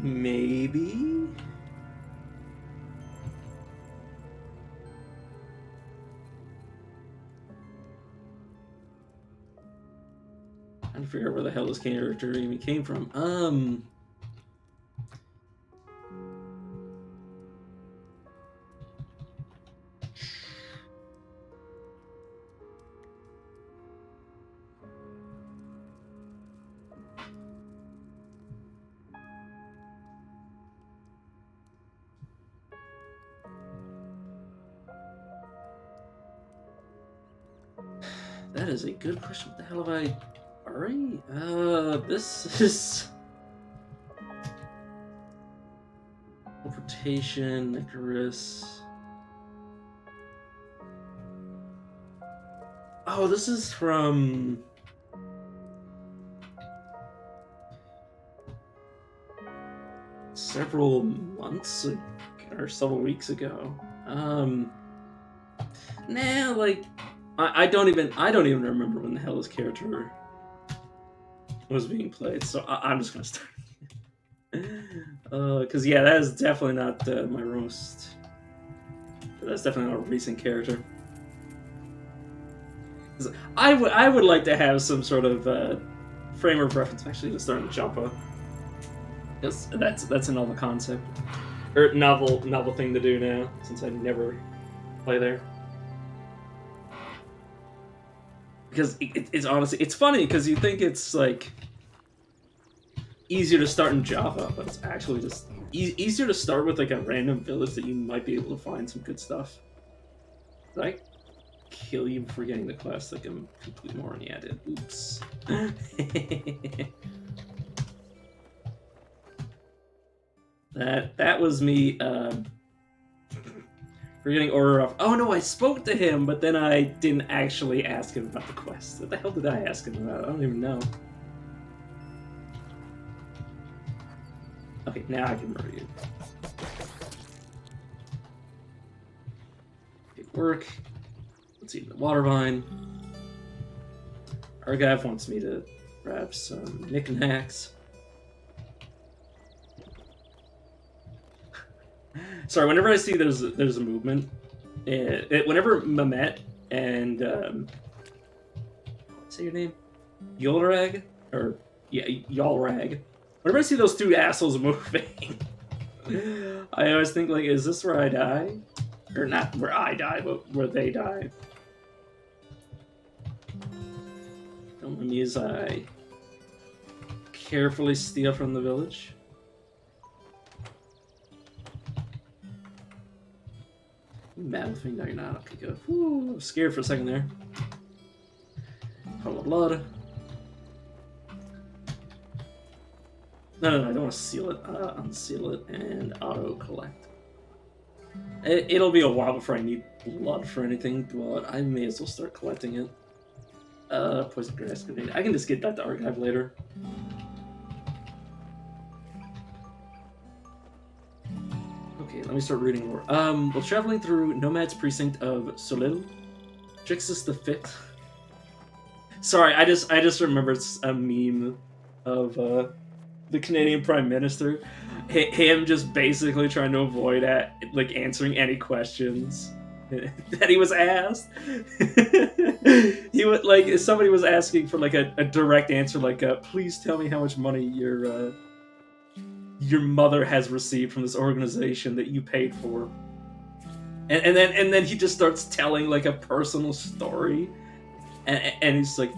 Maybe. Trying to figure out where the hell this character even came from. That is a good question. What the hell have I... Alright, this is... Teleportation, Icarus... Oh, this is from... several months or several weeks ago. Nah, like... I don't even remember when the hell this character was being played, so I'm just gonna start. Because yeah, that is definitely not my roast. That's definitely not a recent character. I would like to have some sort of frame of reference. Actually, just starting to jump up. Yes, that's a novel concept or novel thing to do now, since I never play there. Because it's honestly, it's funny because you think it's like easier to start in Java, but it's actually just easier to start with like a random village that you might be able to find some good stuff. Did I kill you for getting the quest? Like I'm complete moron. Yeah, I did. Oops. that was me forgetting order off. Oh no, I spoke to him, but then I didn't actually ask him about the quest. What the hell did I ask him about? I don't even know. Okay, now I can murder you. Okay, work. Let's eat the water vine. Argive wants me to grab some knickknacks. Sorry, whenever I see there's a movement, whenever Mehmet and say your name, Yolrag, or yeah, Yolrag. Whenever I see those two assholes moving, I always think like, is this where I die, or not where I die, but where they die? Don't let me as I carefully steal from the village. You mad with me? No, you're not. Okay, good. Whew, I was scared for a second there. Puddle of blood. No, I don't want to seal it. Unseal it and auto collect. It'll be a while before I need blood for anything, but I may as well start collecting it. Poison grass grenade. I can just get that to archive later. Okay, let me start reading more. While traveling through Nomad's precinct of Solil, Trixus the Fifth. Sorry, I just remembered a meme of the Canadian Prime Minister, him just basically trying to avoid answering any questions that he was asked. He would like if somebody was asking for like a direct answer, like please tell me how much money your mother has received from this organization that you paid for, and then he just starts telling like a personal story, and he's like,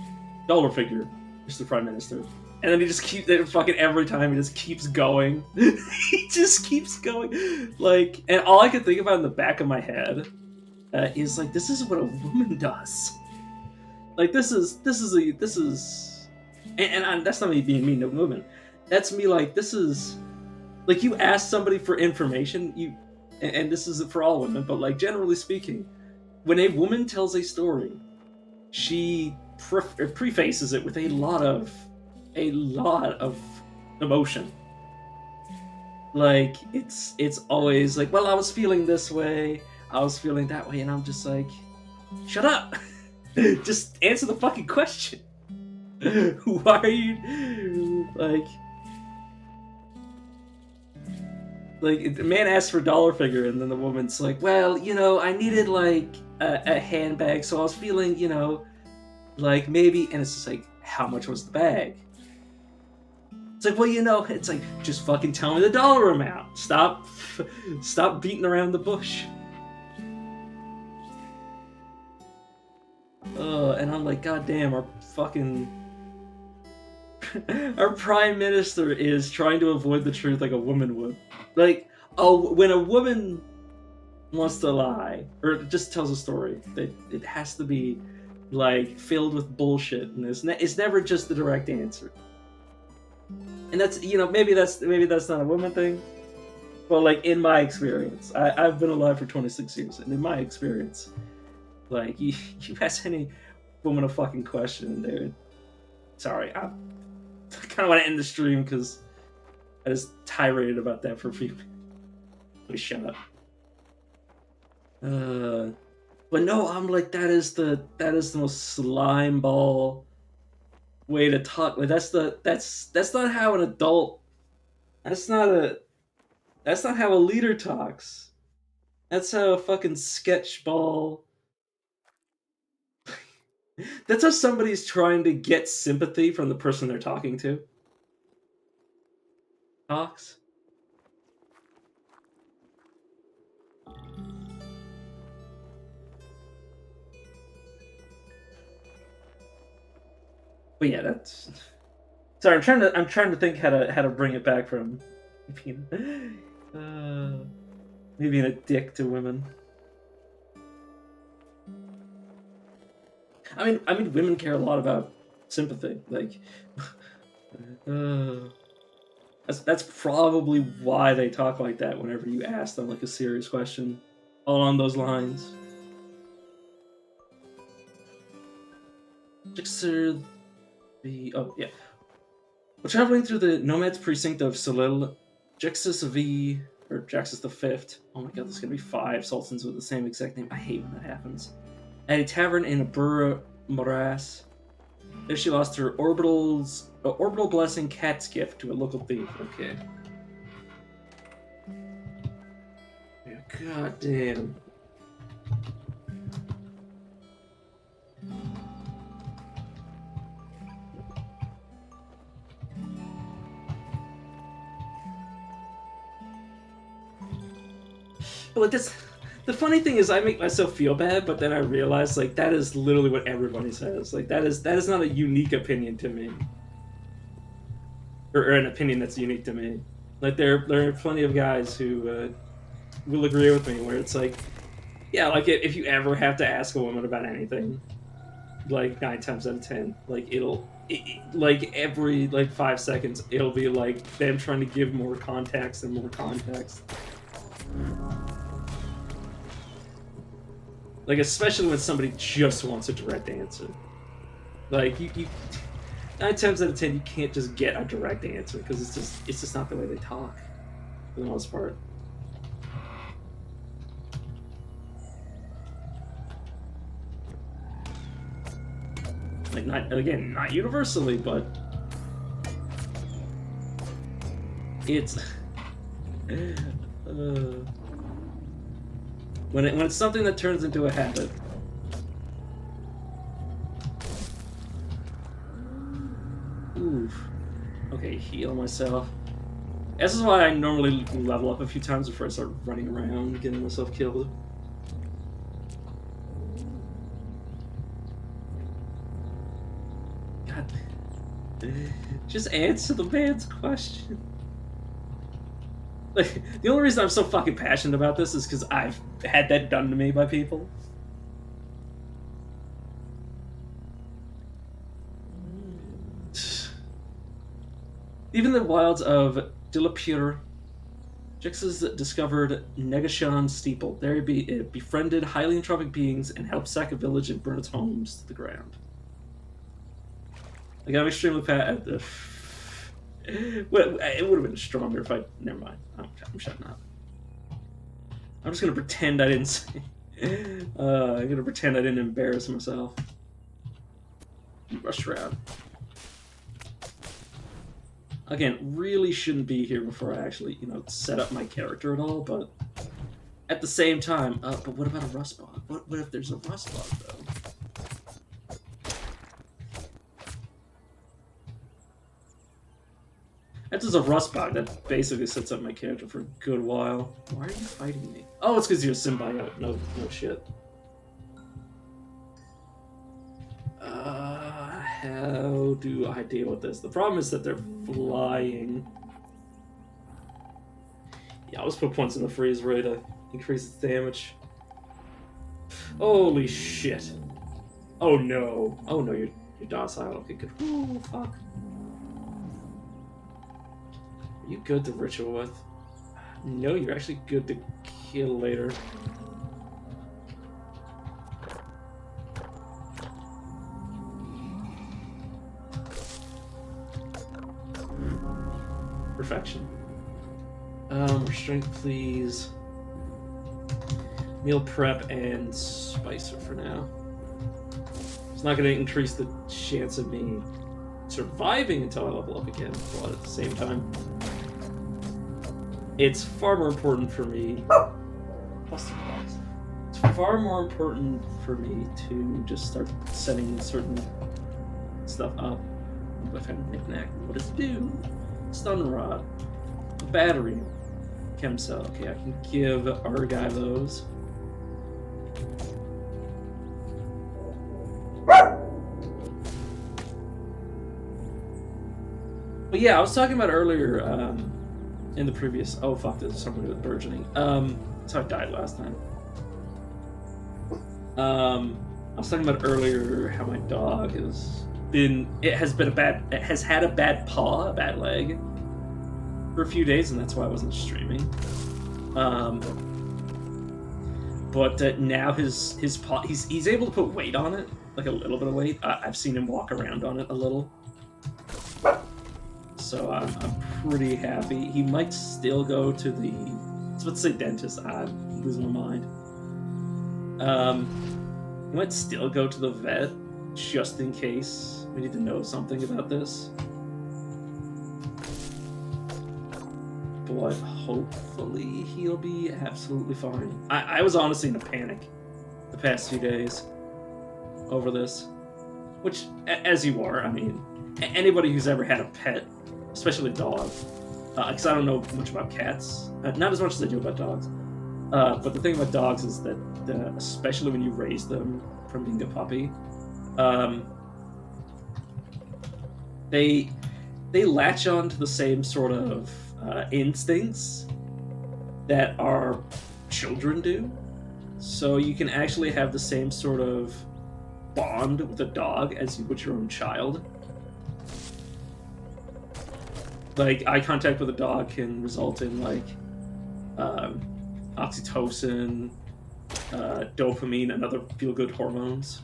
dollar figure, Mr. Prime Minister. And then he just keeps it fucking every time. He just keeps going. He just keeps going. Like, and all I could think about in the back of my head is like, this is what a woman does. Like, this is, and that's not me being mean to women. That's me like, this is, like, you ask somebody for information, and this isn't for all women, but like generally speaking, when a woman tells a story, she prefaces it with a lot of emotion. Like it's always like, well, I was feeling this way, I was feeling that way, and I'm just like, shut up. Just answer the fucking question. Why are you like Like, the man asks for a dollar figure, and then the woman's like, well, you know, I needed, like, a handbag, so I was feeling, you know, like, maybe... And it's just like, how much was the bag? It's like, well, you know, it's like, just fucking tell me the dollar amount. Stop beating around the bush. And I'm like, god damn, our fucking... our prime minister is trying to avoid the truth like a woman would. Like, oh, when a woman wants to lie, or just tells a story, it has to be, like, filled with bullshit, and it's never just the direct answer. And that's, you know, maybe that's not a woman thing, but, like, in my experience, I've been alive for 26 years, and in my experience, like, you ask any woman a fucking question, dude. Sorry, I kind of want to end the stream because I just tirade about that for a few minutes. Please shut up. But no, I'm like, that is the most slime ball way to talk. Like, that's not how an adult. That's not how a leader talks. That's how a fucking sketch ball. That's how somebody's trying to get sympathy from the person they're talking to. Talks. But yeah, that's... Sorry, I'm trying to think how to bring it back from being maybe being a dick to women. I mean, women care a lot about sympathy. Like, that's probably why they talk like that whenever you ask them like a serious question along those lines. Jixer the While traveling through the Nomad's precinct of Solil, Jaxus V or Jaxus the Fifth. Oh my god, there's gonna be 5 sultans with the same exact name. I hate when that happens. At a tavern in Burra Morass. There she lost her orbital blessing cat's gift to a local thief. Okay. Yeah, god damn. But like this, the funny thing is, I make myself feel bad, but then I realize like that is literally what everybody says. Like that is not a unique opinion to me, or an opinion that's unique to me. Like there are plenty of guys who will agree with me, where it's like, yeah, like if you ever have to ask a woman about anything, like 9 times out of 10, like like every like 5 seconds, it'll be like them trying to give more context and more context. Like, especially when somebody just wants a direct answer. Like, you 9 times out of 10, you can't just get a direct answer, because it's just not the way they talk, for the most part. Like, not universally, but it's... When it's something that turns into a habit. Oof. Okay, heal myself. This is why I normally level up a few times before I start running around, getting myself killed. God. Just answer the man's question. Like, the only reason I'm so fucking passionate about this is because I've had that done to me by people. Even the wilds of Dilapur, Jix's discovered Negashan Steeple. There he befriended highly entropic beings and helped sack a village and burn its homes to the ground. Like, I'm extremely it would have been stronger if I... Never mind. I'm shutting up. I'm just gonna pretend I didn't say... I'm gonna pretend I didn't embarrass myself. Rush around. Again, really shouldn't be here before I actually, set up my character at all, but at the same time, but what about a rust bog? What if there's a rust bog, though? If there's a rust bog, that basically sets up my character for a good while. Why are you fighting me? Oh, it's because you're a symbiote. No shit. How do I deal with this? The problem is that they're flying. Yeah, I'll just put points in the freeze ray to increase its damage. Holy shit. Oh no. Oh no, you're docile. Okay, good. Ooh, fuck. Are you good to ritual with? No, you're actually good to kill later. Perfection. Restraint, please. Meal prep and spicer for now. It's not going to increase the chance of me surviving until I level up again, but at the same time, it's far more important for me. It's far more important for me to just start setting certain stuff up. If I knick-knack, what does it do? Stun rod, battery, chem cell. Okay, I can give our guy those. But yeah, I was talking about earlier in the previous. Oh fuck, there's somebody with burgeoning. That's how I died last time. I was talking about earlier how my dog has had a bad paw, a bad leg for a few days, and that's why I wasn't streaming. But now his paw, he's able to put weight on it, like a little bit of weight. I've seen him walk around on it a little, so I'm pretty happy. He might still go to the, I was about to say dentist. I'm losing my mind. He might still go to the vet just in case we need to know something about this. But hopefully he'll be absolutely fine. I was honestly in a panic the past few days over this, which, as you are, I mean, anybody who's ever had a pet, especially a dog, because I don't know much about cats, not as much as I do about dogs, but the thing about dogs is that, especially when you raise them from being a puppy, they latch on to the same sort of instincts that our children do. So you can actually have the same sort of bond with a dog as you would your own child. Like, eye contact with a dog can result in, like, oxytocin, dopamine, and other feel-good hormones.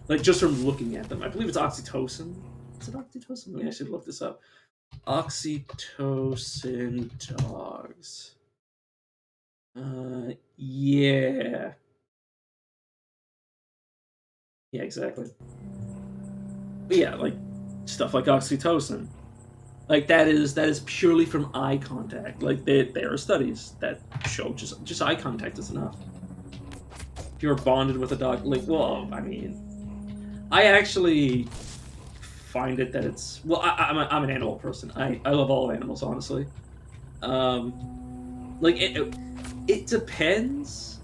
Like, just from looking at them. I believe it's oxytocin. Is it oxytocin? Yeah, I should look this up. Oxytocin dogs. Yeah. Yeah, exactly. But yeah, like, stuff like oxytocin. Like, that is purely from eye contact. Like, there are studies that show just eye contact is enough. If you're bonded with a dog, like, well, I mean, I actually find it that it's, well, I'm an animal person. I love all animals, honestly. Like, it depends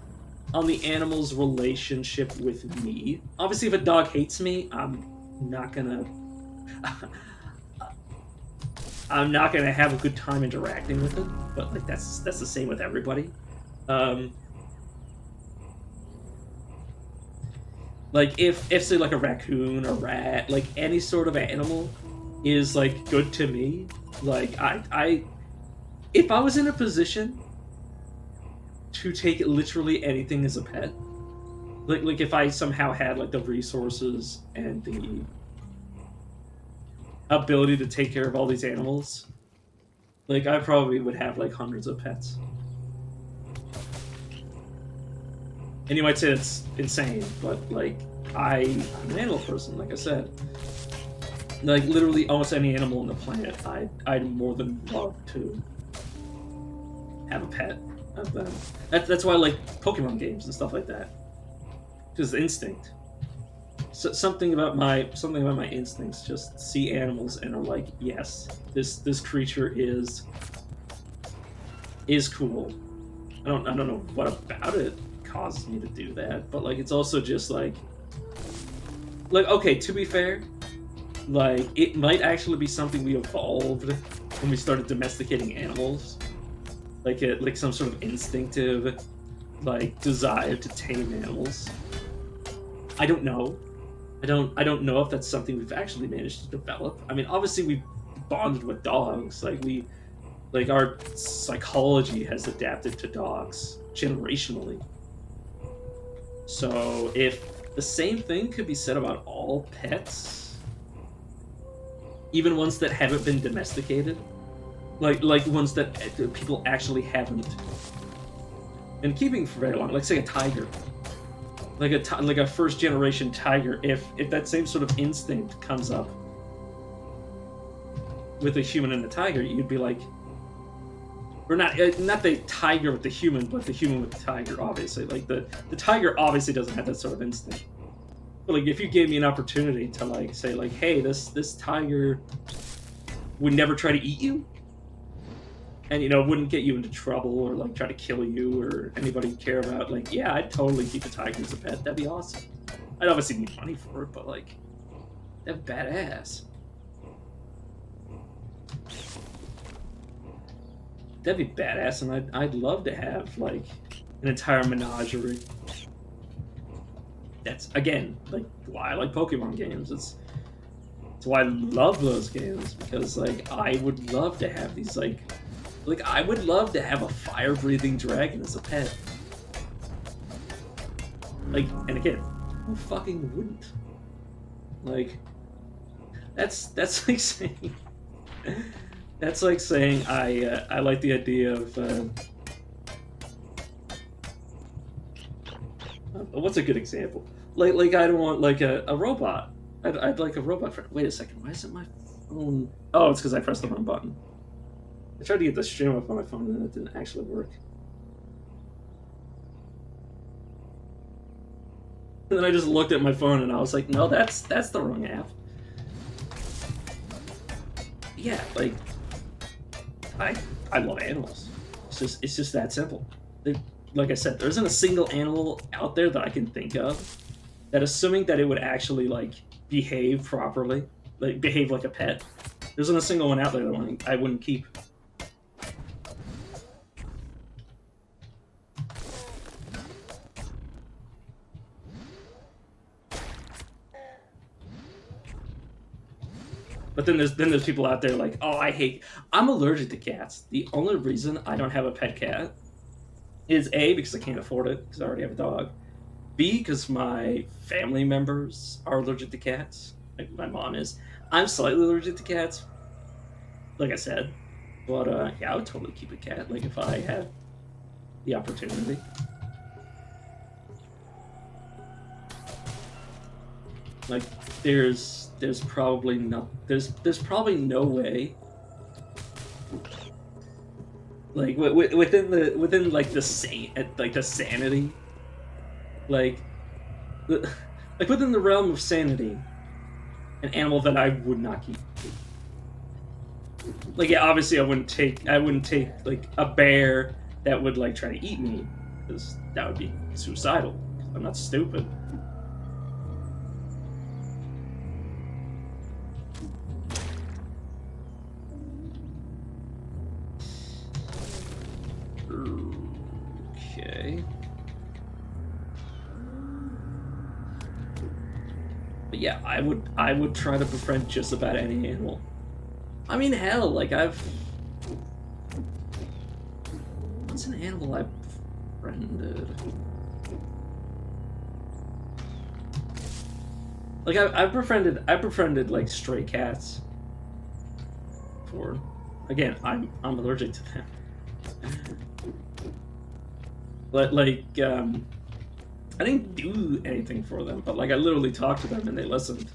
on the animal's relationship with me. Obviously, if a dog hates me, I'm not gonna have a good time interacting with it. But like, that's the same with everybody. Like, if say like a raccoon, a rat, like any sort of animal is like good to me, like I if I was in a position to take literally anything as a pet, like if I somehow had like the resources and the ability to take care of all these animals, like I probably would have like hundreds of pets. And you might say it's insane, but like I'm an animal person, like I said. Like literally almost any animal on the planet, I'd more than love to have a pet of them. That's why I like Pokemon games and stuff like that. Just instinct. So, something about my instincts just see animals and are like, yes, this creature is cool. I don't know what about it causes me to do that, but like it's also just like okay, to be fair, like it might actually be something we evolved when we started domesticating animals, like some sort of instinctive like desire to tame animals. I don't know. I don't know if that's something we've actually managed to develop. I mean, obviously we bonded with dogs. Like our psychology has adapted to dogs generationally. So if the same thing could be said about all pets, even ones that haven't been domesticated, like ones that people actually haven't been keeping for very long, like say a tiger, like a first generation tiger. If that same sort of instinct comes up with a human and a tiger, you'd be like, or not the tiger with the human, but the human with the tiger. Obviously, like the tiger obviously doesn't have that sort of instinct. But like if you gave me an opportunity to like say like, hey, this tiger would never try to eat you, and wouldn't get you into trouble or like try to kill you or anybody you care about, like yeah, I'd totally keep a tiger as a pet. That'd be awesome. I'd obviously need money for it, but like that'd be badass. That'd be badass, and I'd love to have like an entire menagerie. That's again like why I like Pokemon games. It's why I love those games, because like I would love to have these like I would love to have a fire-breathing dragon as a pet. Like, and again, who fucking wouldn't? Like, that's like saying. That's like saying I like the idea of what's a good example? Like I don't want like a robot. I'd like a robot friend. Wait a second, why isn't my phone? Oh, it's because I pressed the wrong button. I tried to get the stream up on my phone and it didn't actually work. And then I just looked at my phone and I was like, no, that's the wrong app. Yeah, like I love animals. It's just that simple. Like I said, there isn't a single animal out there that I can think of that, assuming that it would actually like behave properly, like behave like a pet, there isn't a single one out there that I wouldn't keep. But then there's people out there like, oh, I'm allergic to cats. The only reason I don't have a pet cat is A, because I can't afford it, because I already have a dog. B, because my family members are allergic to cats. Like my mom is. I'm slightly allergic to cats, like I said. But yeah, I would totally keep a cat, like if I had the opportunity. Like there's probably no way, like within like the sanity, like within the realm of sanity, an animal that I would not keep. Like yeah, obviously I wouldn't take like a bear that would like try to eat me, because that would be suicidal. I'm not stupid. Okay. But yeah, I would try to befriend just about any animal. I mean, hell, like what's an animal I've befriended? Like I've befriended like stray cats. For, again, I'm allergic to them. But like I didn't do anything for them, but like I literally talked to them and they listened.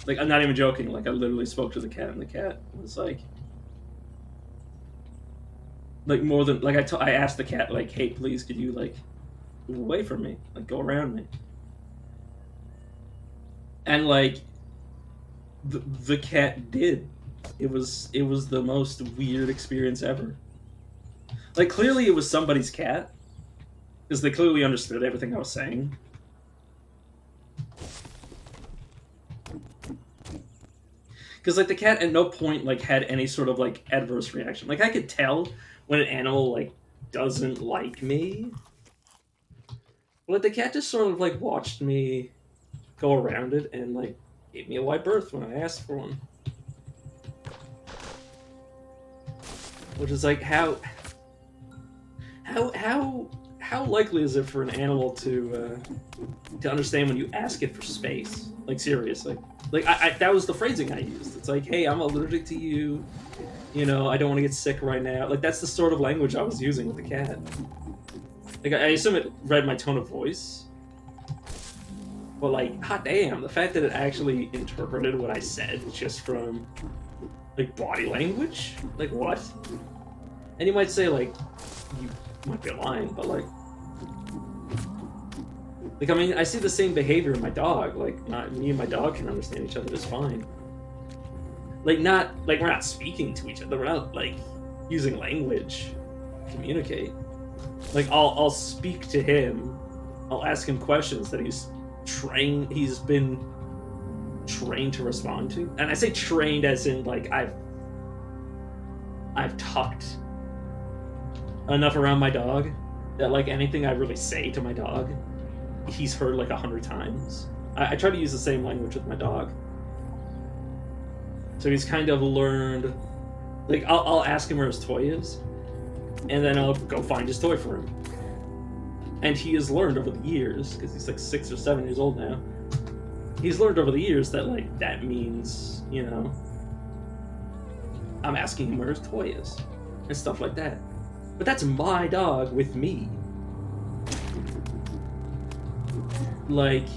Like, I'm not even joking. Like, I literally spoke to the cat, and the cat was like more than like I asked the cat like, "Hey, please, could you like move away from me? Like, go around me?" And like the cat did. It was the most weird experience ever. Like, clearly it was somebody's cat because they clearly understood everything I was saying. Because like the cat at no point like had any sort of like adverse reaction. Like, I could tell when an animal like doesn't like me. But like the cat just sort of like watched me go around it and like gave me a wide berth when I asked for one. Which is like how likely is it for an animal to understand when you ask it for space? Like, seriously. Like, I that was the phrasing I used. It's like, hey, I'm allergic to you. You know, I don't want to get sick right now. Like, that's the sort of language I was using with the cat. Like, I assume it read my tone of voice. But like, hot damn, the fact that it actually interpreted what I said just from like body language? Like, what? And you might say like, you might be lying, but like I mean, I see the same behavior in my dog. Like, me and my dog can understand each other just fine. Like, not like we're not speaking to each other. We're not like using language to communicate. Like, I'll speak to him. I'll ask him questions that he's been trained to respond to. And I say trained as in like I've talked enough around my dog that like anything I really say to my dog, he's heard like 100 times. I try to use the same language with my dog. So he's kind of learned, like, I'll ask him where his toy is, and then I'll go find his toy for him. And he has learned over the years, because he's like 6 or 7 years old now, he's learned over the years that like that means, you know, I'm asking him where his toy is, and stuff like that. But that's my dog with me. Like,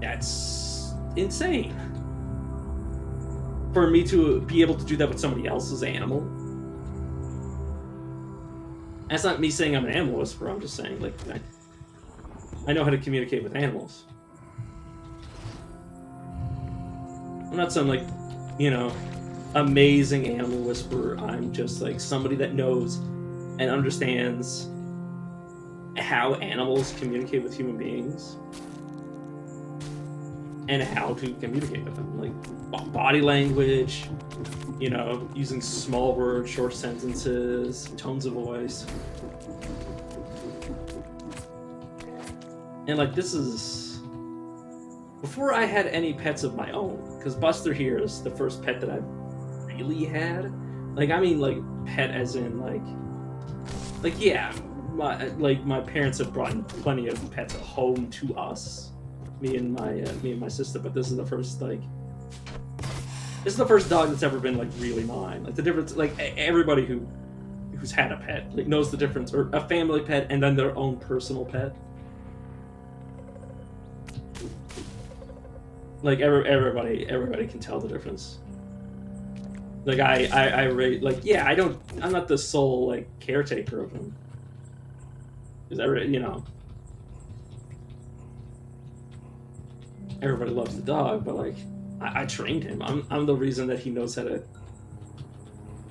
that's insane. For me to be able to do that with somebody else's animal. That's not me saying I'm an animal whisperer, I'm just saying, like, I know how to communicate with animals. I'm not some, like, you know, amazing animal whisperer. I'm just, like, somebody that knows and understands how animals communicate with human beings. And how to communicate with them. Like, body language, you know, using small words, short sentences, tones of voice. And, like, this is before I had any pets of my own. Because Buster here is the first pet that I've really had. Like, I mean, like, pet as in, like, yeah, my parents have brought plenty of pets home to us. Me and my sister, but this is the first dog that's ever been like really mine. Like, the difference, like, everybody who's had a pet like knows the difference, or a family pet and then their own personal pet. Like, everybody can tell the difference. Like, I rate, like, yeah, I'm not the sole like caretaker of him, because you know, everybody loves the dog, but like I trained him. I'm the reason that he knows how to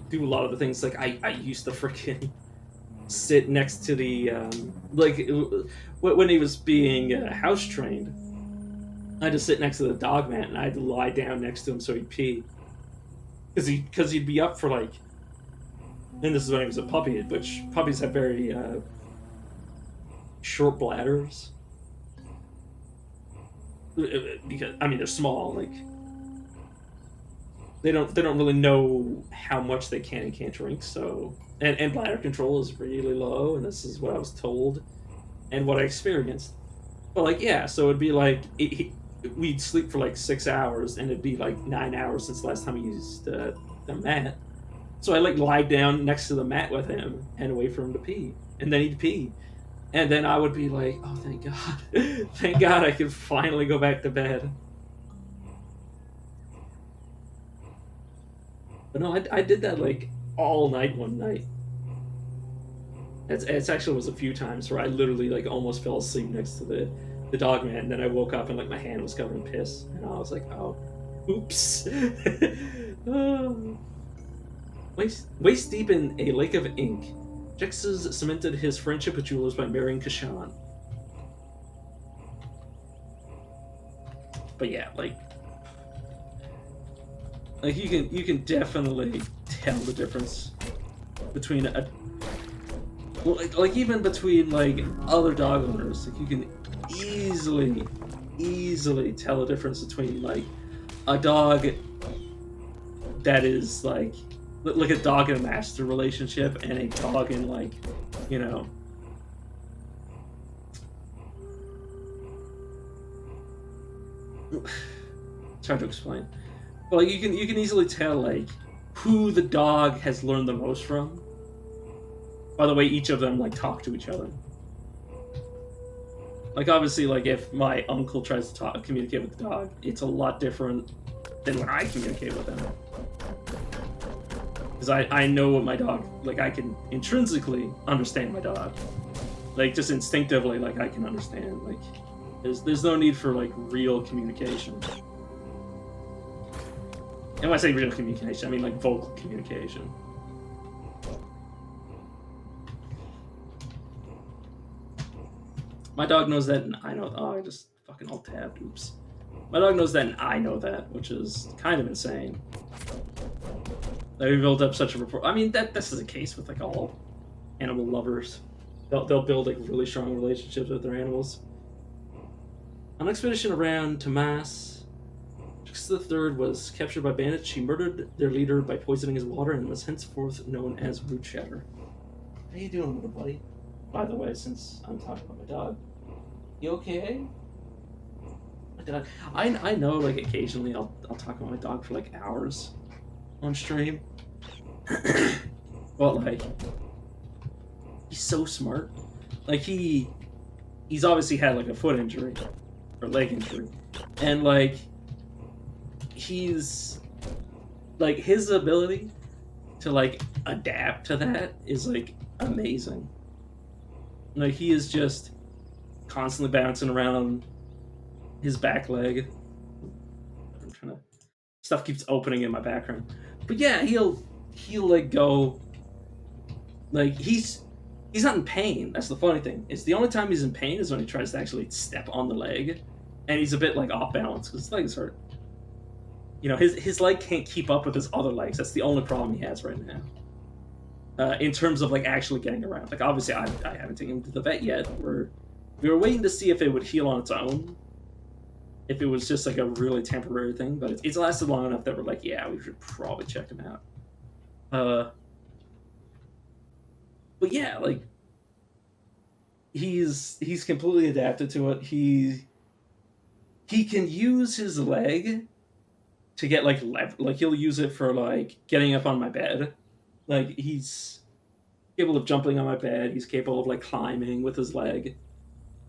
do a lot of the things. Like, I used to freaking sit next to the like when he was being house trained. I had to sit next to the dog mat, and I had to lie down next to him so he'd pee, because he'd be up for like. And this is when he was a puppy, which puppies have very short bladders. Because, I mean, they're small, like they don't really know how much they can and can't drink, so and bladder control is really low, and this is what I was told and what I experienced. But like, yeah, so it'd be like we'd sleep for like 6 hours, and it'd be like 9 hours since the last time he used the mat. So I like lie down next to the mat with him and wait for him to pee, and then he'd pee. And then I would be like, oh, thank God. Thank God I can finally go back to bed. But no, I did that like all night one night. It's actually was a few times where I literally like almost fell asleep next to the dog man, and then I woke up and like my hand was covered in piss, and I was like, oh, oops. Oh. Waist deep in a lake of ink, Jexus cemented his friendship with Jules by marrying Kashan. But yeah, like you can definitely tell the difference between a well, like even between like other dog owners, like you can easily tell the difference between like a dog that is like a dog and a master relationship and a dog in like, you know, it's hard to explain. But like you can easily tell like who the dog has learned the most from by the way each of them like talk to each other. Like obviously, like if my uncle tries to communicate with the dog, it's a lot different than when I communicate with him. Because I know what my dog like. I can intrinsically understand my dog, like just instinctively, like I can understand. Like there's no need for like real communication. And when I say real communication, I mean like vocal communication. My dog knows that, and I know. Oh, I just fucking alt tabbed. Oops. My dog knows that, and I know that, which is kind of insane. That we built up such a rapport. I mean, this is a case with like all animal lovers. They'll build like really strong relationships with their animals. On an expedition around Tomas, Jexus III was captured by bandits. She murdered their leader by poisoning his water and was henceforth known as Root Shatter. How you doing, little buddy? By the way, since I'm talking about my dog, you okay? My dog. I know like occasionally I'll talk about my dog for like hours on stream. But like he's so smart. Like he's obviously had like a foot injury or leg injury. And like he's like his ability to like adapt to that is like amazing. Like he is just constantly bouncing around his back leg. I'm trying to stuff keeps opening in my background. But yeah, he'll like go like he's not in pain. That's the funny thing. It's the only time he's in pain is when he tries to actually step on the leg, and he's a bit like off balance because his legs hurt. You know, his leg can't keep up with his other legs. That's the only problem he has right now. In terms of like actually getting around. Like obviously I haven't taken him to the vet yet. We were waiting to see if it would heal on its own. If it was just like a really temporary thing, but it's lasted long enough that we're like, yeah, we should probably check him out. But yeah, like he's completely adapted to it. He can use his leg to get like like he'll use it for like getting up on my bed. Like he's capable of jumping on my bed. He's capable of like climbing with his leg.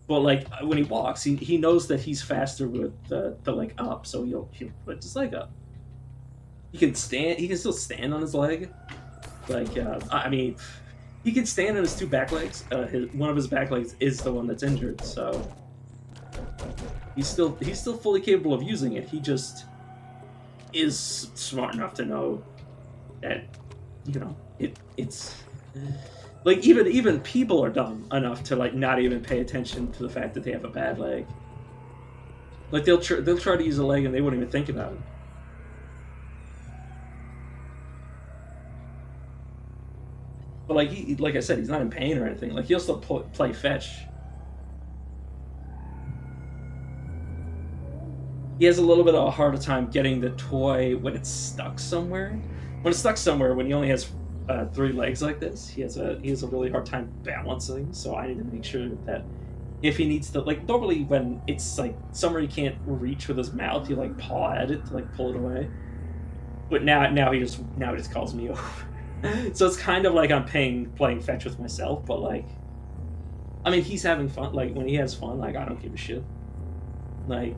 But like when he walks, he knows that he's faster with the leg up, so he'll put his leg up. He can stand. He can still stand on his leg. Like I mean, he can stand on his two back legs. One of his back legs is the one that's injured, so he's still fully capable of using it. He just is smart enough to know that, you know, it's like even people are dumb enough to like not even pay attention to the fact that they have a bad leg. Like they'll try to use a leg and they won't even think about it. But like I said, he's not in pain or anything. Like he'll still play fetch. He has a little bit of a harder time getting the toy when it's stuck somewhere. When it's stuck somewhere, when he only has 3 legs like this, he has a really hard time balancing. So I need to make sure that if he needs to, like normally when it's like somewhere he can't reach with his mouth, he like paw at it to like pull it away. But now he just calls me over. So it's kind of like I'm playing fetch with myself, but like, I mean, he's having fun. Like when he has fun, like I don't give a shit. Like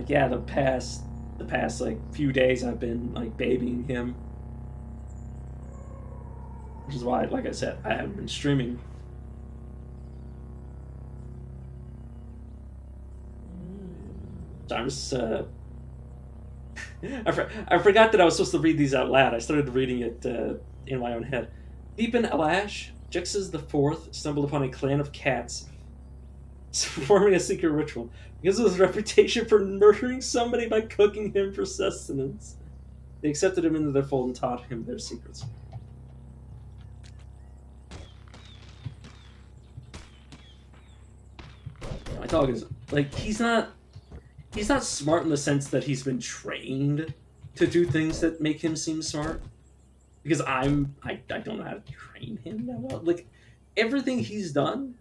yeah, the past the past like few days I've been like babying him, which is why, like I said, I haven't been streaming. So I'm just I forgot that I was supposed to read these out loud. I started reading it in my own head. Deep in Alash, Jixes the Fourth stumbled upon a clan of cats performing a secret ritual because of his reputation for murdering somebody by cooking him for sustenance. They accepted him into their fold and taught him their secrets. My dog is like he's not smart in the sense that he's been trained to do things that make him seem smart. Because I don't know how to train him that well. Like everything he's done,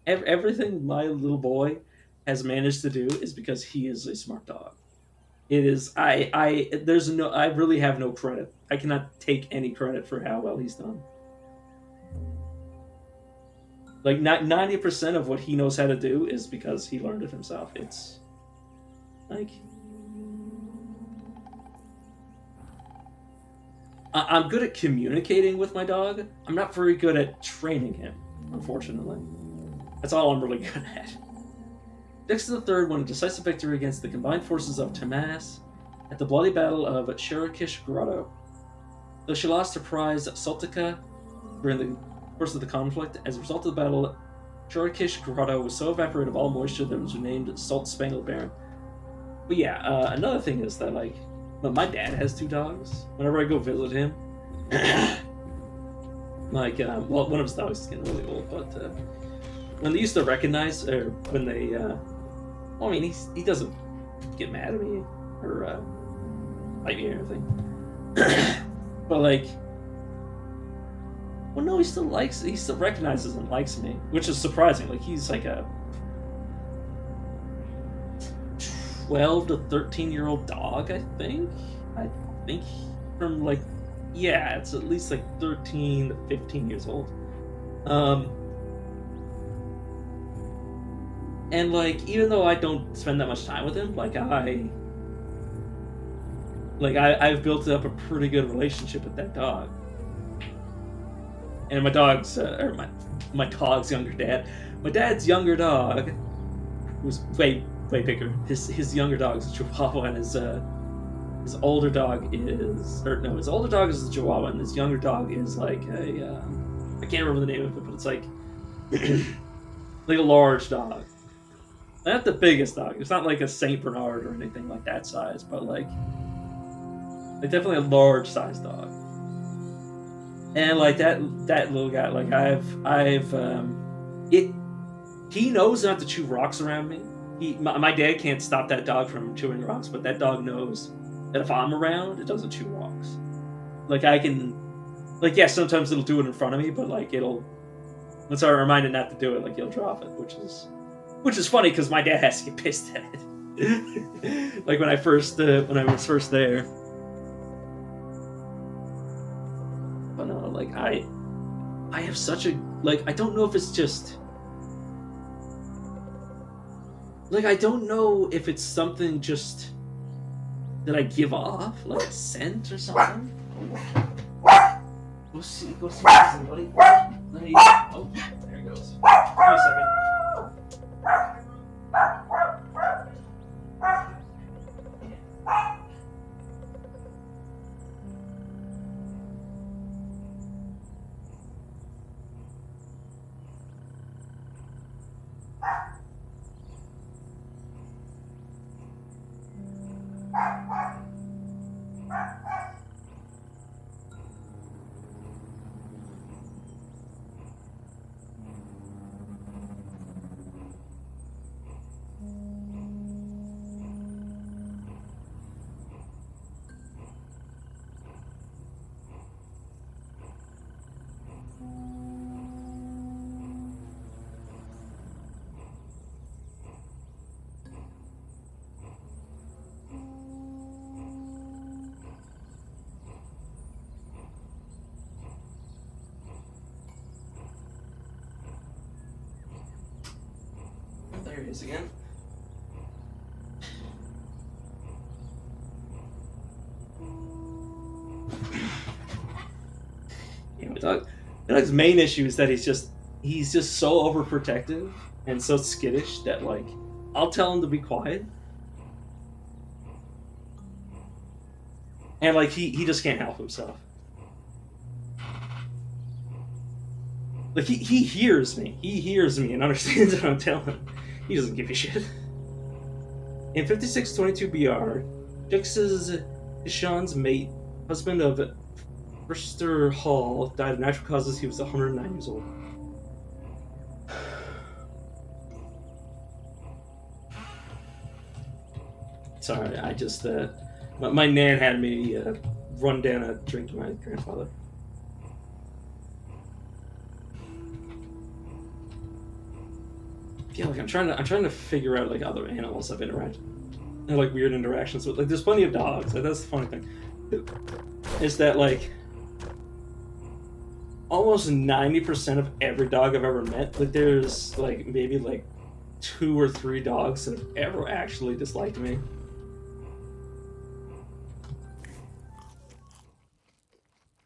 everything my little boy has managed to do is because he is a smart dog. It is I really have no credit. I cannot take any credit for how well he's done. Like 90% of what he knows how to do is because he learned it himself. It's like I'm good at communicating with my dog. I'm not very good at training him, unfortunately. That's all I'm really good at. Dexter III won a decisive victory against the combined forces of Tamas at the bloody battle of Shirakish Grotto. Though she lost her prize Sultica during the course of the conflict, as a result of the battle, Shirakish Grotto was so evaporated of all moisture that it was renamed Salt Spangled Barren. But yeah, another thing is that, like, my dad has 2 dogs. Whenever I go visit him, like, well, one of his dogs is getting really old, but when they used to recognize, or when they, well, I mean, he doesn't get mad at me or bite me or anything, but like, well, no, he still recognizes and likes me, which is surprising. Like, he's like a 12 to 13-year-old dog, I think from like, yeah, it's at least like 13 to 15 years old. And like, even though I don't spend that much time with him, like I've built up a pretty good relationship with that dog. And my dog's or my dog's younger dad. My dad's younger dog was way bigger. His younger dog is a Chihuahua, and his older dog is, or no, his older dog is a Chihuahua, and his younger dog is like a I can't remember the name of it, but it's like like a large dog. Not the biggest dog. It's not like a Saint Bernard or anything like that size, but like definitely a large sized dog. And like that little guy, like he knows not to chew rocks around me. My dad can't stop that dog from chewing rocks, but that dog knows that if I'm around, it doesn't chew rocks. Like I can, like, yeah, sometimes it'll do it in front of me, but like once I remind it not to do it, like, he'll drop it, which is funny because my dad has to get pissed at it. Like when I was first there. But no, like I have such a, like, I don't know if it's just, like, I don't know if it's something just that I give off, like a scent or something. Go see somebody. Oh, there he goes. Give me a second. There he is again. You know, my dog's main issue is that he's just so overprotective and so skittish that like I'll tell him to be quiet, and like he just can't help himself. Like he hears me. He hears me and understands what I'm telling him. He doesn't give a shit. In 5622 BR, Jix's Sean's mate, husband of Brewster Hall, died of natural causes. He was 109 years old. Sorry, I just my nan had me run down a drink to my grandfather. Yeah, like I'm trying to figure out like other animals I've interacted, and like weird interactions with. Like, there's plenty of dogs. Like, that's the funny thing. Is that like almost 90% of every dog I've ever met, like there's like maybe like 2 or 3 dogs that have ever actually disliked me.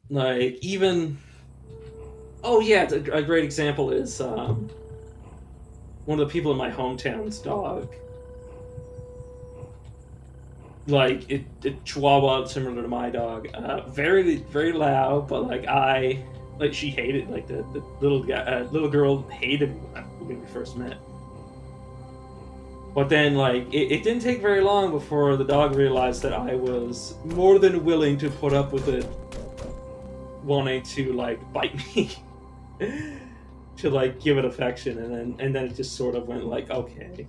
Like, even... Oh yeah, a great example is one of the people in my hometown's dog. Like, it Chihuahua, similar to my dog. Very, very loud, but like she hated, like the little guy, little girl hated me when we first met. But then, like, it didn't take very long before the dog realized that I was more than willing to put up with it wanting to, like, bite me. To, like, give it affection, and then it just sort of went, like, okay.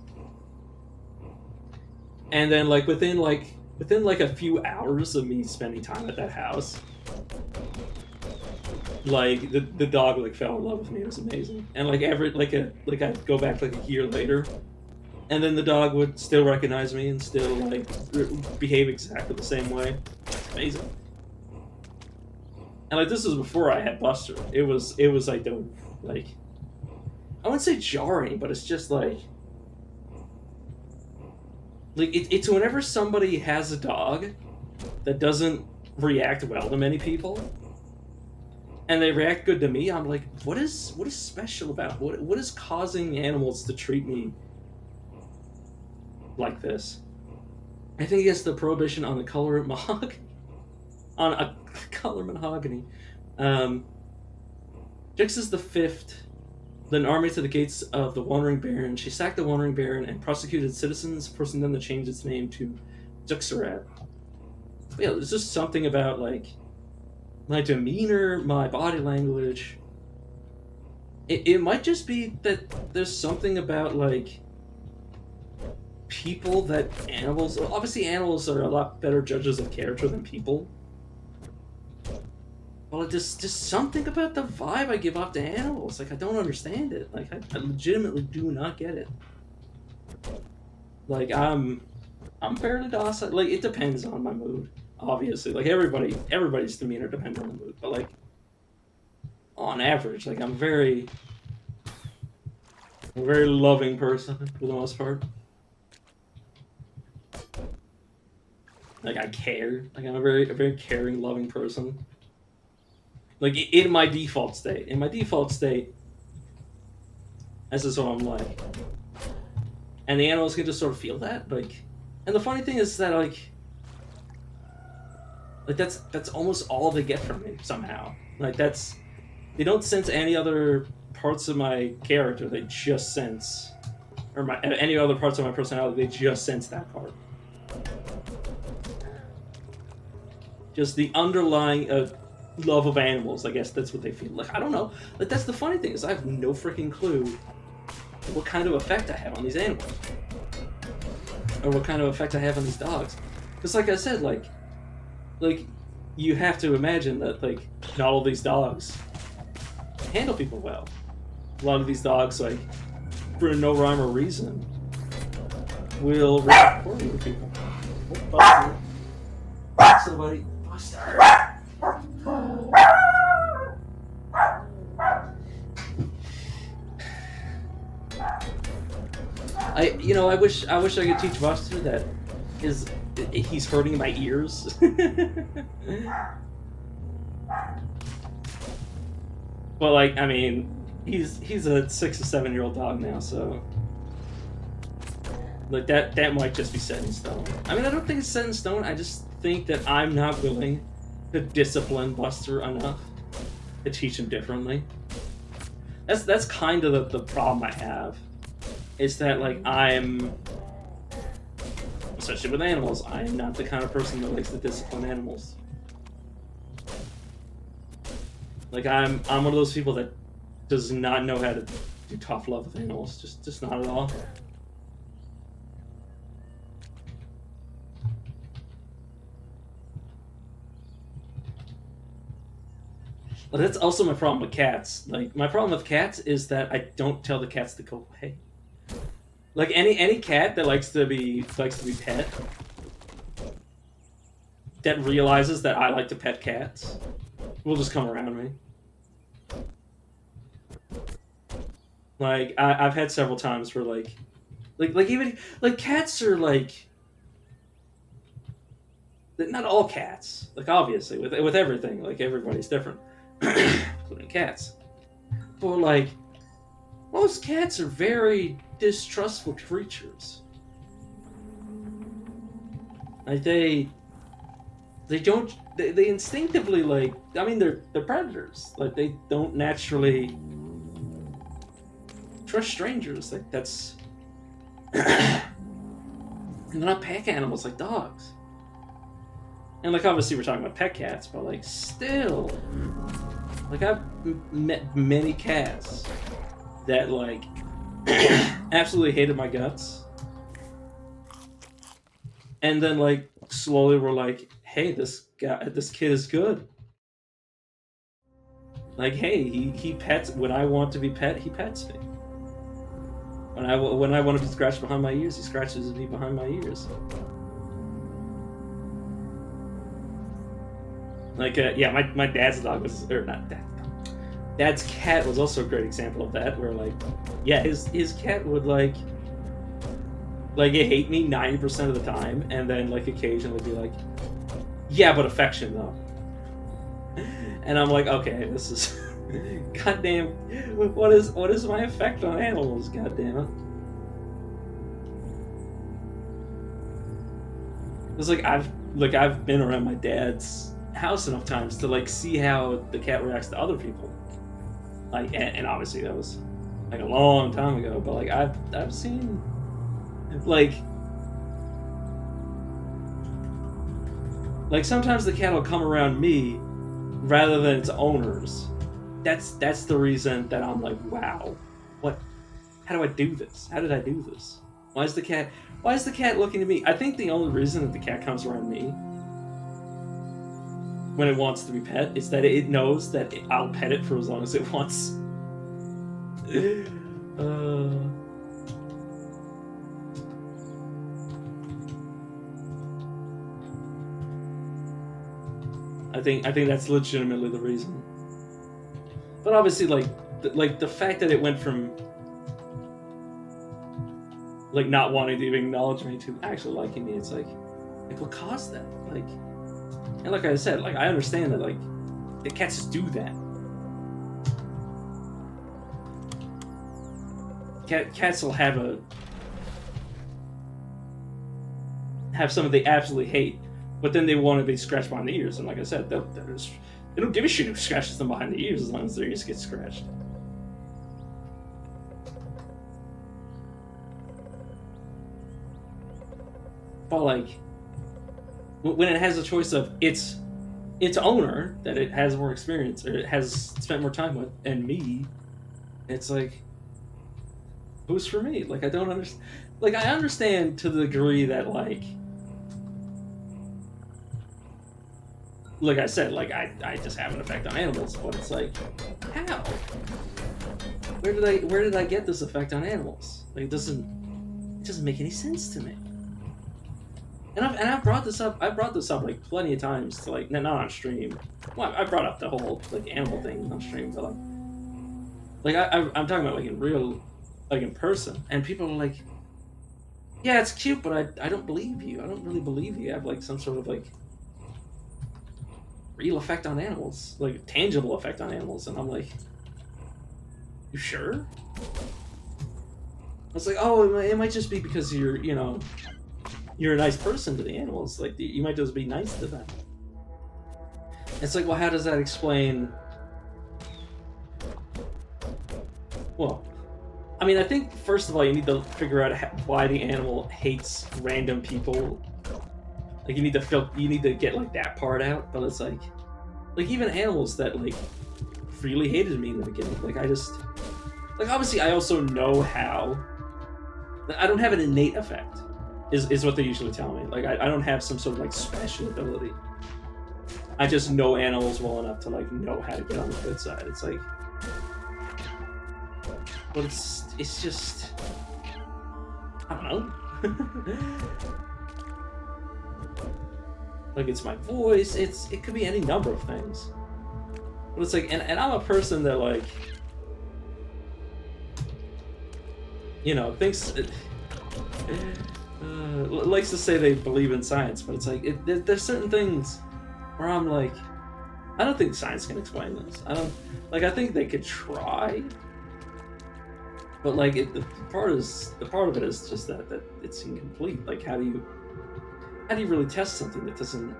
And then, like, within a few hours of me spending time at that house, like, the dog, like, fell in love with me. It was amazing. And, like, I'd go back, like, a year later, and then the dog would still recognize me and still, like, behave exactly the same way. It's amazing. And, like, this was before I had Buster. It was like, I wouldn't say jarring, but it's just, like it's whenever somebody has a dog that doesn't react well to many people, and they react good to me, I'm like, what is special about what is causing animals to treat me like this? I think it's the prohibition on the color mahogany. On a color mahogany. Jix's the Fifth led an army to the gates of the Wandering Baron. She sacked the Wandering Baron and prosecuted citizens, forcing them to change its name to Juxarat. Yeah, there's just something about, like, my demeanor, my body language. It might just be that there's something about, like, people that animals... Obviously, animals are a lot better judges of character than people. Well, just something about the vibe I give off to animals. Like, I don't understand it. Like, I legitimately do not get it. Like, I'm fairly docile. Like, it depends on my mood, obviously. Like, everybody's demeanor depends on the mood. But, like, on average, like, I'm a very loving person for the most part. Like, I care. Like, I'm a very caring, loving person. Like, in my default state. This is what I'm like. And the animals can just sort of feel that. Like, and the funny thing is that, like that's almost all they get from me, somehow. Like, they don't sense any other parts of my character, they just sense... Or any other parts of my personality, they just sense that part. Just the underlying... love of animals, I guess that's what they feel. Like, I don't know. Like, that's the funny thing, is I have no freaking clue what kind of effect I have on these animals. Or what kind of effect I have on these dogs. Because, like I said, like, you have to imagine that, like, not all these dogs handle people well. A lot of these dogs, like, for no rhyme or reason, will react poorly to people. Oh, Buster. Somebody. Buster. I wish I could teach Buster that he's hurting my ears. But like, I mean, he's a 6 or 7 year old dog now, so like that might just be set in stone. I mean, I don't think it's set in stone. I just think that I'm not willing to discipline Buster enough to teach him differently. That's kind of the problem I have. Is that like I'm, especially with animals, I am not the kind of person that likes to discipline animals. Like I'm one of those people that does not know how to do tough love with animals. Just not at all. But that's also my problem with cats. Like my problem with cats is that I don't tell the cats to go away. Like any cat that likes to be pet, that realizes that I like to pet cats, will just come around me. Like I've had several times where like even like cats are like not all cats. Like obviously with everything, like everybody's different, including cats. But like most cats are very distrustful creatures. Like they instinctively like, I mean they're predators. Like they don't naturally trust strangers. Like that's and they're not pack animals like dogs. And like obviously we're talking about pet cats, but like still, like I've met many cats that like absolutely hated my guts, and then like slowly were like, "Hey, this kid is good. Like, hey, he pets when I want to be pet. He pets me. When I want to be scratched behind my ears, he scratches me behind my ears." Like, yeah, my dad's dog was, or not dad. Dad's cat was also a great example of that. Where like, yeah, his cat would like hate me 90% of the time, and then like occasionally be like, yeah, but affection though. And I'm like, okay, this is goddamn. What is my effect on animals? Goddamn it. It's like I've been around my dad's house enough times to like see how the cat reacts to other people. Like, and obviously that was like a long time ago, but like I've seen like sometimes the cat will come around me rather than its owners. That's the reason that I'm like, wow, what? How do I do this? How did I do this? Why is the cat looking at me? I think the only reason that the cat comes around me when it wants to be pet is that it knows that I'll pet it for as long as it wants. I think that's legitimately the reason. But obviously, like the fact that it went from like not wanting to even acknowledge me to actually liking me, it's like what caused that? Like, and like I said, like I understand that like the cats just do that. Cats will have something they absolutely hate, but then they want to be scratched behind the ears. And like I said, they don't give a shit who scratches them behind the ears as long as their ears get scratched. But like, when it has a choice of its owner that it has more experience or it has spent more time with, and me, it's like, who's for me? Like I don't understand. Like I understand to the degree that like I said, like I just have an effect on animals, but it's like, how? Where did I get this effect on animals? Like it doesn't make any sense to me. And I've brought this up. I brought this up like plenty of times to like not on stream. Well, I brought up the whole like animal thing on stream, but I'm talking about like in real, like in person, and people are like, yeah, it's cute, but I don't believe you. I don't really believe you have like some sort of like real effect on animals, like tangible effect on animals. And I'm like, You sure? I was like, oh, it might just be because you're, you know, you're a nice person to the animals. Like, you might just be nice to them. It's like, well, how does that explain? Well, I mean, I think first of all, you need to figure out why the animal hates random people. Like, you need to get like that part out. But it's like even animals that like really hated me in the beginning. Like, obviously, I also know how. I don't have an innate effect, is what they usually tell me. Like, I don't have some sort of like special ability. I just know animals well enough to like know how to get on the good side. It's like, but it's just, I don't know. Like, it's my voice. It could be any number of things. But it's like, and I'm a person that like, you know, thinks. Likes to say they believe in science, but it's like there's certain things where I'm like, I don't think science can explain this. I don't like. I think they could try, but like the part of it is just that it's incomplete. Like, how do you really test something that doesn't,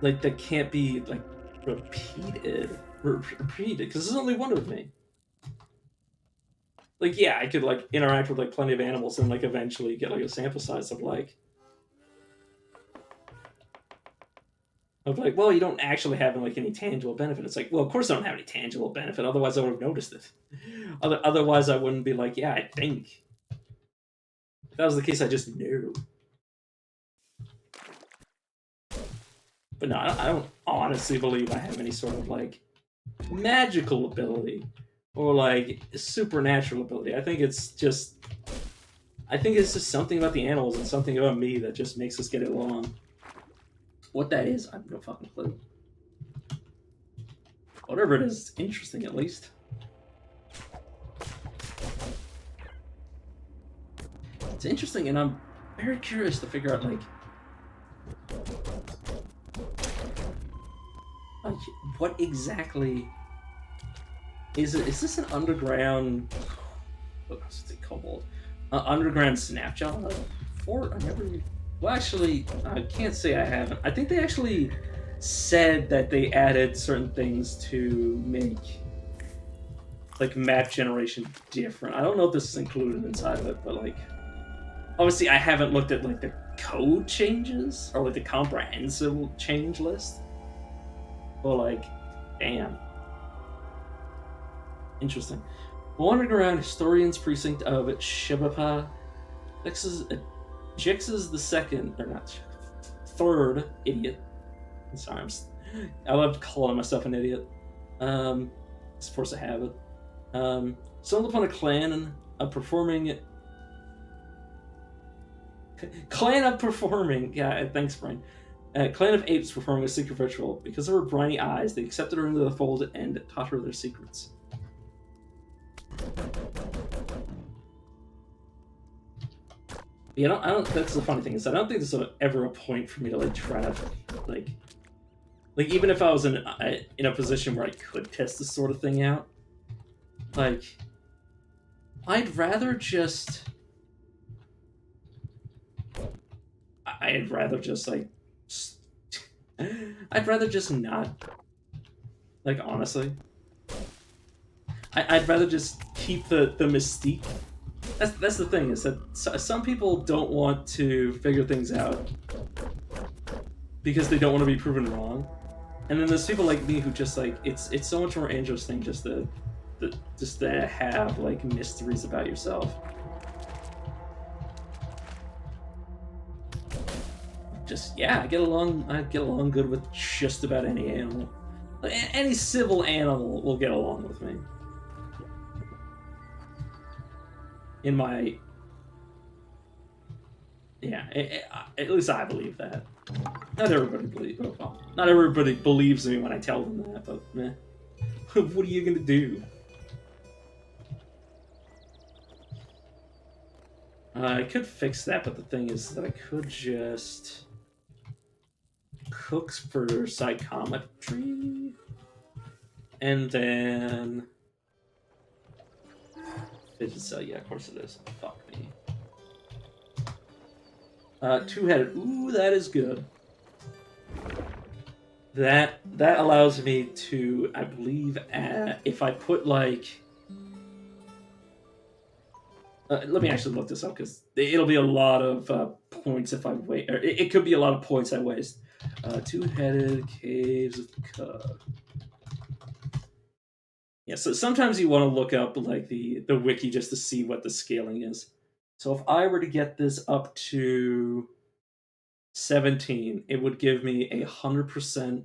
like, that can't be like repeated? Because there's only one of me. Like, yeah, I could like interact with like plenty of animals and like eventually get like a sample size of like well, you don't actually have like any tangible benefit. It's like, well, of course I don't have any tangible benefit. Otherwise, I would have noticed it. Otherwise, I wouldn't be like, yeah, I think. If that was the case, I just knew. But no, I don't honestly believe I have any sort of like magical ability or like supernatural ability. I think it's just something about the animals and something about me that just makes us get along. What that is, I have no fucking clue. Whatever it is, it's interesting at least. It's interesting, and I'm very curious to figure out like what exactly is it? Is this an underground? What's it called? Underground Snapshot fort? I never. Well, actually, I can't say I haven't. I think they actually said that they added certain things to make like map generation different. I don't know if this is included inside of it, but like, obviously, I haven't looked at like the code changes or like the comprehensive change list. But like, damn, interesting. Wandering around Historian's precinct of Shibapa, Jix the second, or not, third idiot. Sorry, I love calling myself an idiot. It's force of habit. Stumbled upon a clan of performing. Yeah, thanks, Brain. Clan of apes performing a secret ritual. Because of her briny eyes, they accepted her into the fold and taught her their secrets. Yeah, I don't. That's the funny thing is, I don't think there's ever a point for me to like try to like even if I was in a position where I could test this sort of thing out, like I'd rather just like I'd rather just not, like, honestly. I'd rather just keep the mystique. That's the thing, is that some people don't want to figure things out because they don't want to be proven wrong, and then there's people like me who just like it's so much more interesting just to have like mysteries about yourself. Just, yeah, I get along good with just about any animal. Any civil animal will get along with me. In my, yeah, at least I believe that. Not everybody believes me when I tell them that, but meh. What are you gonna do? I could fix that, but the thing is that I could just cook for psychometry, and then Fidget cell, yeah, of course it is. Fuck me. Two-headed. Ooh, that is good. That allows me to, I believe, if I put like. Let me actually look this up because it'll be a lot of points if I wait. Or it could be a lot of points I waste. Two-headed caves of Cub. Yeah, so sometimes you want to look up like the wiki just to see what the scaling is. So if I were to get this up to 17, it would give me 100%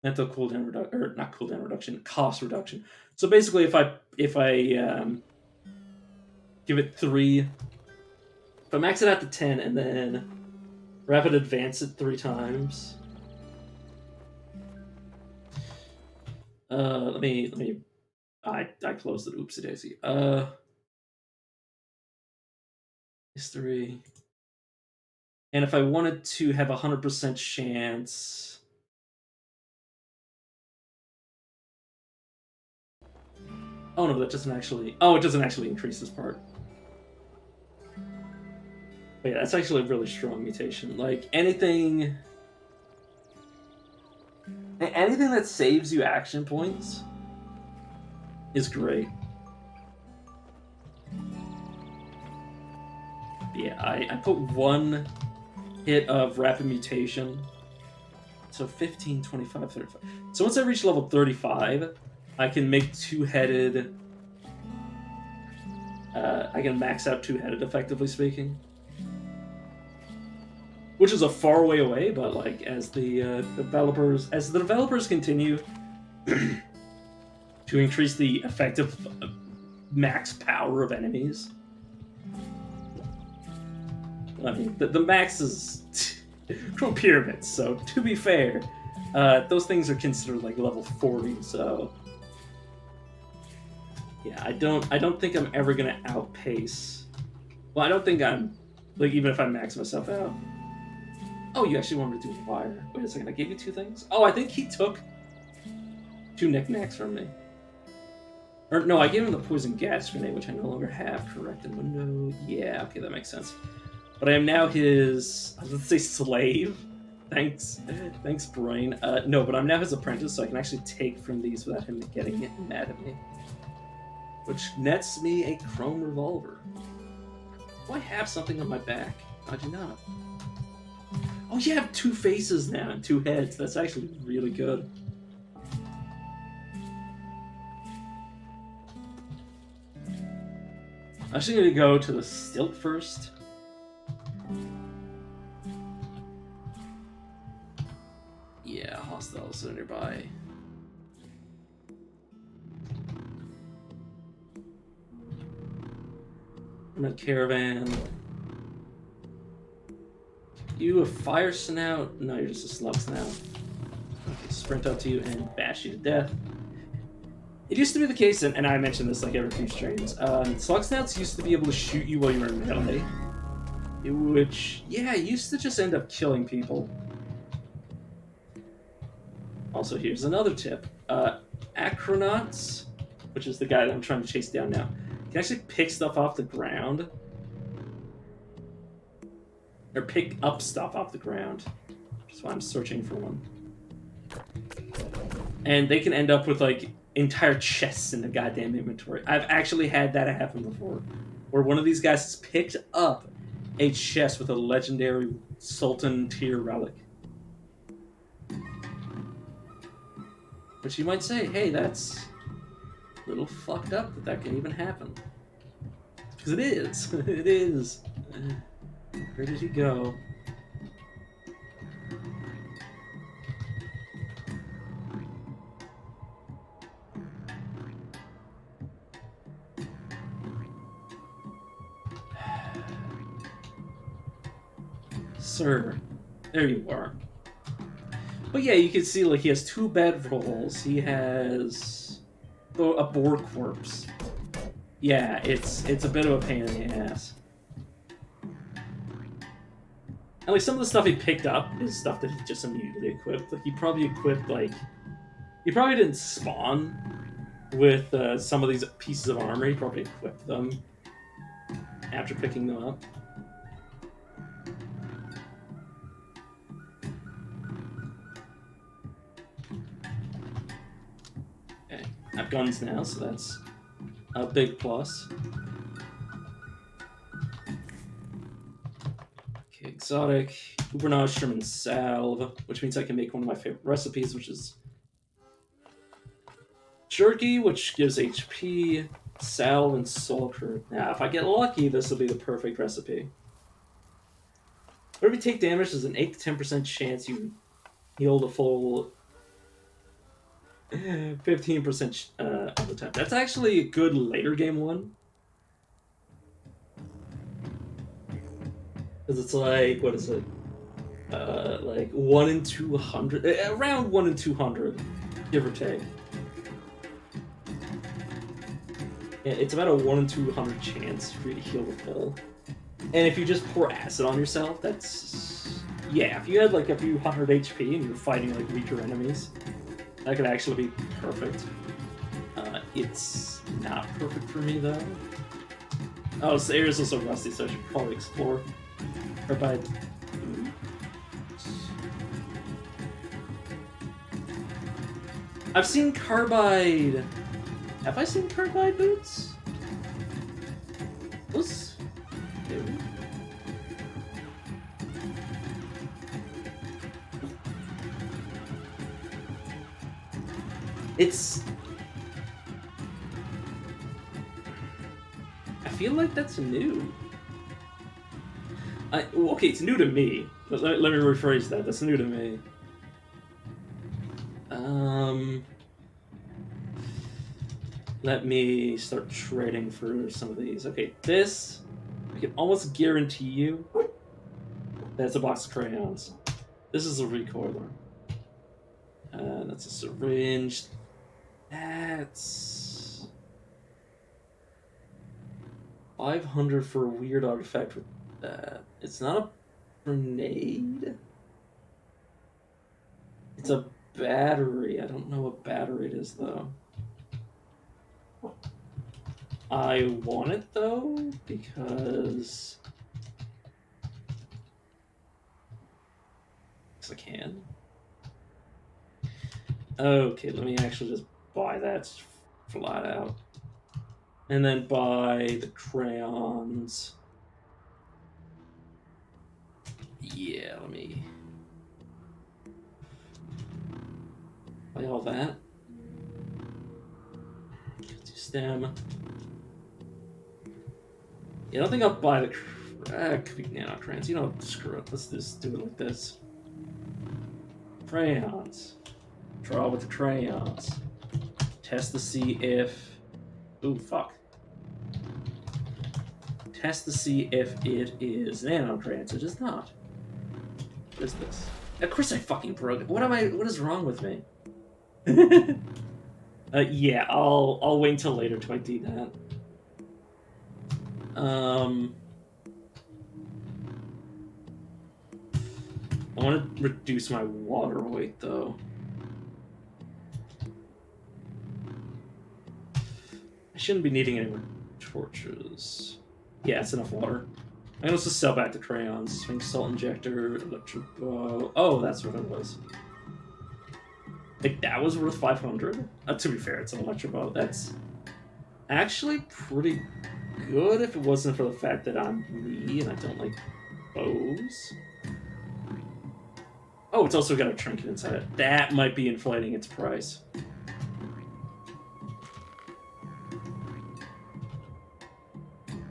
mental cooldown reduction, or not cooldown reduction, cost reduction. So basically, if I give it 3, if I max it out to 10 and then rapid advance it 3 times. Let me. I closed it. Oopsie daisy. History. And if I wanted to have 100% chance. Oh no, that doesn't actually. Oh, it doesn't actually increase this part. But yeah, that's actually a really strong mutation. Like anything that saves you action points is great. Yeah, I put 1 hit of rapid mutation. So 15, 25, 35. So once I reach level 35, I can make two-headed. I can max out two-headed, effectively speaking. Which is a far way away, but like as the developers continue to increase the effective max power of enemies. I mean, the max is from pyramids, so to be fair, those things are considered like level 40. So yeah, I don't think I'm ever gonna outpace. Well, I don't think I'm like even if I max myself out. Oh, you actually wanted to do fire? Wait a second, I gave you 2 things. Oh, I think he took 2 knickknacks from me. Or no, I gave him the poison gas grenade, which I no longer have. Corrected window. Yeah, okay, that makes sense. But I am now his. I was going to say slave. Thanks, brain. No, but I'm now his apprentice, so I can actually take from these without him getting mad at me. Which nets me a chrome revolver. Do I have something on my back? I do not. Oh, you have 2 faces now and 2 heads. That's actually really good. I'm actually going to go to the stilt first. Yeah, hostiles are nearby. I'm in a caravan. You a fire snout? No, you're just a slug snout. Okay, sprint up to you and bash you to death. It used to be the case, and I mentioned this like every few streams, slug snouts used to be able to shoot you while you were in melee. Which, yeah, used to just end up killing people. Also, here's another tip. Acronauts, which is the guy that I'm trying to chase down now, can actually pick stuff off the ground. Or pick up stuff off the ground. That's why I'm searching for one. And they can end up with, like, entire chests in the goddamn inventory. I've actually had that happen before. Where one of these guys has picked up a chest with a legendary Sultan tier relic. But you might say, hey, that's a little fucked up that can even happen. Because it is. It is. Where did he go? Sir, there you are. But yeah, you can see like he has 2 bedrolls. He has a boar corpse. Yeah, it's a bit of a pain in the ass. And like some of the stuff he picked up is stuff that he just immediately equipped. Like he probably equipped like He probably didn't spawn with some of these pieces of armor. He probably equipped them after picking them up. Okay, I have guns now, so that's a big plus. Okay, exotic, Ubernage, Sherman Salve, which means I can make one of my favorite recipes, which is jerky, which gives HP, salve, and sulfur. Now, if I get lucky, this will be the perfect recipe. Whenever you take damage, there's an 8 to 10% chance you heal the full 15% of the time. That's actually a good later game one. Because it's like, what is it? Like 1 in 200, around 1 in 200, give or take. It's about a 1 in 200 chance for you to heal the full. And if you just pour acid on yourself, that's... Yeah, if you had like a few hundred HP and you're fighting like weaker enemies, that could actually be perfect. It's not perfect for me though. Oh, this area is also rusty, so I should probably explore. Carbide. I've seen carbide. Have I seen carbide boots? Those. It's... I feel like that's new. Okay, it's new to me. Let me rephrase that. That's new to me. Let me start trading for some of these. Okay, this, I can almost guarantee you that's a box of crayons. This is a recoiler. That's a syringe. That's 500 for a weird artifact with that. It's not a grenade. It's a battery. I don't know what battery it is though. I want it though because I can. Okay, let me actually just buy that flat out. And then buy the crayons. Yeah, let me buy all that. Stem. Yeah, I don't think I'll buy the nano crayons. You know, screw it. Let's just do it like this. Crayons. Draw with the crayons. Test to see if... Ooh, fuck. Test to see if it is nano crayons. It is not. What is this? Of course I fucking broke it. What is wrong with me? Yeah, I'll wait until later to ID that. I want to reduce my water weight though. I shouldn't be needing any more torches. Yeah, it's enough water. I can also sell back the crayons. Swing salt injector, electric bow. Oh, that's what it was. Like that was worth 500. To be fair, it's an electric bow. That's actually pretty good if it wasn't for the fact that I'm me and I don't like bows. Oh, it's also got a trinket inside it. That might be inflating its price.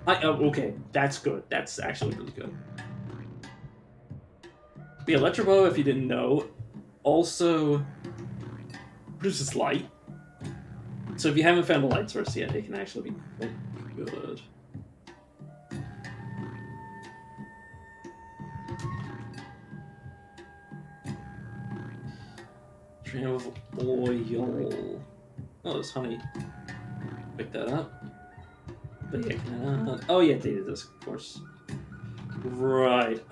Okay, that's good. That's actually really good. The electric bow, if you didn't know, also produces light. So if you haven't found the light source yet, it can actually be quite good. Train of oil. Oh, there's honey. Pick that up. But yeah, oh yeah, they did this, of course. Right.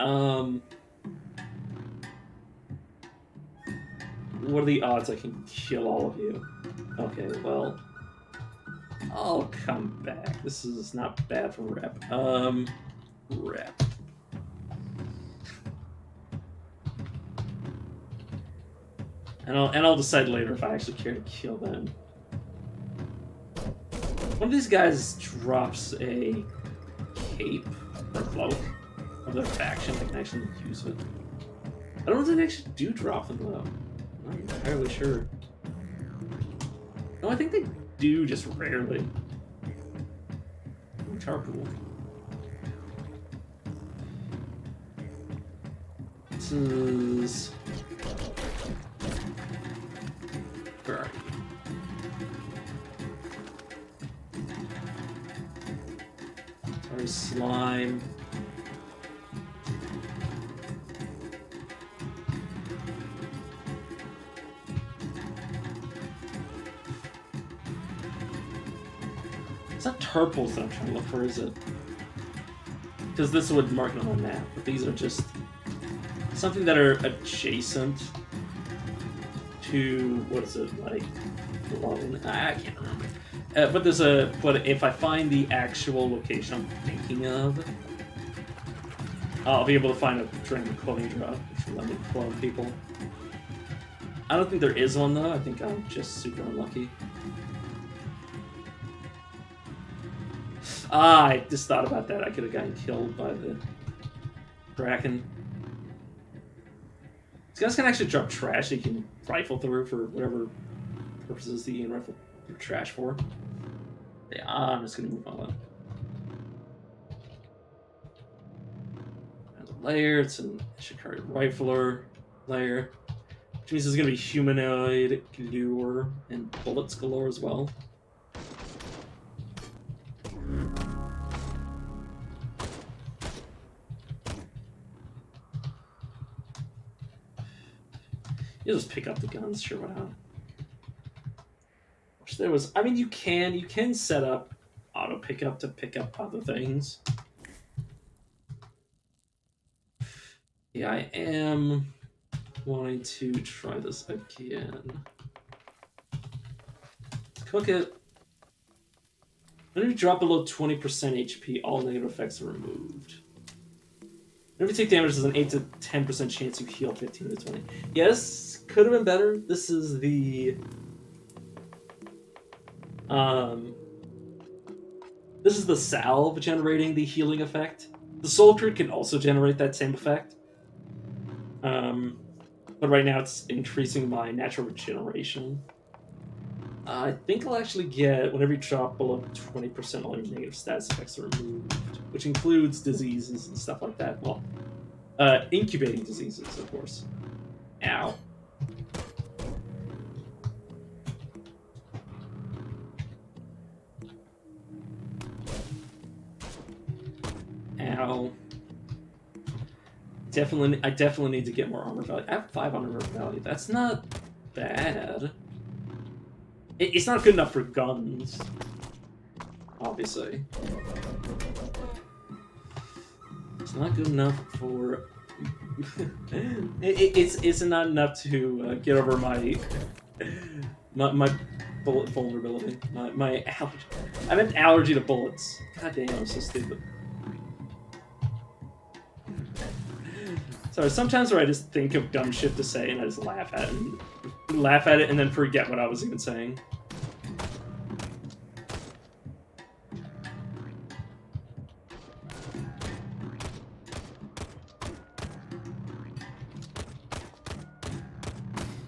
what are the odds I can kill all of you? Okay, well, I'll come back. This is not bad for rep. Rep. And I'll decide later if I actually care to kill them. One of these guys drops a cape or cloak of their faction. I can actually use it. I don't know if they actually do drop them though. I'm not entirely sure. No, I think they do, just rarely. Carpool. This is. Where are you? Sorry, slime. It's not turples that I'm trying to look for, is it? Because this would mark it on the map, but these are just something that are adjacent to, what is it, like, I can't remember. But there's a, but if I find the actual location I'm thinking of, I'll be able to find a Dragon clothing drop, which will let me clone people. I don't think there is one though, I think I'm just super unlucky. Ah, I just thought about that. I could have gotten killed by the Kraken. These guys can actually drop trash that you can rifle through for whatever purposes that you can rifle through trash for. Yeah, I'm just going to move on. There's a layer. It's an Ishikari Rifler layer. Which means there's going to be humanoid galore and bullets galore as well. You just pick up the guns, sure, why not? Which there was, I mean, you can set up auto pickup to pick up other things. Yeah, I am wanting to try this again. Cook it. When you drop below 20% HP, all negative effects are removed. Whenever you take damage, there's an 8 to 10% chance you heal 15 to 20. Yes, could have been better. This is the salve generating the healing effect. The soul crit can also generate that same effect. But right now it's increasing my natural regeneration. I think I'll actually get, whenever you drop below 20%, all your negative status effects are removed, which includes diseases and stuff like that. Well, incubating diseases, of course. Ow. Ow. I definitely need to get more armor value. I have 5 armor value. That's not bad. It's not good enough for guns, obviously. It's not good enough for. It's not enough to get over my bullet vulnerability. My allergy. I meant allergy to bullets. God damn, I'm so stupid. Sorry, sometimes where I just think of dumb shit to say and I just laugh at it and then forget what I was even saying.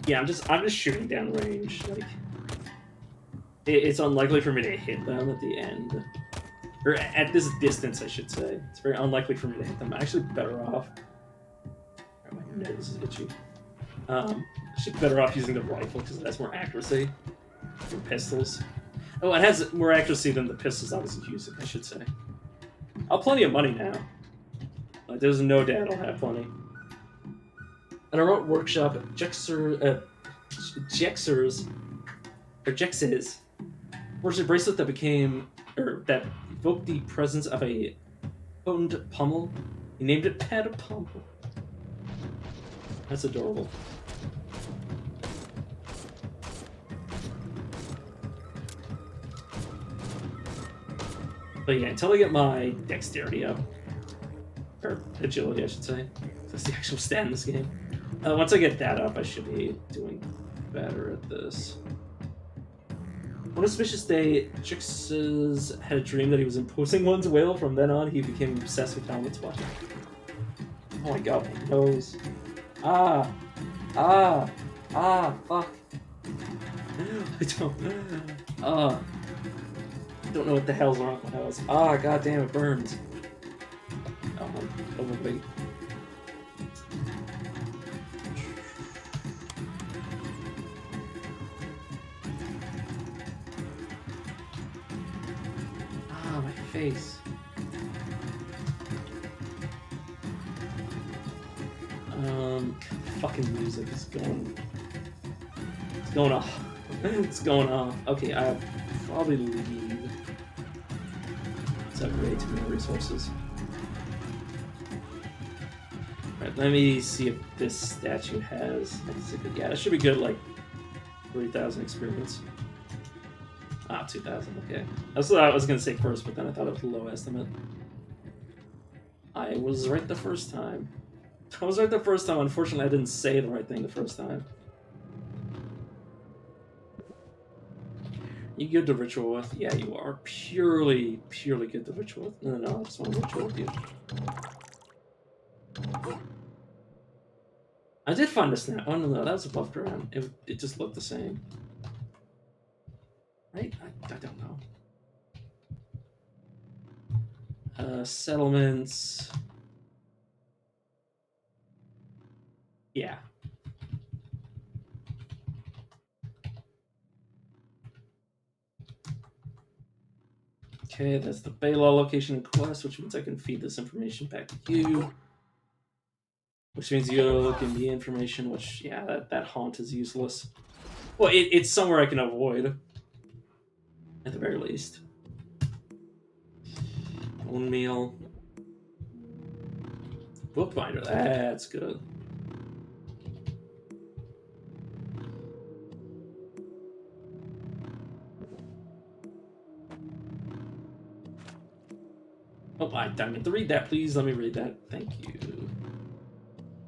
Yeah, I'm just shooting down range. Like, it's unlikely for me to hit them at the end, or at this distance, I should say. It's very unlikely for me to hit them. I'm actually better off. Oh, my nose is itchy. Actually better off using the rifle because it has more accuracy than pistols. Oh, it has more accuracy than the pistols I was using, I should say. I'll have plenty of money now. Like, there's no doubt I'll have plenty. And I wrote workshop Jex's was a bracelet that that evoked the presence of a potent pummel. He named it Pet Pummel. That's adorable. But yeah, until I get my dexterity up, or agility, I should say. That's the actual stat in this game. Once I get that up, I should be doing better at this. On a auspicious day, Chixes had a dream that he was imposing one's will. From then on, he became obsessed with helmets watching. Oh my god, my nose. Ah! Ah! Ah! Fuck. I don't know what the hell's wrong with my nose. Ah, god damn, it burns. Oh, my wait. Ah, my face. Fucking music is going. It's going off. It's going off. Okay, I'll probably leave. It's have way too many resources. Alright, let me see if this statue has. Yeah, it should be good, like 3,000 experience. Ah, 2,000, okay. That's what I was gonna say first, but then I thought it was a low estimate. I was right the first time. I was right the first time. Unfortunately, I didn't say the right thing the first time. You good to ritual with? Yeah, you are. Purely good to ritual with. No, I just want to ritual with you. I did find a snap. Oh, no, that was above ground. It just looked the same. Right? I don't know. Settlements. Yeah. Okay, that's the Baylaw location in quest, which means I can feed this information back to you. Which means you'll give me information, which, yeah, that haunt is useless. Well, it's somewhere I can avoid. At the very least. Bone meal. Bookbinder, that's good. Oh, I meant to read that. Please let me read that. Thank you.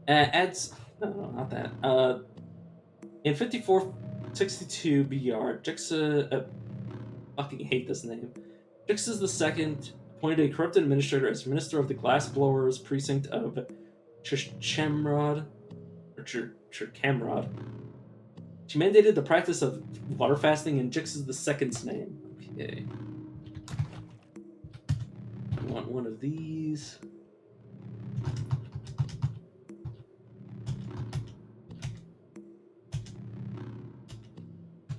Adds. No, not that. In 5462 BR, Jixa. Fucking hate this name. Jixes the Second appointed a corrupt administrator as minister of the Glassblowers precinct of Chirchamrod. Or Chircamrod. She mandated the practice of water fasting in Jixes the Second's name. Okay. I want one of these.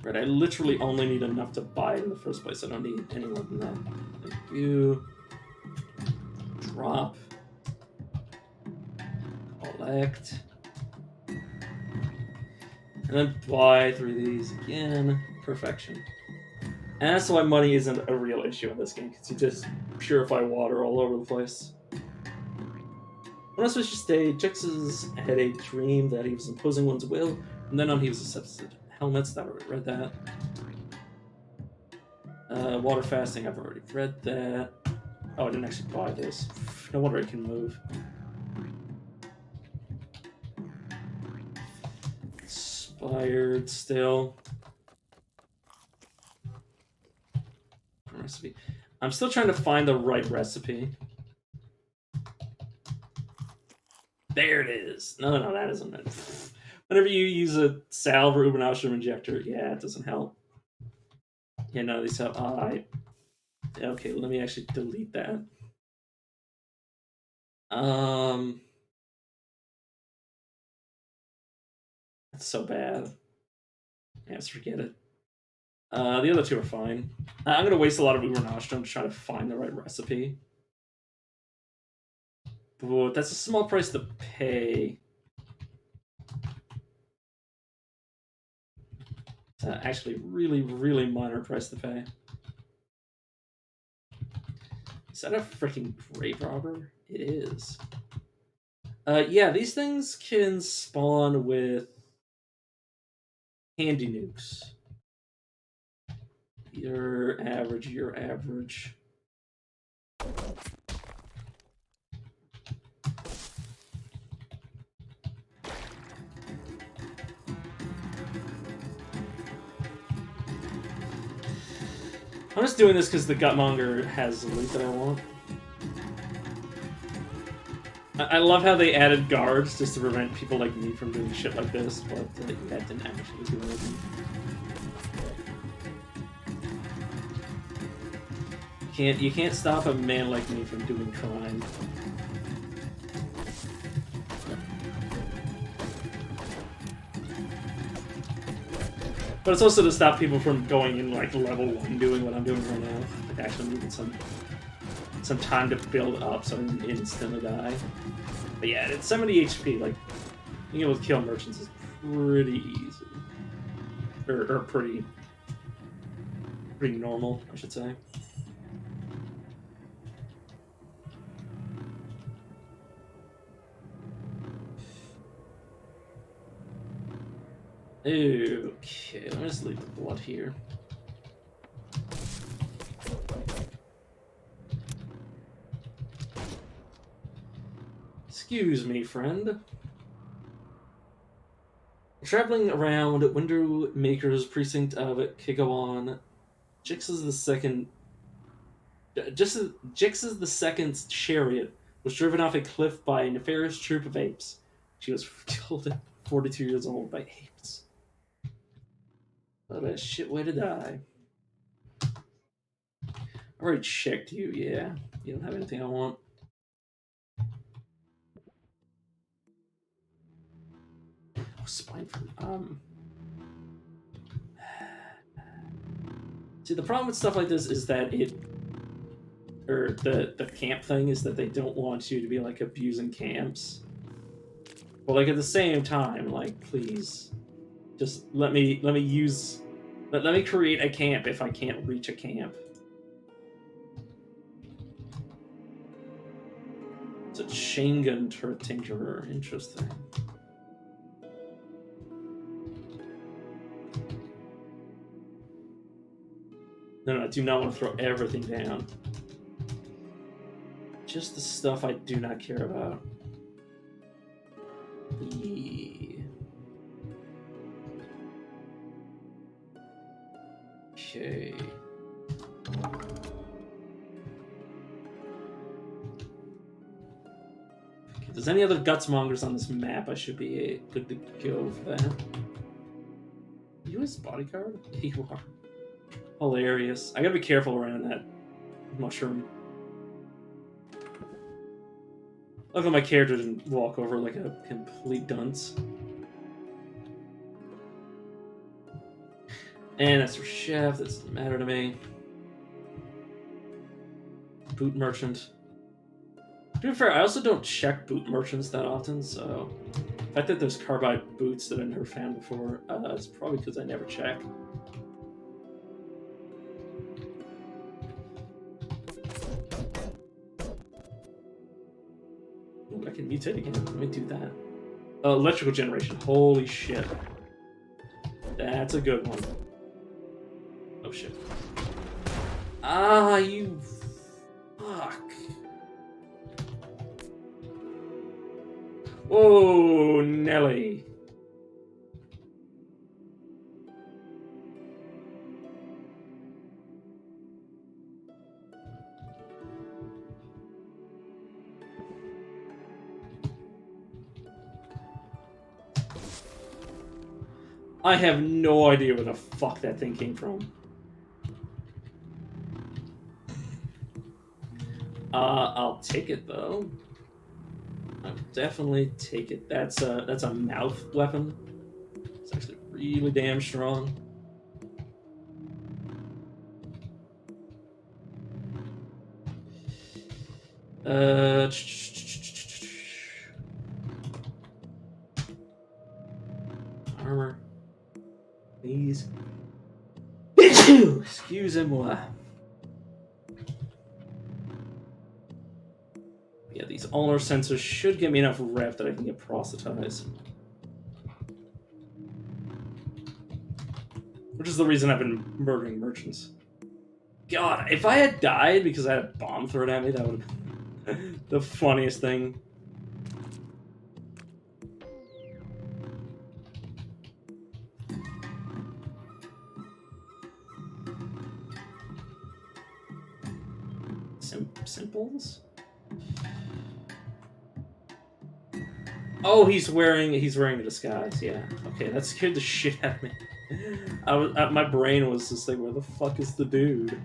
Right, I literally only need enough to buy it in the first place. I don't need any more than that. Thank you. Drop. Collect. And then buy 3 of these again. Perfection. And that's why money isn't a real issue in this game, because you just purify water all over the place. When I switched to stay, Jixes had a dream that he was imposing one's will, and then on he was accepted. Helmets, that I already read that. Water fasting, I've already read that. Oh, I didn't actually buy this. No wonder it can move. Inspired still. Recipe. I'm still trying to find the right recipe. There it is. No, that isn't it. Whenever you use a salve or Ubernaustrum injector, yeah, it doesn't help. Yeah, none of these help. Okay, let me actually delete that. That's so bad. Yeah, let's forget it. The other two are fine. I'm gonna waste a lot of Ubernaustrum to try to find the right recipe. But that's a small price to pay. It's actually really minor price to pay. Is that a freaking grave robber? It is. Yeah, these things can spawn with handy nukes. You're average. I'm just doing this because the Gutmonger has the loot that I want. I love how they added guards just to prevent people like me from doing shit like this, but that didn't actually do anything. You can't stop a man like me from doing crime. But it's also to stop people from going in like level 1 doing what I'm doing right now. Like actually needing some time to build up so I don't instantly die. But yeah, it's 70 HP, like being able to kill merchants is pretty easy. Or pretty normal, I should say. Okay, let me just leave the blood here. Excuse me, friend. Traveling around Windowmaker's precinct of Kigawan, Jix's the second's chariot was driven off a cliff by a nefarious troop of apes. She was killed at 42 years old by apes. What a shit way to die. I already checked you, yeah. You don't have anything I want. Oh, spine fruit. See, the problem with stuff like this is that the camp thing is that they don't want you to be like abusing camps. But like at the same time, like please, just let me create a camp if I can't reach a camp. It's a chain gun turret tinkerer. Interesting. No, I do not want to throw everything down. Just the stuff I do not care about. Yeah. Okay. If there's any other gutsmongers on this map, I should be good to go for that. Are you his bodyguard? Yeah, you are. Hilarious. I gotta be careful around that mushroom. Look at my character didn't walk over like a complete dunce. And that's for chef, that doesn't matter to me. Boot merchant. To be fair, I also don't check boot merchants that often, so the fact that there's carbide boots that I never found before, it's probably because I never check. Ooh, I can mutate again. Let me do that. Electrical generation. Holy shit. That's a good one. Oh shit. Ah, you fuck. Whoa, Nelly. I have no idea where the fuck that thing came from. I'll take it though. I'll definitely take it. That's a mouth weapon. It's actually really damn strong. Armor. Please. Excusez-moi. Yeah, these ulnar sensors should give me enough rep that I can get proselytized. Which is the reason I've been murdering merchants. God, if I had died because I had a bomb thrown at me, that would have been the funniest thing. Simples? Oh, he's wearing a disguise. Yeah. Okay, that scared the shit out of me. My brain was just like, where the fuck is the dude?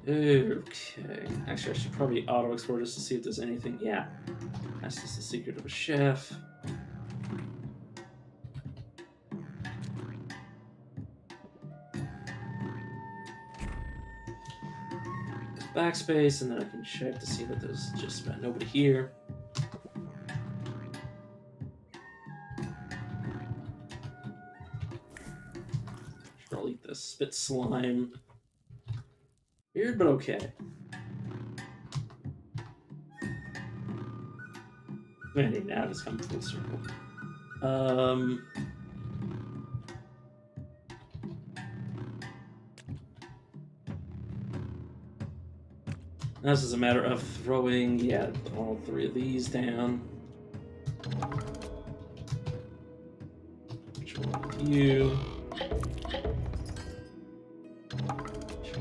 Okay. Actually, I should probably auto-explore just to see if there's anything. Yeah. That's just the secret of a chef. Backspace, and then I can check to see that there's just about nobody here. Sure, I'll eat this spit slime. Weird, but okay. Man, now it's come full circle. Now this is a matter of throwing, yeah, all three of these down. You.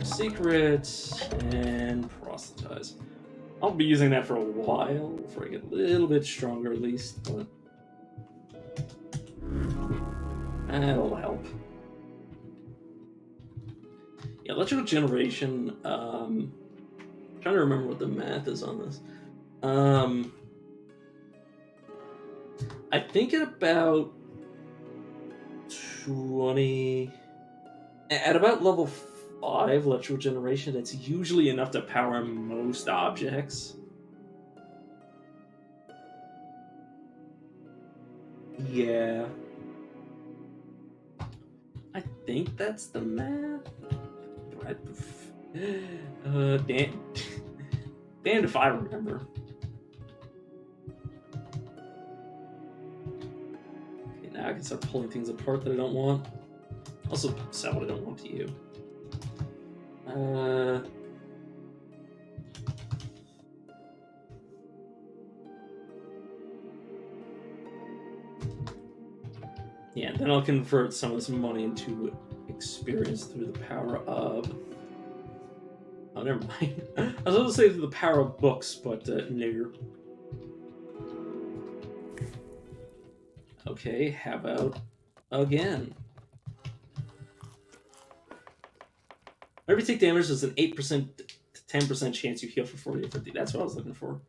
Secrets and proselytize. I'll be using that for a while before I get a little bit stronger, at least, but that'll help. Yeah, electrical generation. I'm trying to remember what the math is on this. I think at about 20, at about level 5 electrical generation, it's usually enough to power most objects. Yeah. I think that's the math. Damned if I remember. Okay, now I can start pulling things apart that I don't want. Also, sell what I don't want to you. Yeah, then I'll convert some of this money into experience through the power of... Oh, never mind. I was going to say through the power of books, but no. Okay, how about again? Whenever you take damage, there's an 8% to 10% chance you heal for 40 or 50. That's what I was looking for.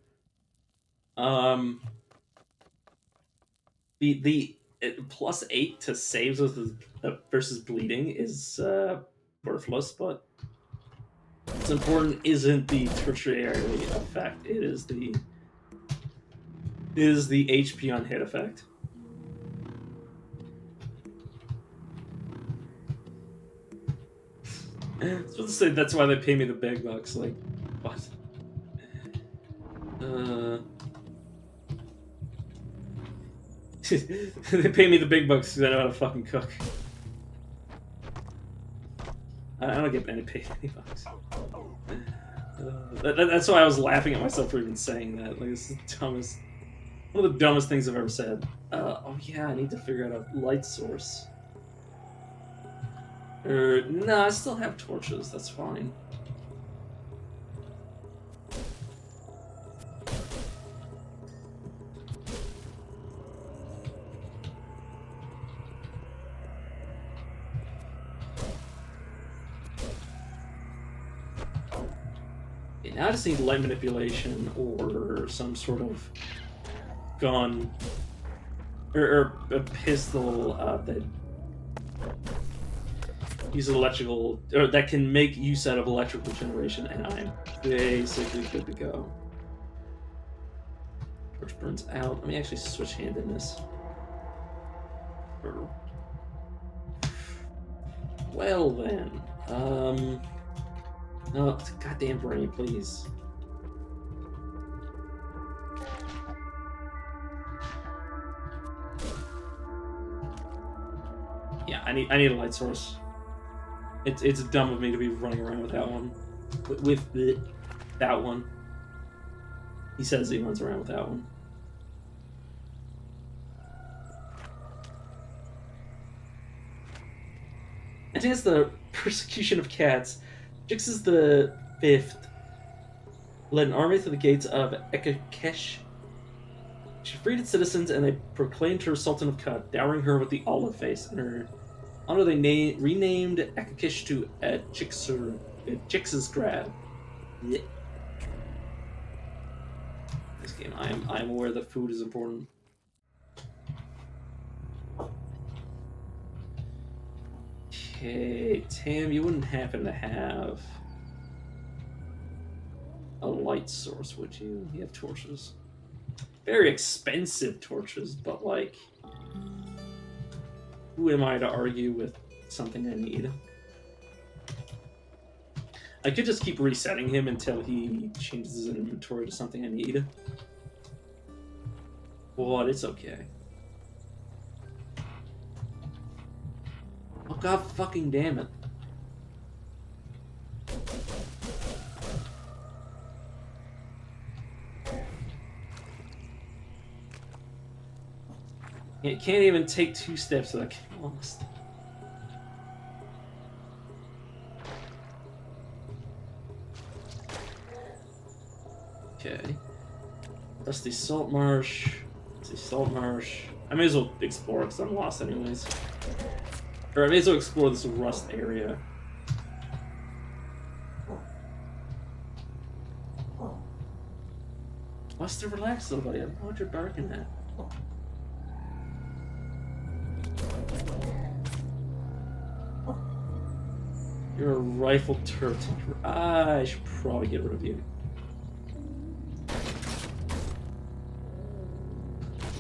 The +8 to saves versus bleeding is worthless, but what's important isn't the tertiary effect. It is the HP on hit effect. I was supposed to say that's why they pay me the big bucks. Like, what? They pay me the big bucks because I know how to fucking cook. I don't get any paid any bucks. That's why I was laughing at myself for even saying that. Like, it's the dumbest, one of the dumbest things I've ever said. Oh yeah, I need to figure out a light source. No, I still have torches. That's fine. Now I just need light manipulation or some sort of gun or a pistol that uses electrical or that can make use out of electrical generation, and I'm basically good to go. Torch burns out. Let me actually switch handedness. Well then, no, goddamn brain, please. Yeah, I need a light source. It's dumb of me to be running around with that one. That one. He says he runs around with that one. I think it's the persecution of cats. Jix's the fifth led an army to the gates of Ekakesh. She freed its citizens and they proclaimed her Sultan of Kut, dowering her with the olive face. In her honor, they renamed Ekakesh to Jix's Grad. Yeah. This game, I am aware that food is important. Okay, Tam, you wouldn't happen to have a light source, would you? You have torches. Very expensive torches, but like, who am I to argue with something I need? I could just keep resetting him until he changes his inventory to something I need. But it's okay. Oh god fucking damn it. It can't even take 2 steps without getting lost. Okay. Dusty Salt Marsh. Dusty Salt Marsh. I may as well explore because I'm lost anyways. Or I may as well explore this rust area. Buster, relax, little buddy. I don't know what you're barking at. You're a rifle turret. I should probably get rid of you.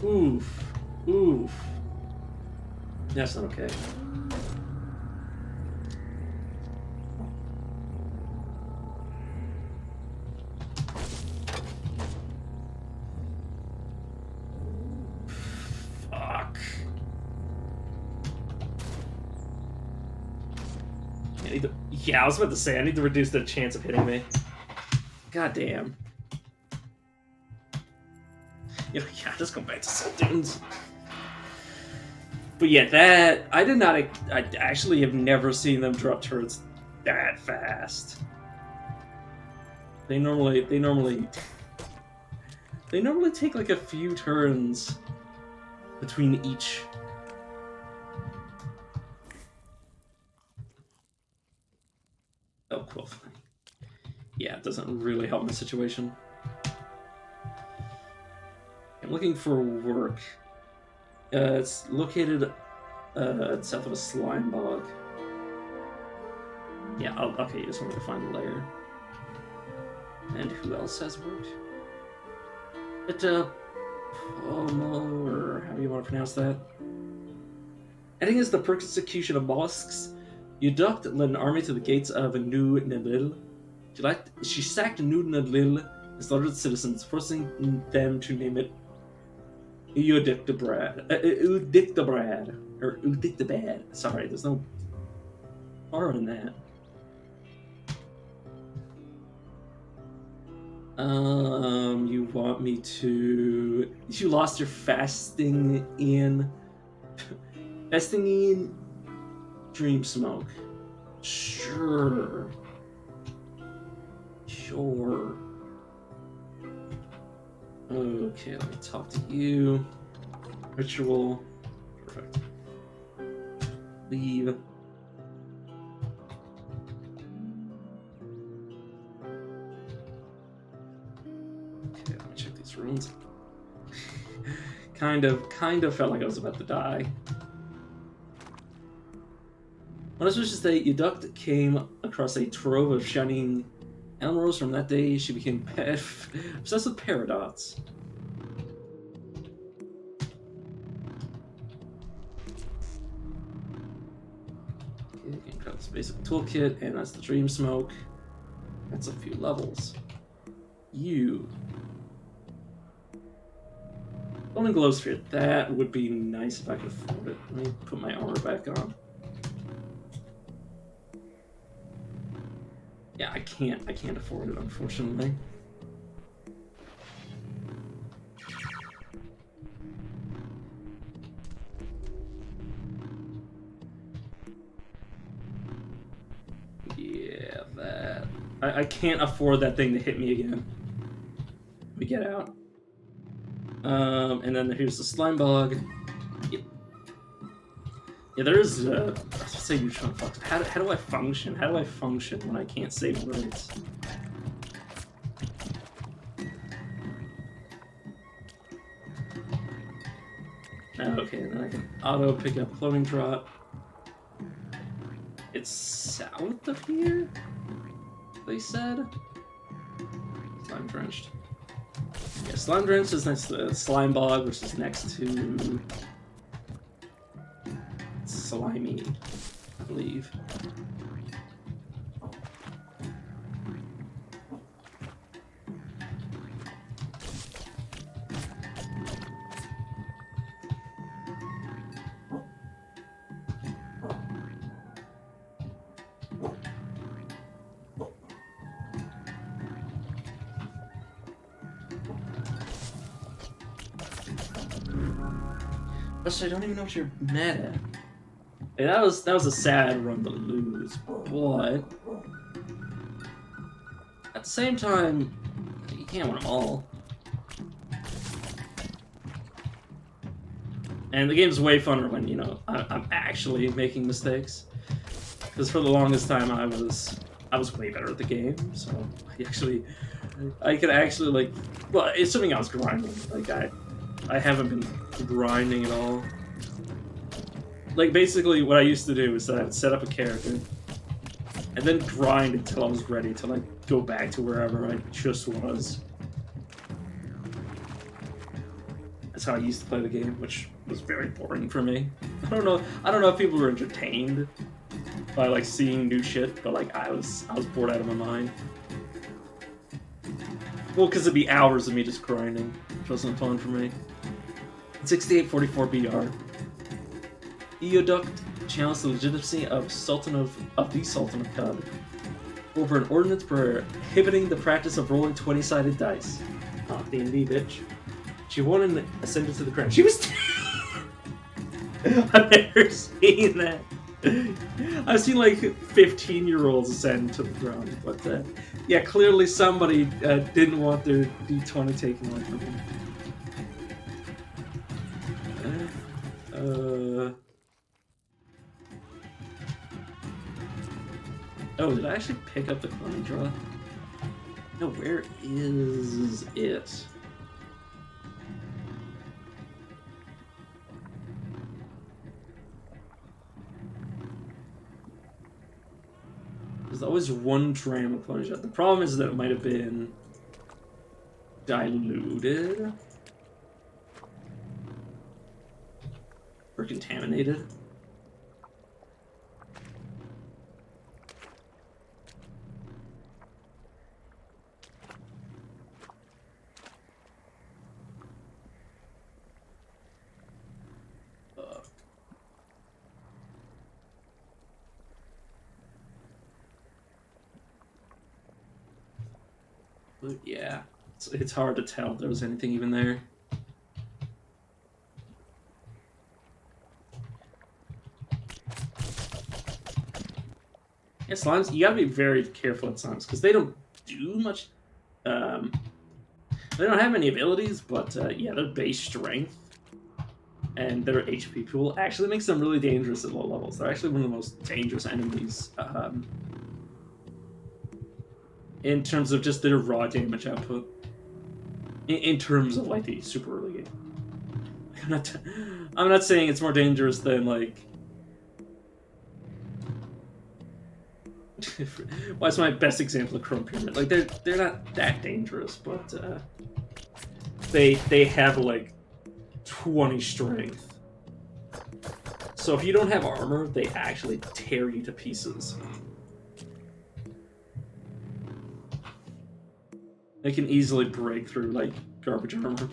Oof. Oof. That's not okay. Fuck. Yeah, I was about to say, I need to reduce the chance of hitting me. God damn. Yeah, just go back to Sultans. But yeah, that I did not. I actually have never seen them drop turrets that fast. They normally take like a few turns between each. Oh, cool. Yeah, it doesn't really help my situation. I'm looking for work. It's located south of a slime bog. Yeah, okay, you just want me to find the lair. And who else has work? Pomo, or how do you want to pronounce that? I think it's the persecution of mollusks. Yuduct led an army to the gates of New Nadlil. She sacked New Nadlil and slaughtered citizens, forcing them to name it Udictabrad. Or Udictabad. Sorry, there's no R in that. You want me to... You lost your fasting in Dream Smoke. Sure. Okay, let me talk to you. Ritual. Perfect. Leave. Okay, let me check these runes. kind of felt like I was about to die. When I was just say, Yuduct came across a trove of shining emeralds. From that day, she became obsessed with Paradots. Okay, you can grab this basic toolkit, and that's the Dream Smoke. That's a few levels. You. Golden Glow Sphere. That would be nice if I could afford it. Let me put my armor back on. Yeah, I can't afford it, unfortunately. Yeah, that... I can't afford that thing to hit me again. Let me get out. And then here's the slime bug. Yeah, there is. I was gonna say neutron flux. How do I function? How do I function when I can't say words? Okay, and then I can auto pick up clothing drop. It's south of here, they said. Slime drenched. Yeah, slime drenched is next to slime bog, which is next to slimy, I believe. I don't even know what you're mad at. Hey, that was a sad run to lose, but at the same time, you can't win them all. And the game's way funner when, you know, I'm actually making mistakes. Because for the longest time I was way better at the game, so I could actually like, well, assuming I was grinding, like I haven't been grinding at all. Like, basically, what I used to do is that I would set up a character, and then grind until I was ready to, like, go back to wherever I just was. That's how I used to play the game, which was very boring for me. I don't know if people were entertained by, like, seeing new shit, but, like, I was bored out of my mind. Well, because it'd be hours of me just grinding, which wasn't fun for me. 6844 BR. Eoduct challenged the legitimacy of the Sultan of Qad over an ordinance prohibiting the practice of rolling 20-sided dice. Oh, D&D, bitch. She won and ascended to the crown. She was... I've never seen that. I've seen, like, 15-year-olds ascend to the throne, but, yeah, clearly somebody didn't want their D20 taken away from them. Oh, did I actually pick up the cloning draw? No, where is it? There's always one dram of cloning draw. The problem is that it might have been diluted or contaminated. But yeah, it's hard to tell if there was anything even there. Yeah, slimes, you gotta be very careful with slimes, because they don't do much. They don't have any abilities, but yeah, their base strength and their HP pool actually makes them really dangerous at low levels. They're actually one of the most dangerous enemies in terms of just their raw damage output. In terms of like the super early game. I'm not saying it's more dangerous than like. What's my best example of Chrome Pyramid? Like they're not that dangerous, but they have like 20 strength. So if you don't have armor, they actually tear you to pieces. They can easily break through like garbage armor.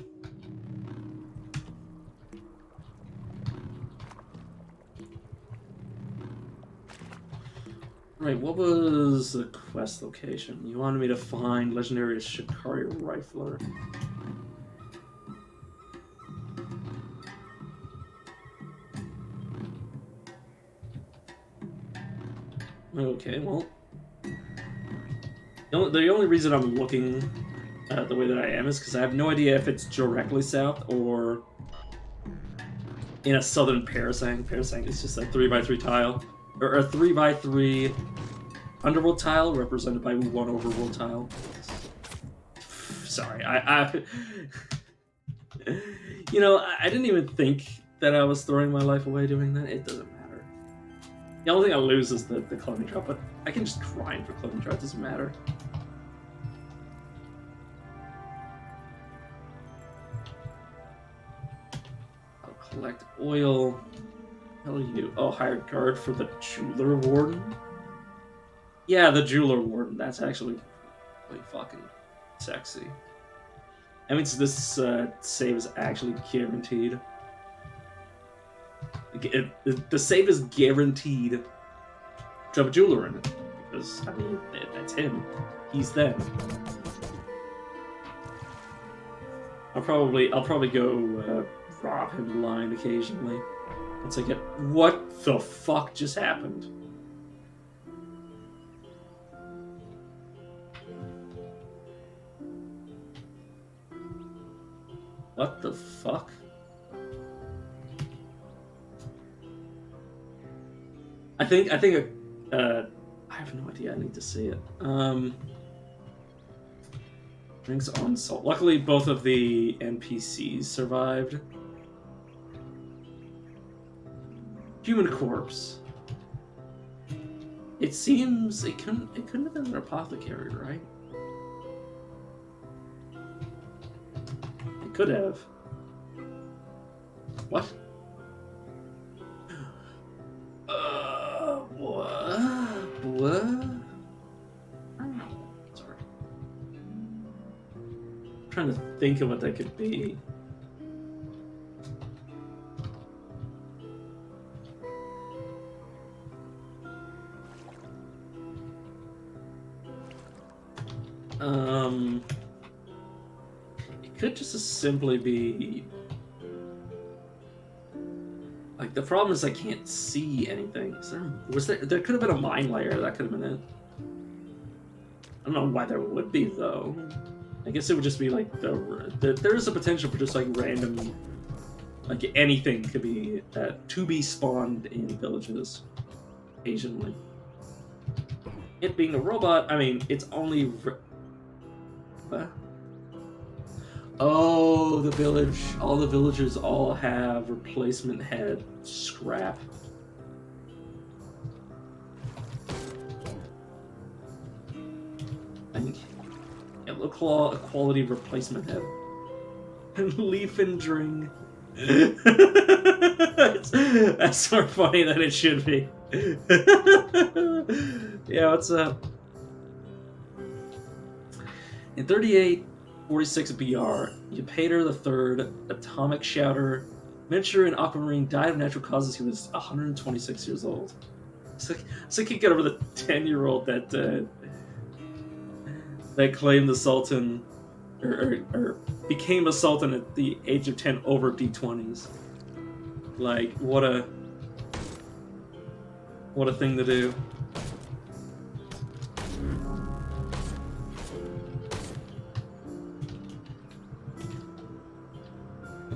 Right, what was the quest location? You wanted me to find legendary Shikari Rifler. Okay, well, the only reason I'm looking the way that I am is because I have no idea if it's directly south or in a southern parasang. Parasang is just a 3x3 tile, or a 3x3 underworld tile represented by one overworld tile. Sorry, you know, I didn't even think that I was throwing my life away doing that. It doesn't matter. The only thing I lose is the cloning drop, but I can just grind for cloning drop. It doesn't matter. I'll collect oil. How do you? Oh, hired guard for the jeweler warden. Yeah, the jeweler warden. That's actually really fucking sexy. That means this save is actually guaranteed. The save is guaranteed to have a jeweler in it. Because, I mean, that's him. He's them. I'll probably go rob him blind occasionally. Once I get... What the fuck just happened? What the fuck? I think I have no idea. I need to see it. Rings on salt. Luckily, both of the NPCs survived. Human corpse. It seems it couldn't have been an apothecary, right? It could have. What? What? Sorry. I'm trying to think of what that could be. It could just simply be like, the problem is I can't see anything. There could have been a mine layer, that could have been it. I don't know why there would be though. I guess it would just be like there is a potential for just like random, like anything could be to be spawned in villages occasionally. It being a robot, I mean, it's only. What? Oh, the village. All the villagers all have replacement head scrap. And yellow claw, a quality replacement head. And leaf and dring. That's more funny than it should be. Yeah, what's up? In 3846 BR, Eupator III, Atomic Shouter, miniature and aquamarine, died of natural causes. He was 126 years old. So I can't get over the 10-year-old that claimed the Sultan, or became a Sultan at the age of 10 over D20s. Like, what a thing to do.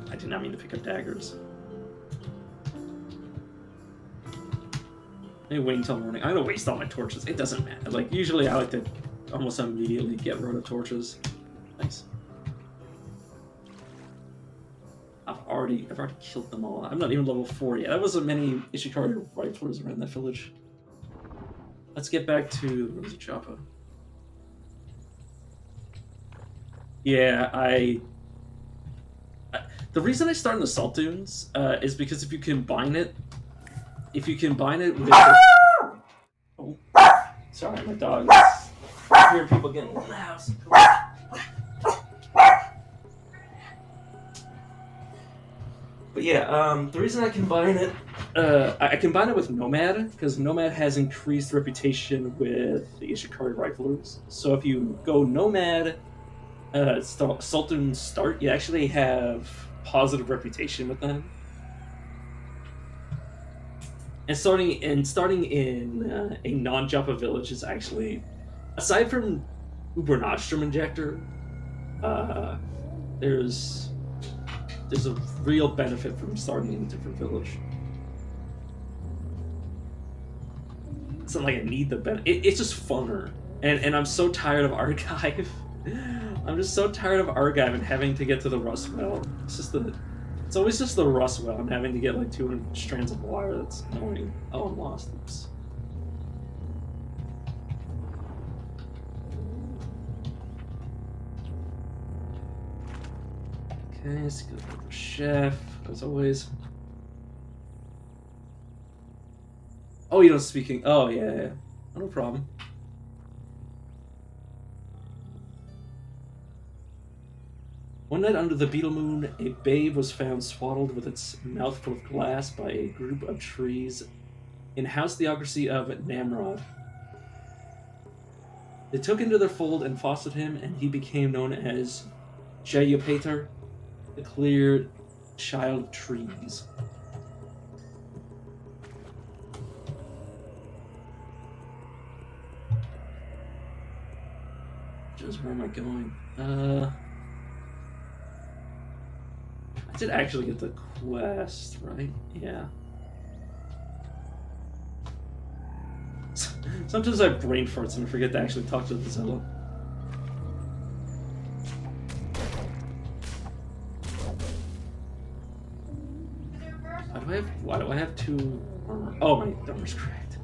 I did not mean to pick up daggers. Maybe wait until morning. I'm gonna waste all my torches. It doesn't matter. Like, usually I like to almost immediately get rid of torches. Nice. I've already killed them all. I'm not even level 4 yet. There wasn't many Ishikari riflers around that village. Let's get back to Rosy Choppa. Yeah, the reason I start in the Salt Dunes is because if you combine it with oh, sorry, my dog. I hear people getting in the house. But yeah, the reason I combine it I combine it with Nomad because Nomad has increased reputation with the Ishikari riflers. So if you go Nomad, Sultan Start, you actually have positive reputation with them. And starting in a non-Joppa village is actually, aside from Ubernostrum Injector, uh, there's a real benefit from starting in a different village. It's not like I need the benefit. It's just funner, and I'm so tired of Archive. I'm just so tired of Archive and having to get to the Rustwell. It's always just the Rustwell and having to get like 200 strands of wire. That's annoying. Oh, I'm lost. Oops. Okay, let's go for the chef, as always. Oh, you don't speaking. Oh, yeah. No problem. One night under the beetle moon, a babe was found swaddled with its mouth full of glass by a group of trees in house theocracy of Namrod. They took into their fold and fostered him, and he became known as Jayapater, the clear child of trees. Just where am I going? I did actually get the quest, right? Yeah. Sometimes I brain farts and I forget to actually talk to the Zilla. Why do I have 2 armor? Oh, my armor's cracked.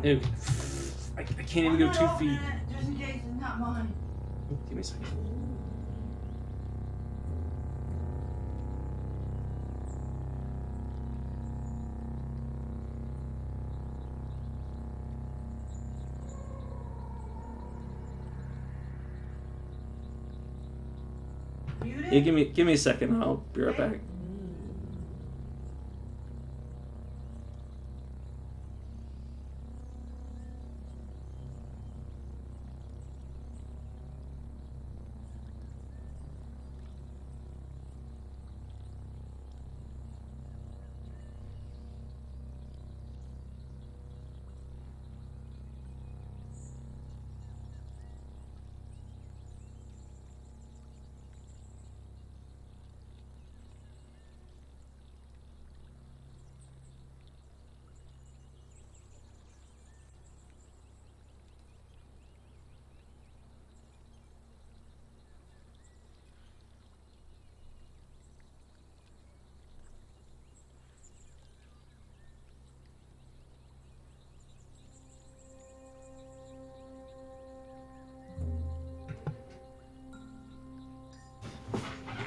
Ew. I can't even go 2 feet. Just in case it's not mine. Oh, give me a second. Yeah, give me a second and I'll be right back.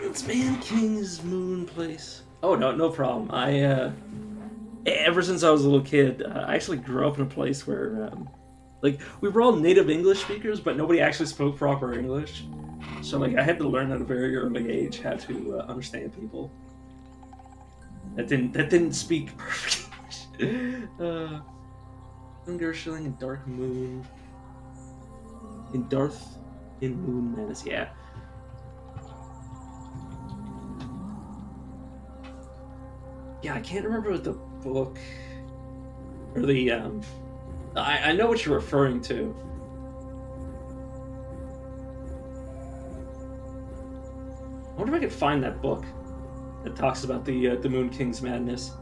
It's Man King's Moon Place. Oh, no problem. Ever since I was a little kid, I actually grew up in a place where, like, we were all native English speakers, but nobody actually spoke proper English. So, like, I had to learn at a very early age how to understand people that didn't speak perfect English. Undershilling and Dark Moon. In Moon Menace, yeah. Yeah, I can't remember what the book or the I know what you're referring to. I wonder if I could find that book that talks about the Moon King's madness.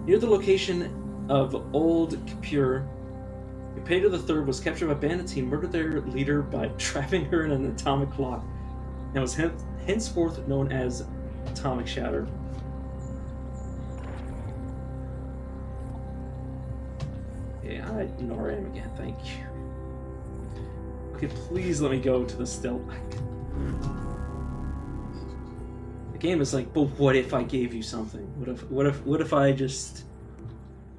Near the location of Old Kapur, Upator III was captured by bandits. He murdered their leader by trapping her in an atomic clock, and was henceforth known as Atomic Shatter. Yeah, I know where I am again. Thank you. Okay, please let me go to the stealth. The game is like, but what if I gave you something? What if I just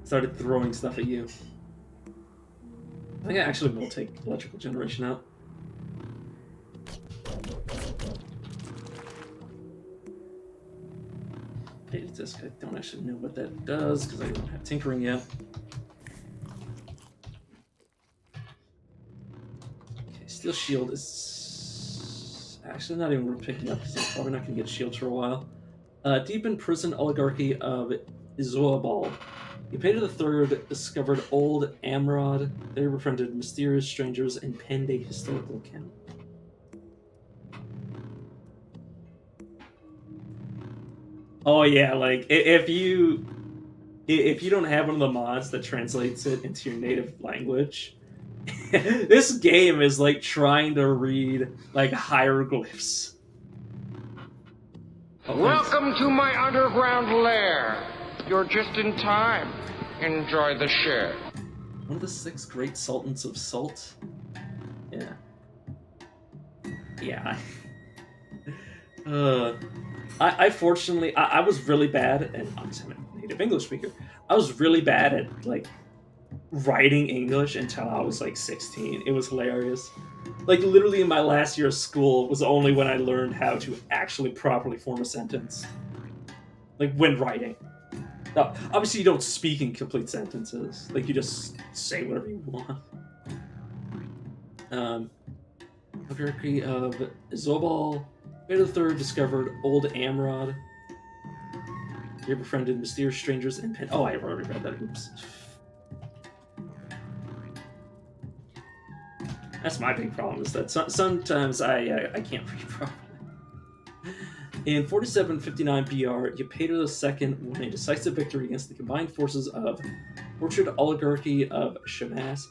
started throwing stuff at you? I think I actually will take electrical generation out. Data disk, I don't actually know what that does because I don't have tinkering yet. Okay, Steel Shield is actually not even worth picking up because I'm probably not going to get shields for a while. Deep in prison oligarchy of Izoabal, Eupator III discovered old Amrod. They befriended mysterious strangers and penned a historical account. Oh yeah, like if you don't have one of the mods that translates it into your native language, this game is like trying to read like hieroglyphs. Oh, welcome to my underground lair. You're just in time. Enjoy the share. One of the 6 great sultans of Salt. Yeah. Yeah. I fortunately I was really bad, and obviously I'm a native English speaker. I was really bad at like writing English until I was like 16. It was hilarious. Like literally in my last year of school was only when I learned how to actually properly form a sentence. Like when writing. Now, obviously you don't speak in complete sentences. Like you just say whatever you want. Hierarchy of Zobal. Eupator III discovered old Amrod. They befriended mysterious strangers and pen. Oh, I already read that. Oops. That's my big problem, is that sometimes I can't read properly. In 4759 BR, Eupator II won a decisive victory against the combined forces of Orchard Oligarchy of Shamas.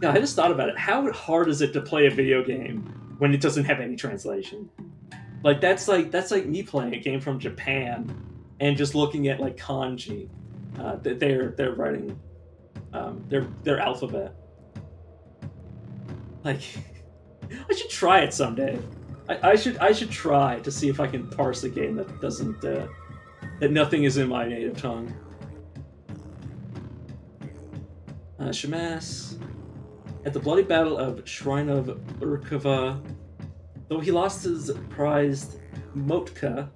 Yeah, I just thought about it. How hard is it to play a video game when it doesn't have any translation? Like that's like me playing a game from Japan and just looking at like kanji. They're writing their alphabet. Like, I should try it someday. I should try to see if I can parse a game that doesn't that nothing is in my native tongue. Shamas, at the bloody battle of Shrine of Urkava, though he lost his prized Motka,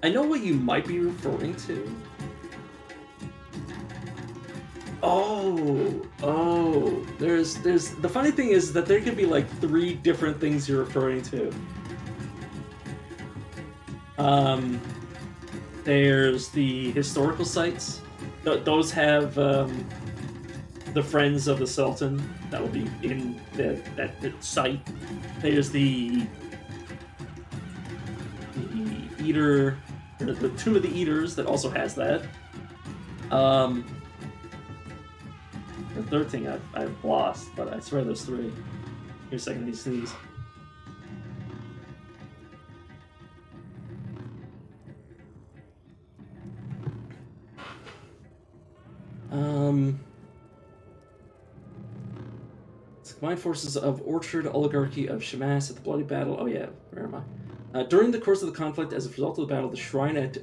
I know what you might be referring to. Oh, there's the funny thing is that there could be like 3 different things you're referring to. There's the historical sites. Those have the friends of the Sultan that will be in that site. There's the Eater, or the Tomb of the Eaters that also has that. The third thing I've lost, but I swear there's 3. Give me a second, these things. Combined forces of Orchard Oligarchy of Shamas at the bloody battle. Oh yeah, where am I? During the course of the conflict, as a result of the battle, the shrine at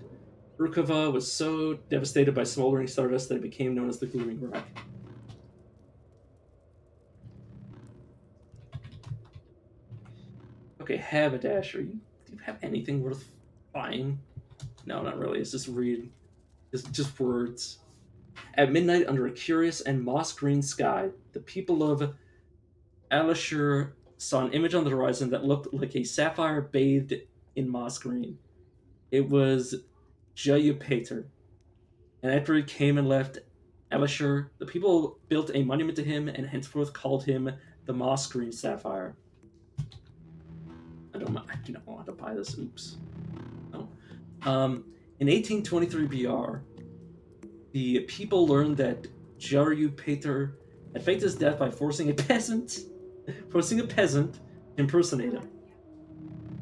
Urkava was so devastated by smoldering stardust that it became known as the Glooming Rock. Okay, Haberdasher. Do you have anything worth buying? No, not really. It's just just words. At midnight, under a curious and moss-green sky, the people of Alashur saw an image on the horizon that looked like a sapphire bathed in moss green. It was Jayupater. And after he came and left Alashur, the people built a monument to him and henceforth called him the Moss Green Sapphire. I do not want to buy this. Oops. No. In 1823 BR, the people learned that Jayupater had faked his death by forcing a peasant to impersonate him.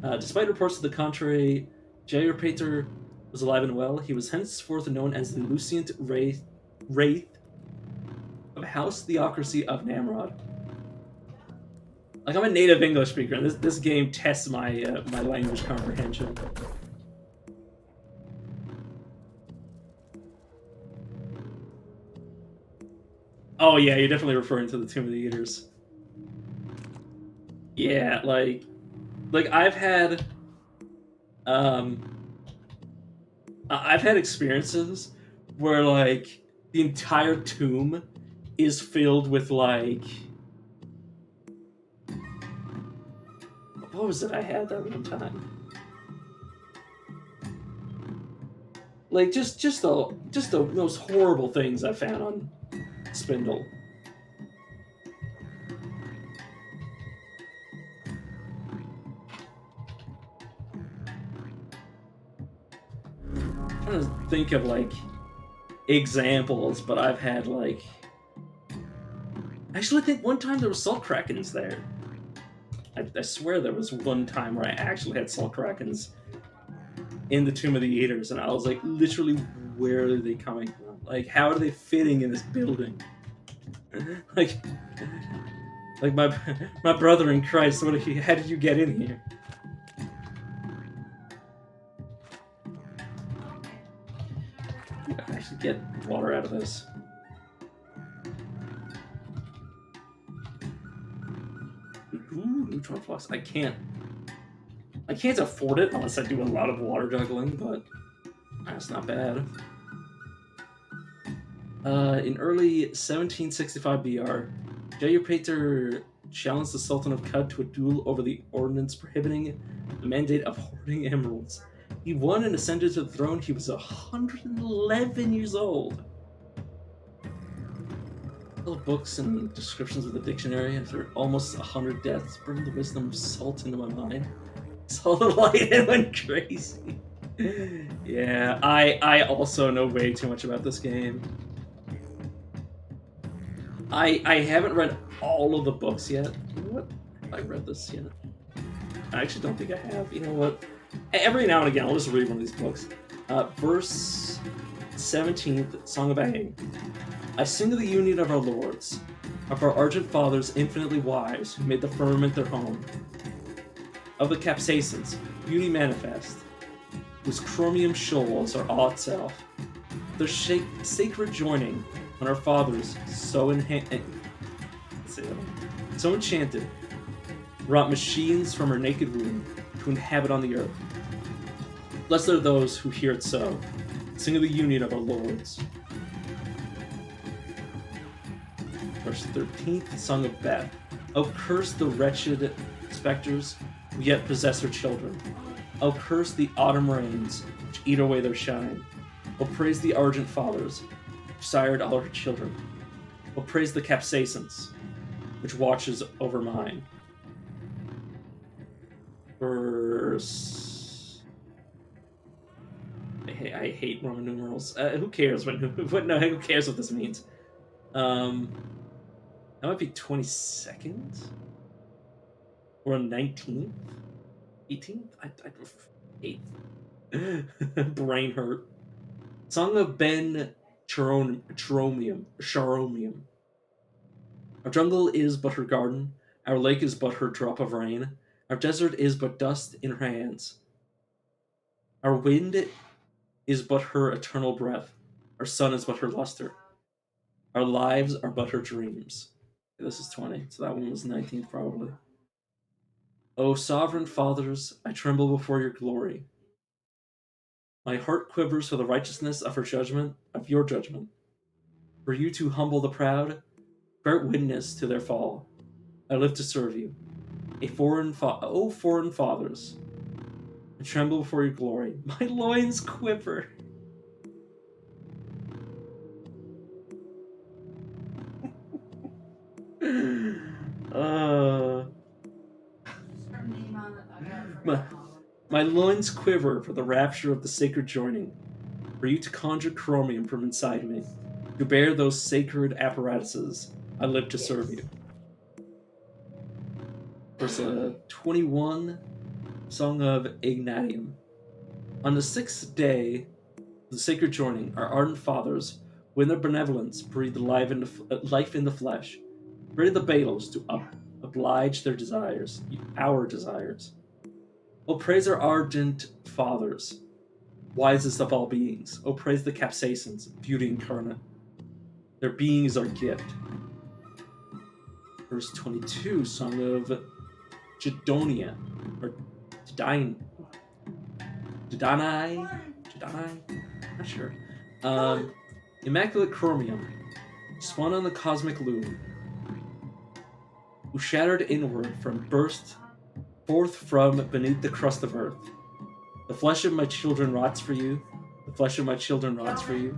Despite reports to the contrary, Jayupater was alive and well. He was henceforth known as the Lucient Wraith of House Theocracy of Namrod. Like, I'm a native English speaker, and this game tests my my language comprehension. Oh yeah, you're definitely referring to the Tomb of the Eaters. Yeah, like I've had um I've had experiences where like the entire tomb is filled with like what was it I had that one time? Like just the most horrible things I found on Spindle. I'm trying to think of like examples, but I've had like actually I think one time there was salt krakens there. I swear there was one time where I actually had salt krakens in the Tomb of the Eaters, and I was like, literally, where are they coming from? Like, how are they fitting in this building? like, like my brother in Christ, how did you get in here? I can actually get water out of this. Ooh, neutron flux. I can't afford it unless I do a lot of water juggling, but that's not bad. In early 1765 BR, Jayapatr challenged the Sultan of Kut to a duel over the ordinance prohibiting the mandate of hoarding emeralds. He won and ascended to the throne. He was 111 years old. All the books and descriptions of the dictionary after almost 100 deaths bring the wisdom of salt into my mind. Saw the light and went crazy. Yeah, I also know way too much about this game. I haven't read all of the books yet. What? Have I read this yet? I actually don't think I have. You know what? Every now and again, I'll just read one of these books. Verse 17th, Song of Aang. I sing of the union of our lords, of our argent fathers infinitely wise, who made the firmament their home. Of the Capsaicins, beauty manifest, whose chromium shoals are awe itself. Their sacred joining on our fathers so enchanted, wrought machines from her naked womb to inhabit on the earth. Blessed are those who hear it so, sing of the union of our lords. Verse 13th, Song of Beth. Oh, curse the wretched spectres who yet possess her children. Oh, curse the autumn rains which eat away their shine. Oh, praise the argent fathers who sired all her children. Oh, praise the Capsaicins which watches over mine. Verse. I hate Roman numerals. Who cares who cares what this means? That might be 22nd? Or 19th? 18th? I 8th. Brain hurt. Song of Ben Charomium. Our jungle is but her garden. Our lake is but her drop of rain. Our desert is but dust in her hands. Our wind is but her eternal breath. Our sun is but her luster. Our lives are but her dreams. This is 20, so that one was 19th probably. O sovereign fathers, I tremble before your glory. My heart quivers for the righteousness of your judgment. For you to humble the proud, bear witness to their fall. I live to serve you. Foreign fathers, I tremble before your glory. My loins quiver. My loins quiver for the rapture of the sacred joining, for you to conjure chromium from inside me, to bear those sacred apparatuses. I live to serve you. Verse 21, Song of Ignatium. On the 6th day of the sacred joining, our ardent fathers, with their benevolence, breathed life in the flesh, created the Baelos to oblige their desires, our desires. Oh, praise our ardent fathers, wisest of all beings. Oh, praise the Capsaicins, beauty incarnate. Their being is our gift. Verse 22, Song of Jidonia, or Jidai, not sure. Immaculate Chromium, spun on the cosmic loom, who shattered inward burst forth from beneath the crust of earth. The flesh of my children rots for you. The flesh of my children rots for you.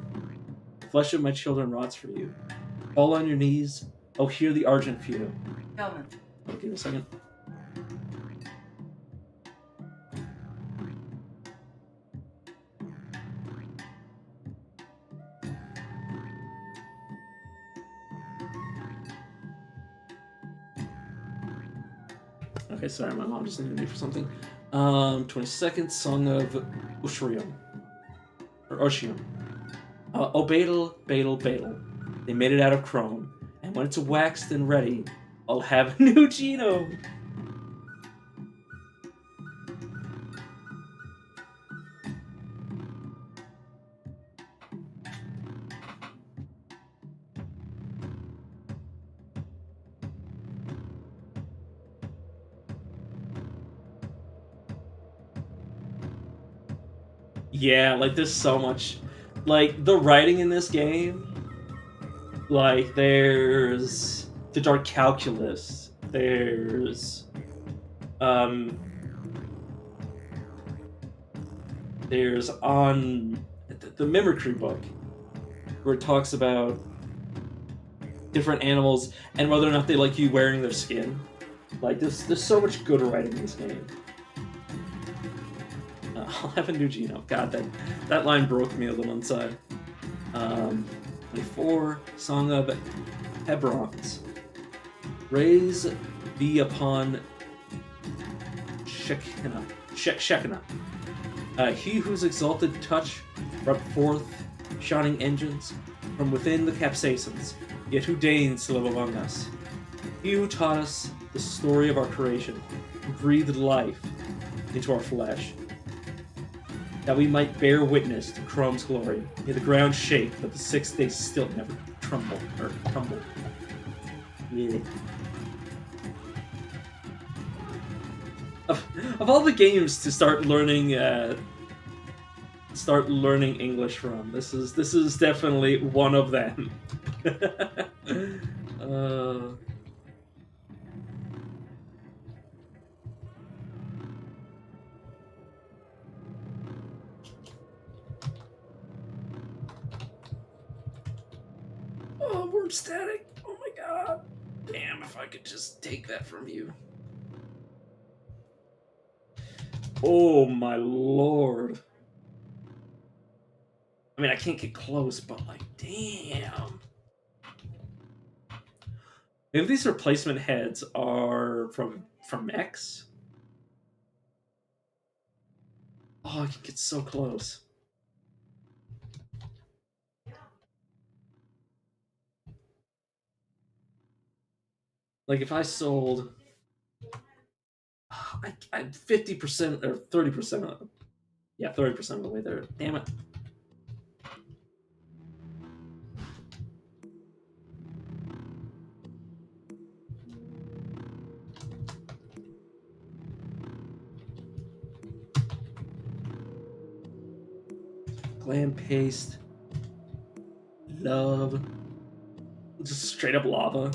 The flesh of my children rots for you. Fall on your knees. Oh, hear the argent few. Kelvin. Oh, give me a second. Okay, sorry, my mom just needed me for something. 22nd, Song of Ushrium. Or Oshium. Oh, Badal, Badal, Badal. They made it out of chrome. And when it's waxed and ready, I'll have a new genome. Yeah, like there's so much, like the writing in this game. Like there's the Dark Calculus. There's on the Mimicry book where it talks about different animals and whether or not they like you wearing their skin. Like there's so much good writing in this game. I'll have a new genome. God, that line broke me a little inside. 24, Song of Hebrons. Raise thee upon Shekinah. He whose exalted touch brought forth shining engines from within the capsaicins, yet who deigns to live among us. He who taught us the story of our creation, who breathed life into our flesh, that we might bear witness to Chrome's glory. May the ground shake, but the 6th day still never tumble. Yeah. Of all the games to start learning English from, this is definitely one of them. Oh, worm static. Oh my god. Damn, if I could just take that from you. Oh my lord. I mean, I can't get close, but like, damn. Maybe these replacement heads are from X. Oh, I can get so close. Like if I sold, I 50% or 30% of, yeah, 30% of the way there. Damn it. Glam paste. Love. Just straight up lava.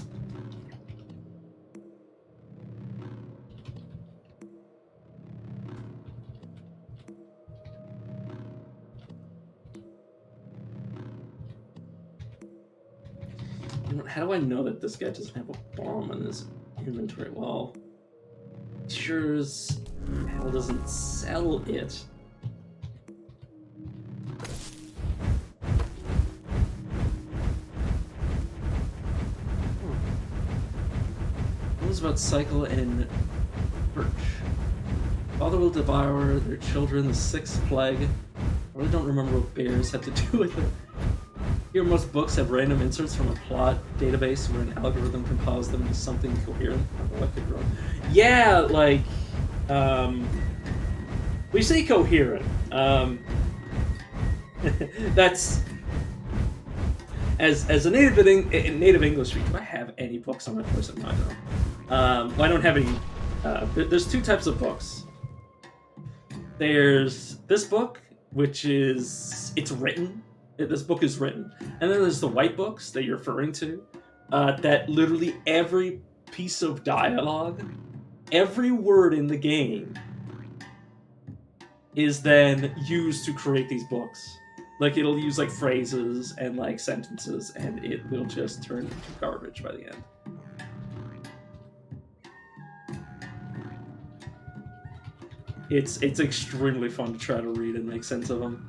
How do I know that this guy doesn't have a bomb in his inventory? Well, sure as hell doesn't sell it. What was about Cycle and Birch? Father will devour their children, the 6th plague. I really don't remember what bears have to do with it. Here, most books have random inserts from a plot database where an algorithm compiles them into something coherent. Yeah, like, we say coherent. That's as a native English speaker, do I have any books on my person? No, I don't. Well, I don't have any. There's two types of books. There's this book, which is it's written. This book is written, and then there's the white books that you're referring to. That literally every piece of dialogue, every word in the game, is then used to create these books. Like, it'll use, like, phrases and, like, sentences, and it will just turn into garbage by the end. It's extremely fun to try to read and make sense of them.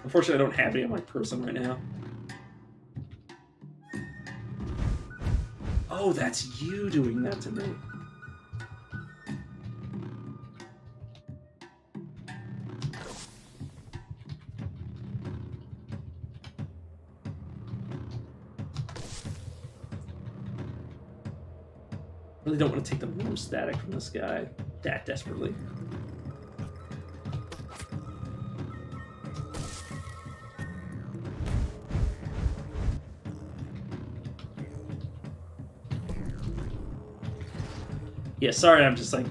Unfortunately, I don't have any on my person right now. Oh, that's you doing that to me. Really don't want to take the room static from this guy that desperately. Yeah, sorry, I'm just like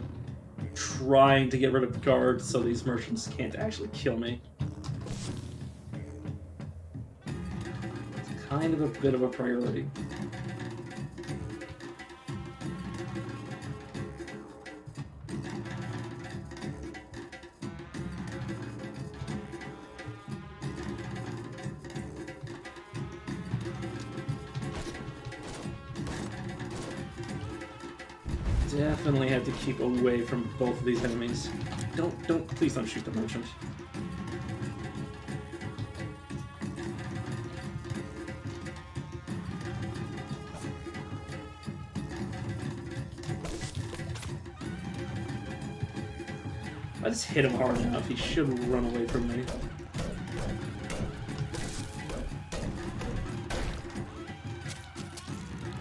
trying to get rid of the guards so these merchants can't actually kill me. It's kind of a bit of a priority. Definitely have to keep away from both of these enemies. Please don't shoot the merchant. I just hit him hard enough. He should run away from me.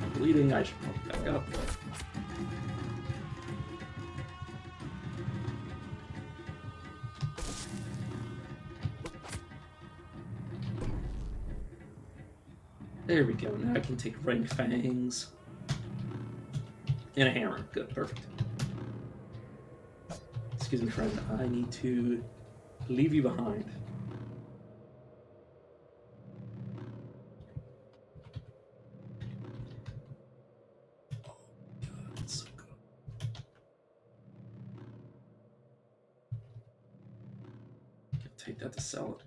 I'm bleeding. I should probably back up. There we go. Now I can take Rank Fangs. And a hammer. Good. Perfect. Excuse me, friend. I need to leave you behind. Oh, God. It's so good. Take that to sell it.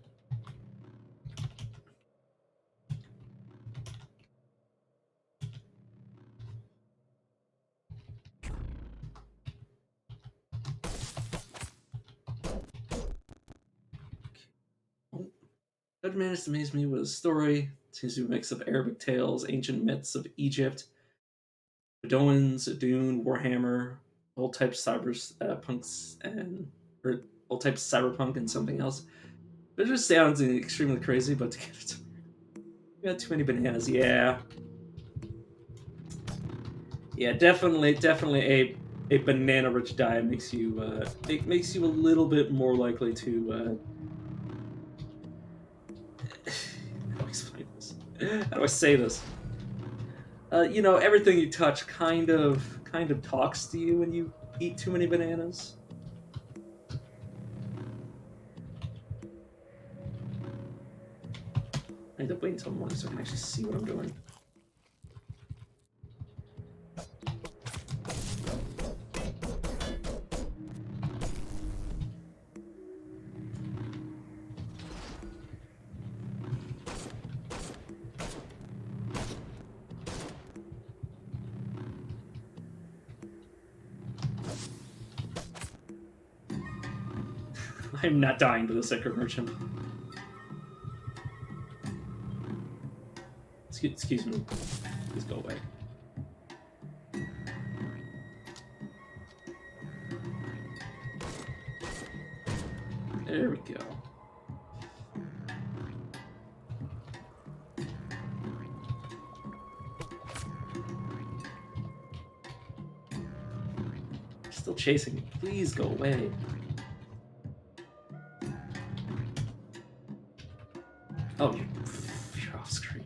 What managed to amaze me was a story. It seems to be a mix of Arabic tales, ancient myths of Egypt, Bedouins, Dune, Warhammer, old type cyberpunks, or old type cyberpunk and something else. It just sounds extremely crazy, but to get it, we got too many bananas. Yeah, definitely a banana-rich diet makes you it makes you a little bit more likely to. How do I explain this? How do I say this? You know, everything you touch kind of talks to you when you eat too many bananas. I need to wait until morning so I can actually see what I'm doing. I'm not dying to the Sacred Merchant. Excuse me. Please go away. There we go. Still chasing me. Please go away. Oh, you're off screen.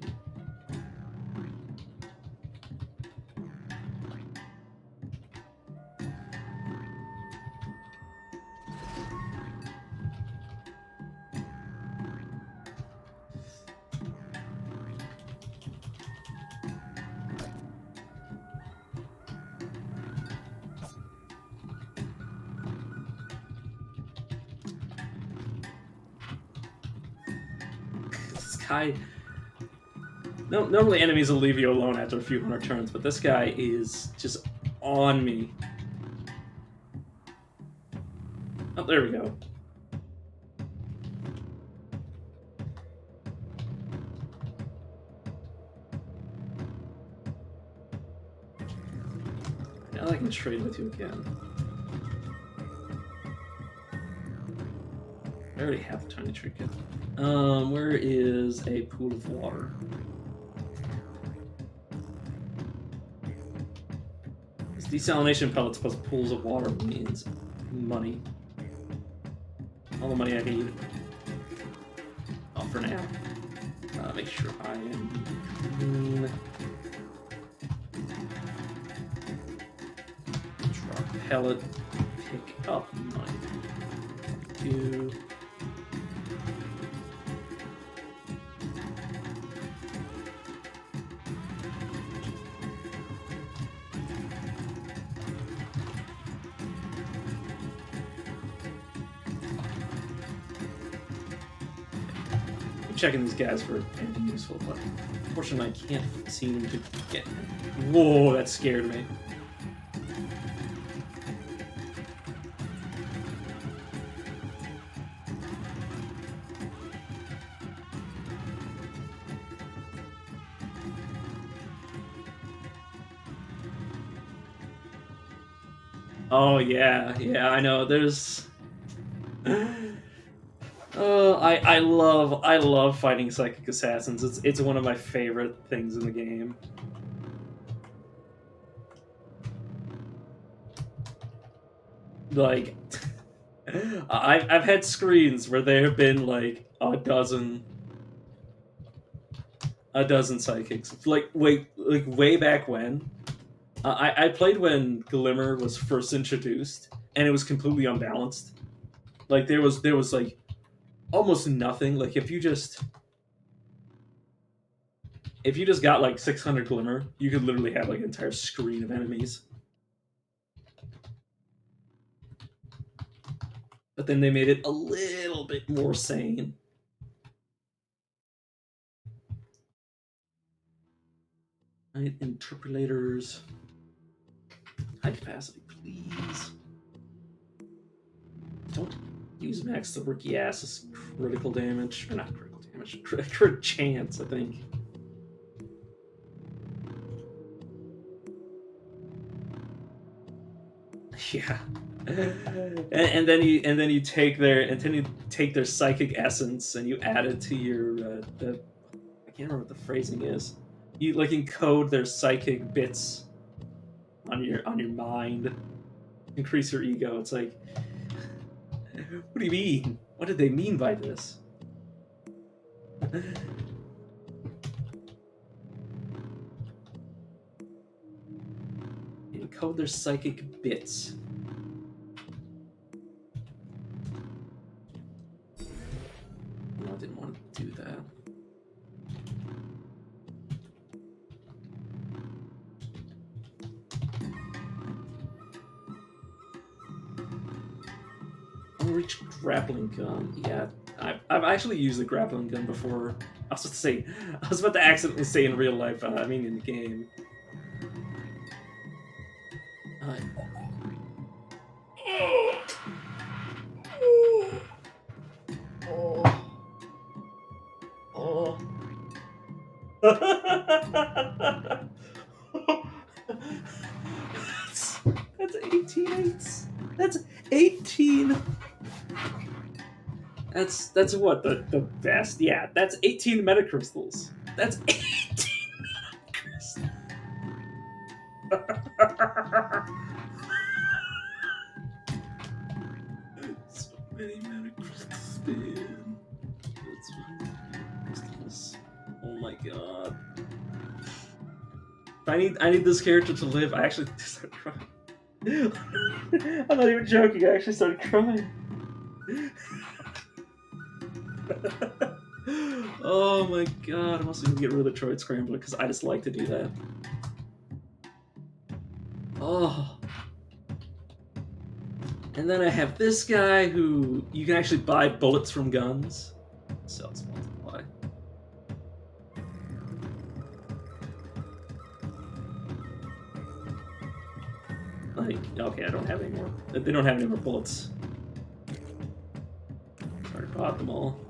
guy... No, normally enemies will leave you alone after a few hundred turns, but this guy is just on me. Oh, there we go. Now I can trade with you again. I already have the tiny trinket. Where is a pool of water? This desalination pellets plus pools of water means money. All the money I need. Oh, for now. Make sure I am... Drop pellet. Pick up money. Two. Checking these guys for anything useful, but unfortunately I can't seem to get... Whoa, that scared me. Oh yeah, I know. There's... I love fighting psychic assassins. It's one of my favorite things in the game. Like, I've had screens where there have been like a dozen psychics. Like way back when. I played when Glimmer was first introduced, and it was completely unbalanced. Like there was like almost nothing. Like if you just got like 600 Glimmer, you could literally have like an entire screen of enemies. But then they made it a little bit more sane. Right, interpolators. High capacity, please. Don't use max the rookie ass's critical damage. Or not critical damage, crit chance, I think. Yeah. And then you take their psychic essence and you add it to your I can't remember what the phrasing is. You like encode their psychic bits on your mind, increase your ego. It's like, what do you mean? What did they mean by this? Encode their psychic bits. No, I didn't want to do that. Unreached grappling gun. Yeah, I've actually used the grappling gun before. I was about to accidentally say in real life. I mean in the game. That's 18 eights. That's 18. That's what the best. Yeah, that's 18 metacrystals. That's 18 metacrystals. So many metacrystals, man. Oh my god. I need this character to live. I actually started crying. I'm not even joking. I actually started crying. Oh my god, I'm also gonna get rid of the Troid Scrambler because I just like to do that. Oh. And then I have this guy who you can actually buy bullets from guns. Cells multiply. I... Okay, I don't have any more. They don't have any more bullets. Already bought them all.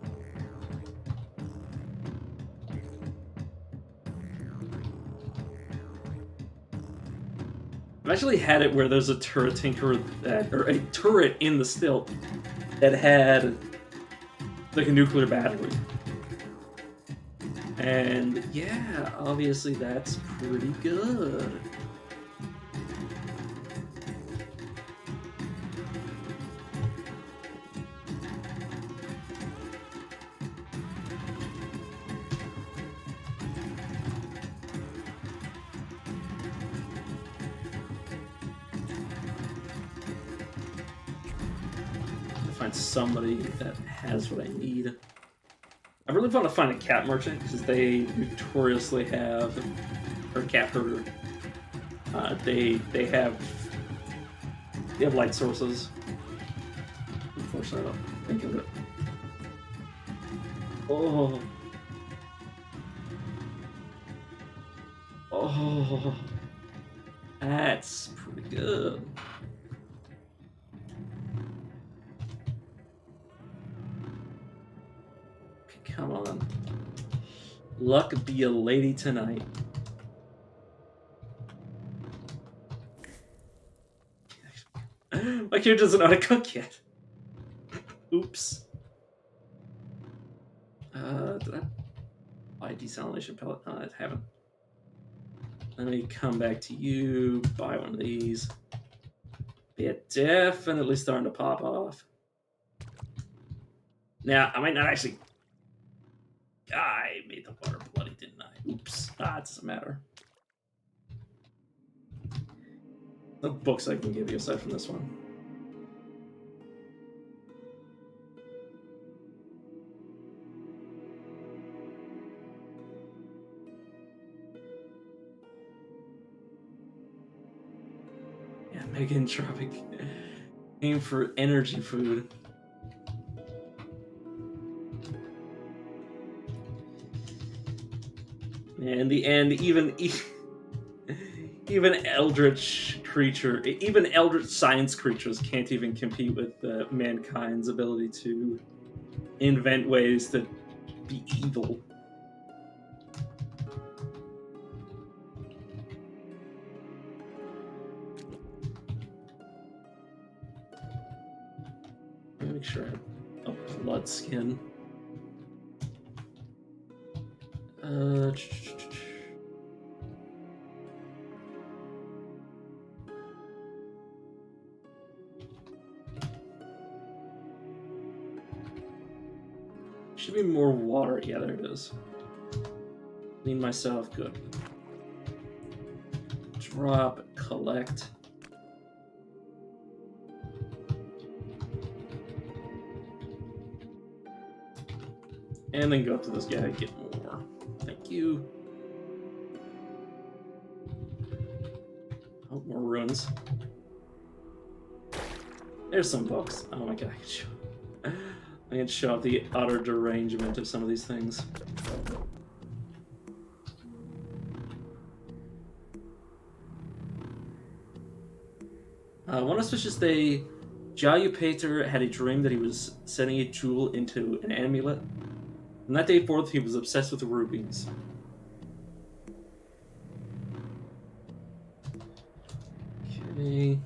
I've actually had it where there's a turret tinker or a turret in the stilt that had like a nuclear battery. And yeah, obviously that's pretty good. Find somebody that has what I need. I really want to find a cat merchant because they notoriously have, or cat herder. They have light sources. Unfortunately, I don't think of it. Oh, oh, that's pretty good. Come on. Luck be a lady tonight. My character doesn't know how to cook yet. Oops. Did I buy a desalination pellet? No, I haven't. Let me come back to you, buy one of these. Yeah, definitely starting to pop off. Now, I might not actually... I made the water bloody, didn't I? Oops. It doesn't matter. No books I can give you aside from this one. Yeah, Mega Entropic. Aim for energy food. In the end, even eldritch creature, even eldritch science creatures can't even compete with mankind's ability to invent ways to be evil. Let me make sure I have a blood skin. Should be more water. Yeah, there it is. Clean myself. Good. Drop. Collect. And then go up to this guy and get more. Thank you. Oh, more runes. There's some books. Oh my god, I can show off the utter derangement of some of these things. One auspicious day, Jayu Pater had a dream that he was setting a jewel into an amulet. From that day forth, he was obsessed with rubies. Okay.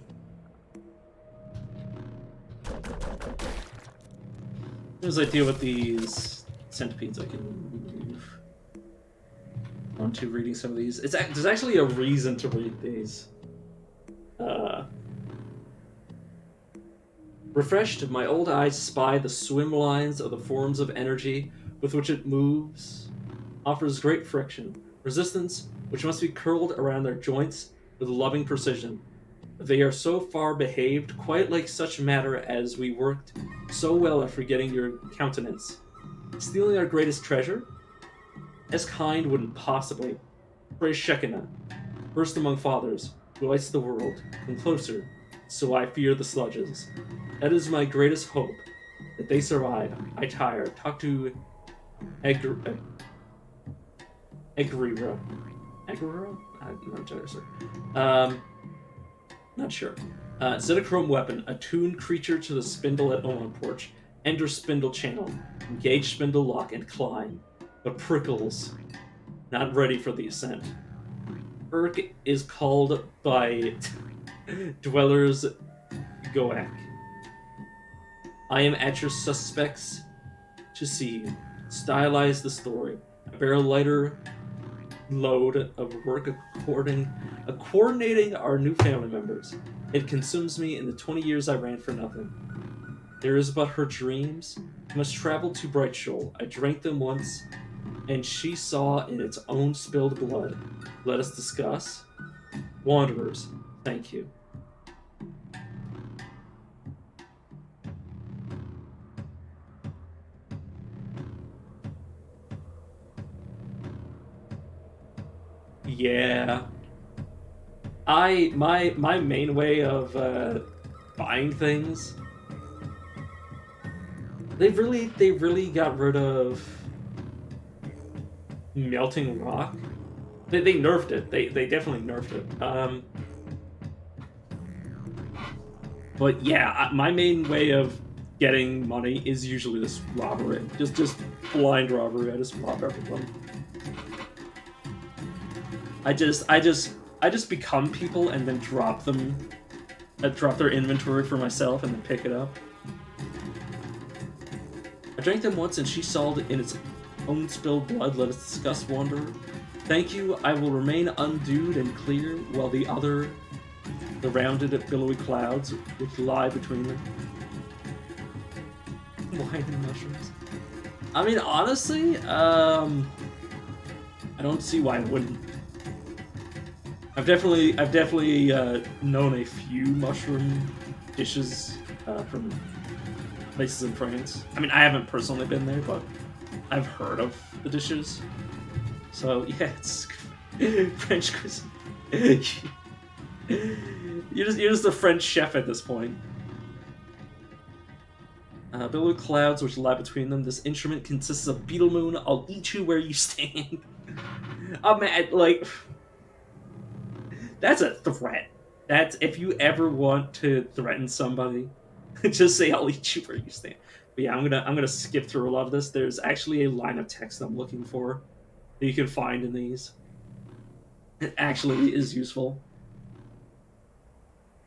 As I deal with these centipedes, I can move on to reading some of these. There's actually a reason to read these. Refreshed, my old eyes spy the swim lines of the forms of energy with which it moves, offers great friction, resistance, which must be curled around their joints with loving precision. They are so far behaved, quite like such matter as we worked so well at forgetting your countenance. Stealing our greatest treasure? As kind wouldn't possibly. Praise Shekinah, first among fathers, who lights the world, and closer, so I fear the sludges. That is my greatest hope, that they survive. I tire. Talk to Egrira. Egrira? I'm not entirely sure. Not sure. Zetachrome weapon. Attune creature to the spindle at Omen Porch. Enter spindle channel. Engage spindle lock and climb. But prickles. Not ready for the ascent. Urk is called by dwellers Goak. I am at your suspects to see. Stylize the story. A barrel lighter load of work coordinating our new family members. It consumes me in the 20 years I ran for nothing. There is but her dreams. I must travel to Bright Shoal. I drank them once, and she saw in its own spilled blood. Let us discuss. Wanderers, thank you. Yeah. My main way of buying things. They really got rid of melting rock. They nerfed it. They definitely nerfed it. But yeah, my main way of getting money is usually this robbery. Just blind robbery. I just rob everyone. I just become people and then drop them. I drop their inventory for myself and then pick it up. I drank them once and she saw it in its own spilled blood. Let us discuss, Wanderer. Thank you. I will remain undewed and clear while the rounded billowy clouds which lie between them. Wine and mushrooms. I mean, honestly, I don't see why I wouldn't. I've definitely known a few mushroom dishes from places in France. I mean, I haven't personally been there, but I've heard of the dishes. So yeah, it's French cuisine. You're just a French chef at this point. Billowy clouds which lie between them. This instrument consists of beetle moon. I'll eat you where you stand. I'm mad, like. That's a threat. That's if you ever want to threaten somebody, just say I'll eat you where you stand. But yeah, I'm gonna skip through a lot of this. There's actually a line of text I'm looking for that you can find in these. It actually is useful.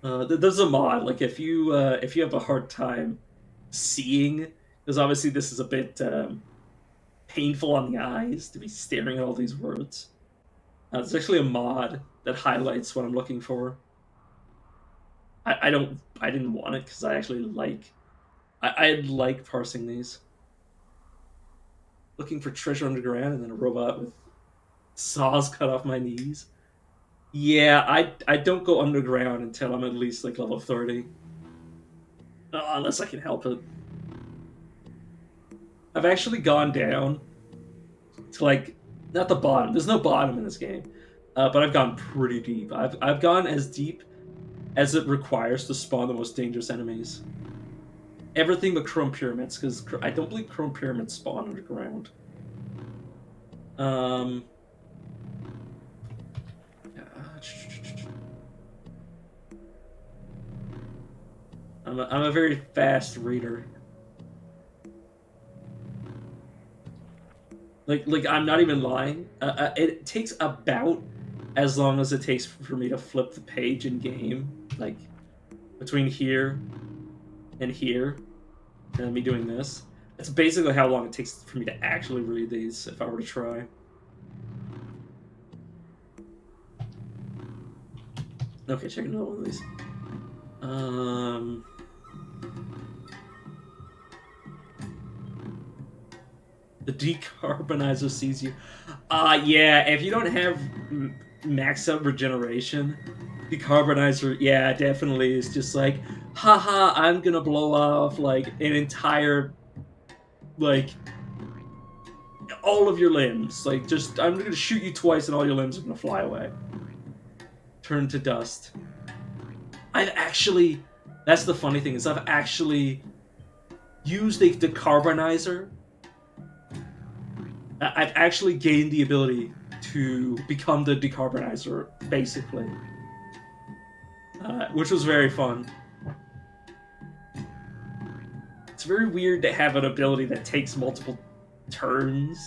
There's a mod, like if you have a hard time seeing, because obviously this is a bit painful on the eyes to be staring at all these words. There's actually a mod that highlights what I'm looking for. I didn't want it because I actually I like parsing these. Looking for treasure underground and then a robot with saws cut off my knees. Yeah, I don't go underground until I'm at least like level 30. Unless I can help it. I've actually gone down to like not the bottom. There's no bottom in this game. But I've gone pretty deep. I've gone as deep as it requires to spawn the most dangerous enemies. Everything but chrome pyramids, because I don't believe chrome pyramids spawn underground. I'm a very fast reader. Like I'm not even lying. It takes about as long as it takes for me to flip the page in game, like between here and here, and me doing this. That's basically how long it takes for me to actually read these if I were to try. Okay, check another one of these. The decarbonizer sees you. Yeah, if you don't have max out regeneration, decarbonizer, yeah, definitely is just like, haha, I'm gonna blow off like an entire, like, all of your limbs. Like, just, I'm gonna shoot you twice and all your limbs are gonna fly away. Turn to dust. I've actually, that's the funny thing, is I've actually used a decarbonizer. I've actually gained the ability to become the decarbonizer, basically. which was very fun. It's very weird to have an ability that takes multiple turns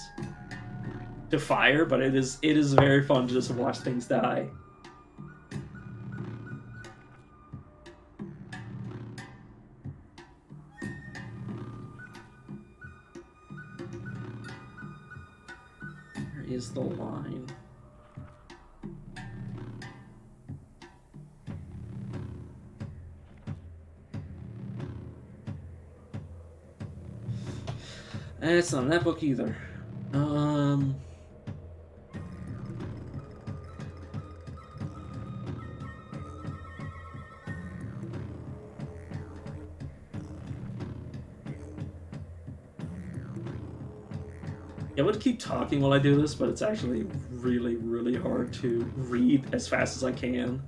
to fire, but it is very fun to just watch things die. Where is the line? It's not in that book either. Yeah, I would keep talking while I do this, but it's actually really, really hard to read as fast as I can.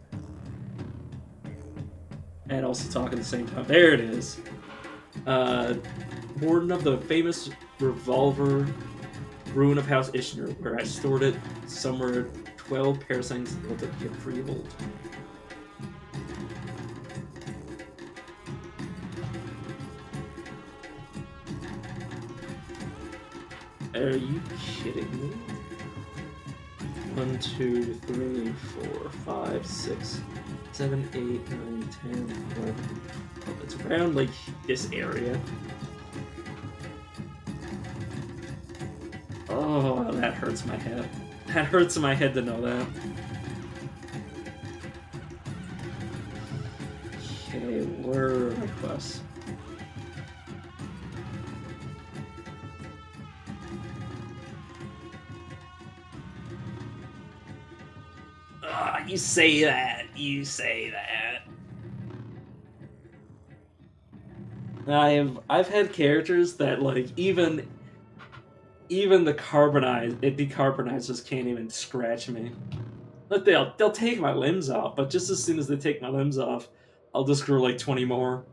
And also talk at the same time. There it is. Warden of the famous revolver ruin of House Ishner, where I stored it somewhere 12 parasangs built at the freehold. Are you kidding me? 1, 2, 3, 4, 5, 6, 7, 8, 9, 10, 11. Oh, it's around like this area. Oh, that hurts my head. That hurts my head to know that. Okay, where are my quests? You say that. You say that. I've had characters that like even the decarbonizers can't even scratch me. Like they'll take my limbs off, but just as soon as they take my limbs off, I'll just grow like 20 more.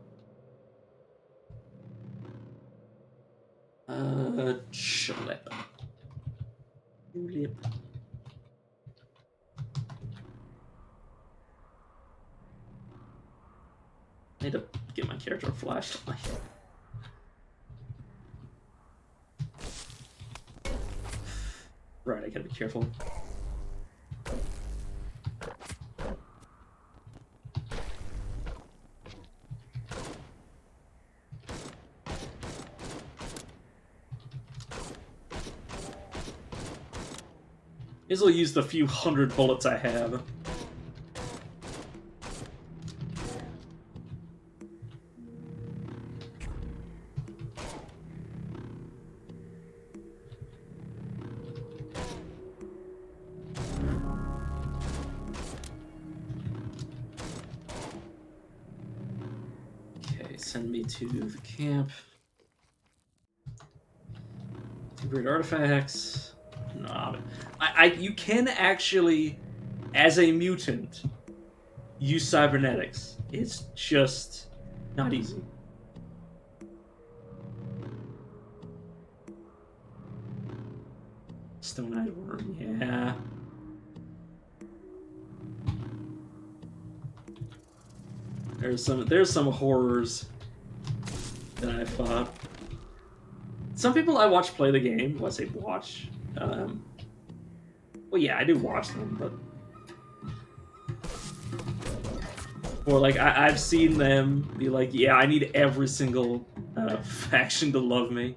Schlep. I need to get my character a flashlight. Right, I gotta be careful. This will use the few hundred bullets I have. Send me to the camp. 2 great artifacts. No, you can actually, as a mutant, use cybernetics. It's just not easy. Stone-eyed worm, yeah. There's some horrors that I fought. Some people I watch play the game. Well, I say watch. Well, yeah, I do watch them, but or like I've seen them be like, yeah, I need every single faction to love me,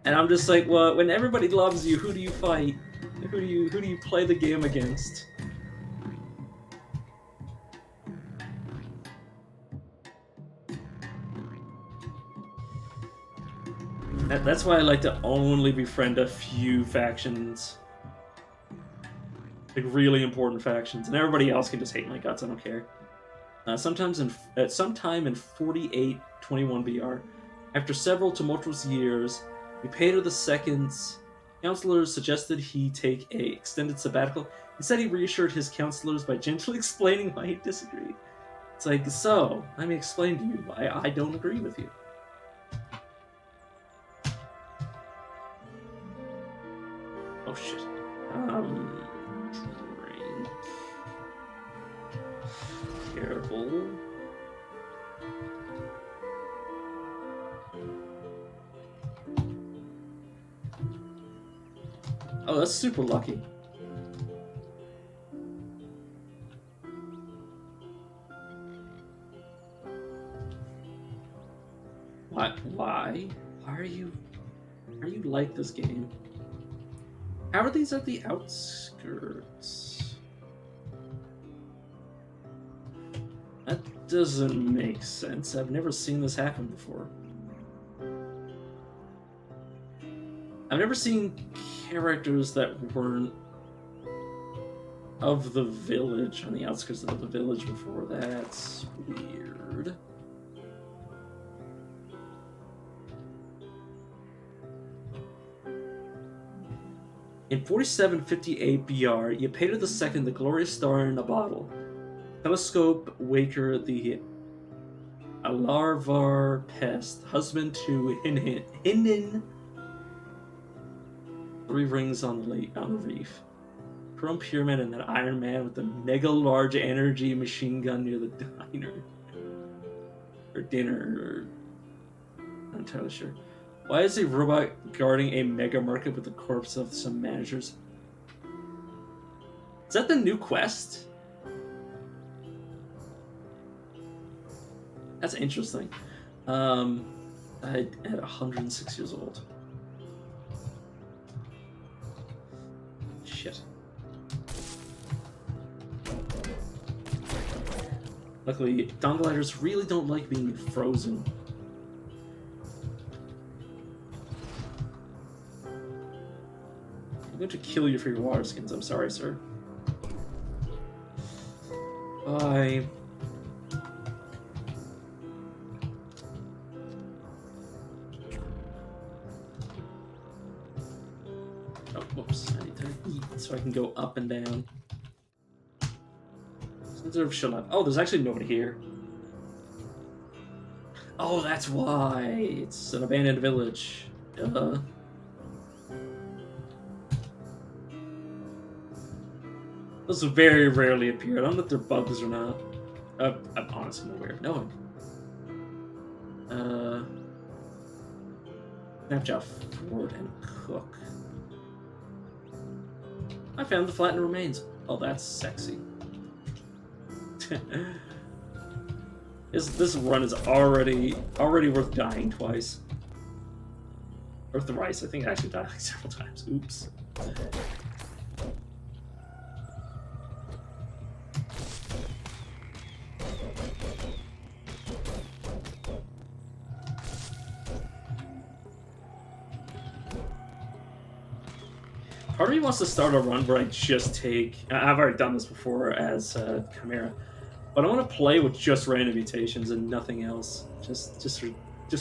and I'm just like, well, when everybody loves you, who do you fight? Who do you play the game against? That's why I like to only befriend a few factions. Like, really important factions. And everybody else can just hate my guts, I don't care. Sometime in 4821 BR, after several tumultuous years, Peter II's counselors suggested he take a extended sabbatical. Instead, he reassured his counselors by gently explaining why he disagreed. It's like, so, let me explain to you why I don't agree with you. Oh shit. Drink. Careful. Oh, that's super lucky. What? Why? Why are you like this game? How are these at the outskirts? That doesn't make sense. I've never seen this happen before. I've never seen characters that weren't of the village, on the outskirts of the village before. That's weird. In 4758 BR, Yepeto II, the glorious star in a bottle, Telescope Waker the Alarvar Pest, husband to Hinin, 3 rings on the reef. Chrome Pyramid and that Iron Man with the mega large energy machine gun near the diner. Or dinner, or... I'm not entirely sure. Why is a robot guarding a mega market with the corpse of some managers? Is that the new quest? That's interesting. Died at 106 years old. Shit. Luckily, Dongliders really don't like being frozen. I'm going to kill you for your water skins. I'm sorry, sir. Bye. Oh, whoops. I need to eat so I can go up and down. Center of Shalab. Oh, there's actually nobody here. Oh, that's why. It's an abandoned village. Those very rarely appear. I don't know if they're bugs or not. I'm honestly aware of knowing. Snapchat Ford and Cook. I found the flattened remains. Oh, that's sexy. This run is already worth dying twice. Or thrice. I think I actually died like several times. Oops. Part of me wants to start a run where I just take... I've already done this before as Chimera, but I want to play with just random mutations and nothing else, just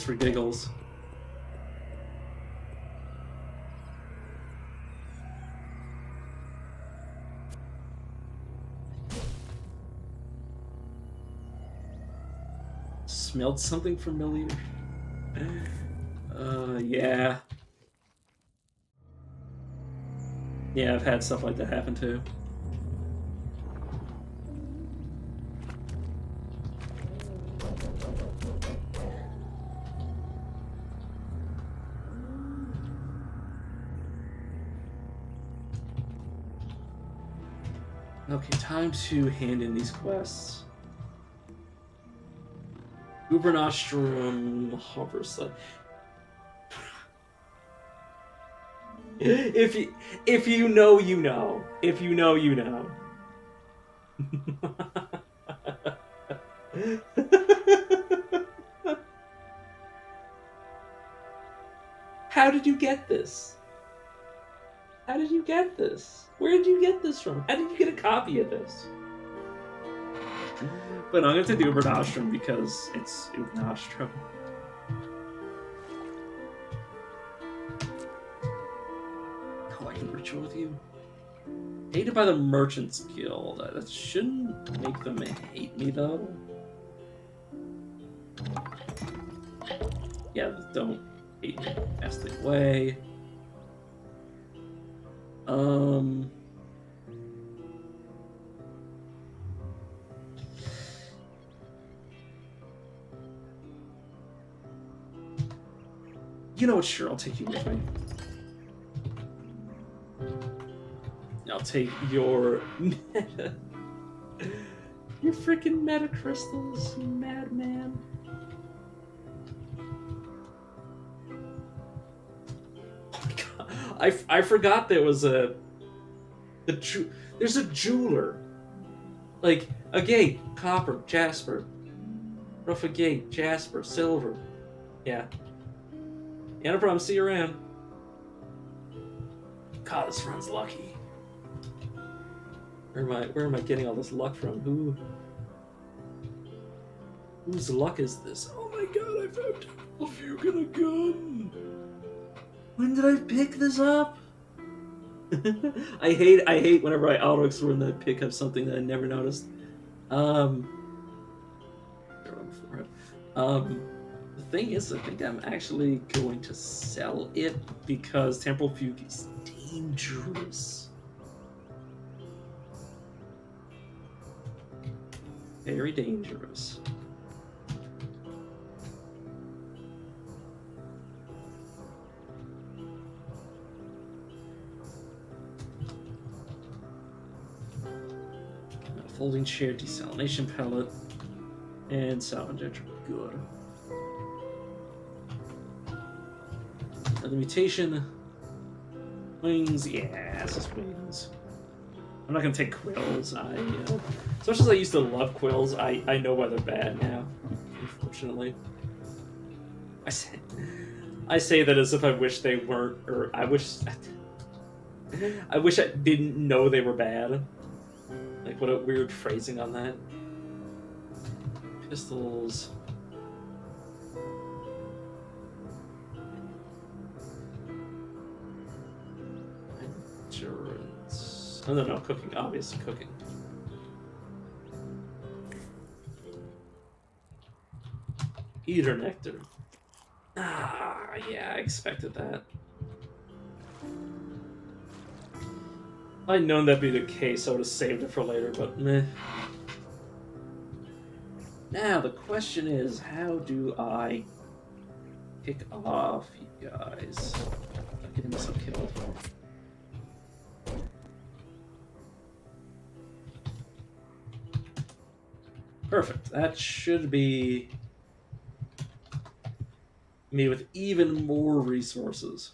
for giggles. Smelled something familiar. Yeah. Yeah, I've had stuff like that happen too. Okay, time to hand in these quests. Ubernostrum Hoversled. If you know, you know. If you know, you know. How did you get this? How did you get this? Where did you get this from? How did you get a copy of this? But I'm going to do Ubernostrum because it's Ubernostrum. Oh, I can ritual with you. Hated by the Merchants Guild. That shouldn't make them hate me, though. Yeah, don't hate me. That's the way. You know what? Sure, I'll take you with me. I'll take your meta. Your freaking meta crystals, madman. Oh my god. I forgot there was there's a jeweler. Like, agate, copper, jasper. Rough agate, jasper, silver. Yeah. Yeah, no problem. See you around. God, this run's lucky. Where am I getting all this luck from? Whose luck is this? Oh my god, I found a Fugue and a gun! When did I pick this up? I hate whenever I auto-explore and then I pick up something that I never noticed. The thing is, I think I'm actually going to sell it because Temporal Fugue is dangerous. Very dangerous. Folding chair, desalination pellet, and salvage. Good. Another mutation. Wings, yeah, it's just wings. I'm not gonna take quills. As much as I used to love quills, I know why they're bad now. Unfortunately, I say that as if I wish they weren't, or I wish I didn't know they were bad. Like, what a weird phrasing on that. Pistols. Endurance. Oh, no, cooking. Obviously, cooking. Eater nectar. Ah, yeah, I expected that. If I'd known that'd be the case, I would have saved it for later, but meh. Now, the question is, how do I kick off you guys? I'm getting myself killed. Perfect. That should be me with even more resources.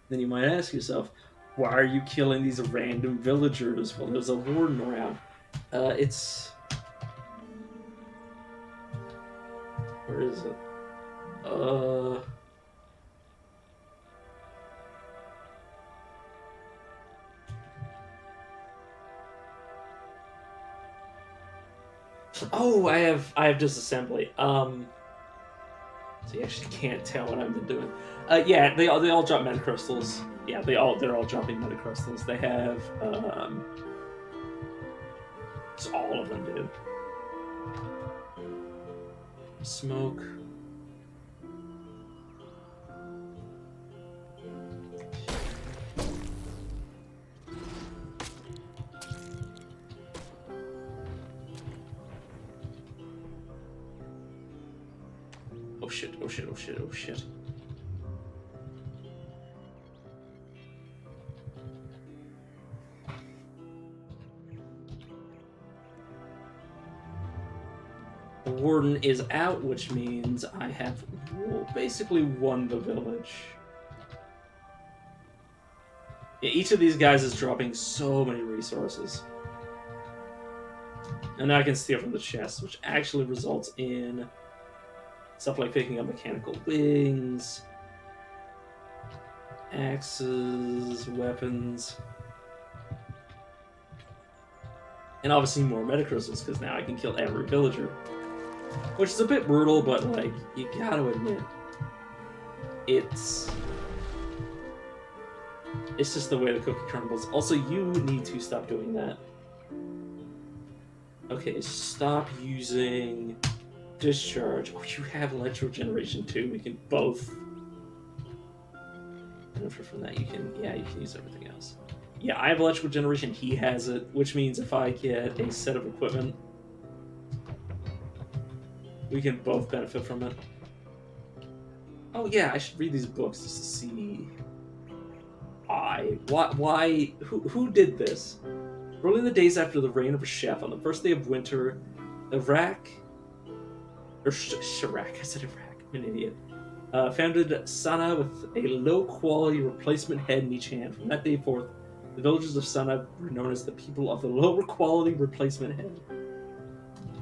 Then you might ask yourself, why are you killing these random villagers while there's a warden around? It's... Where is it? Oh, I have disassembly. So you actually can't tell what I've been doing. Yeah, they all drop metacrystals. Yeah, they're all dropping metacrystals. They have so all of them do. Smoke. Oh shit, oh shit, oh shit, oh shit. The warden is out, which means I have basically won the village. Yeah, each of these guys is dropping so many resources. And now I can steal from the chest, which actually results in stuff like picking up mechanical wings, axes, weapons, and obviously more metacrystals, because now I can kill every villager. Which is a bit brutal, but, like, you gotta admit, it's just the way the cookie crumbles. Also, you need to stop doing that. Okay, stop using discharge. Oh, you have electro generation too. We can both benefit from that. You can use everything else. Yeah, I have electrical generation. He has it, which means if I get a set of equipment, we can both benefit from it. Oh yeah, I should read these books just to see why who did this. Early in the days after the reign of a chef, on the first day of winter, Iraq or Shirak, I said Iraq, I'm an idiot. Founded Sana with a low-quality replacement head in each hand. From that day forth, the villagers of Sana were known as the people of the lower-quality replacement head.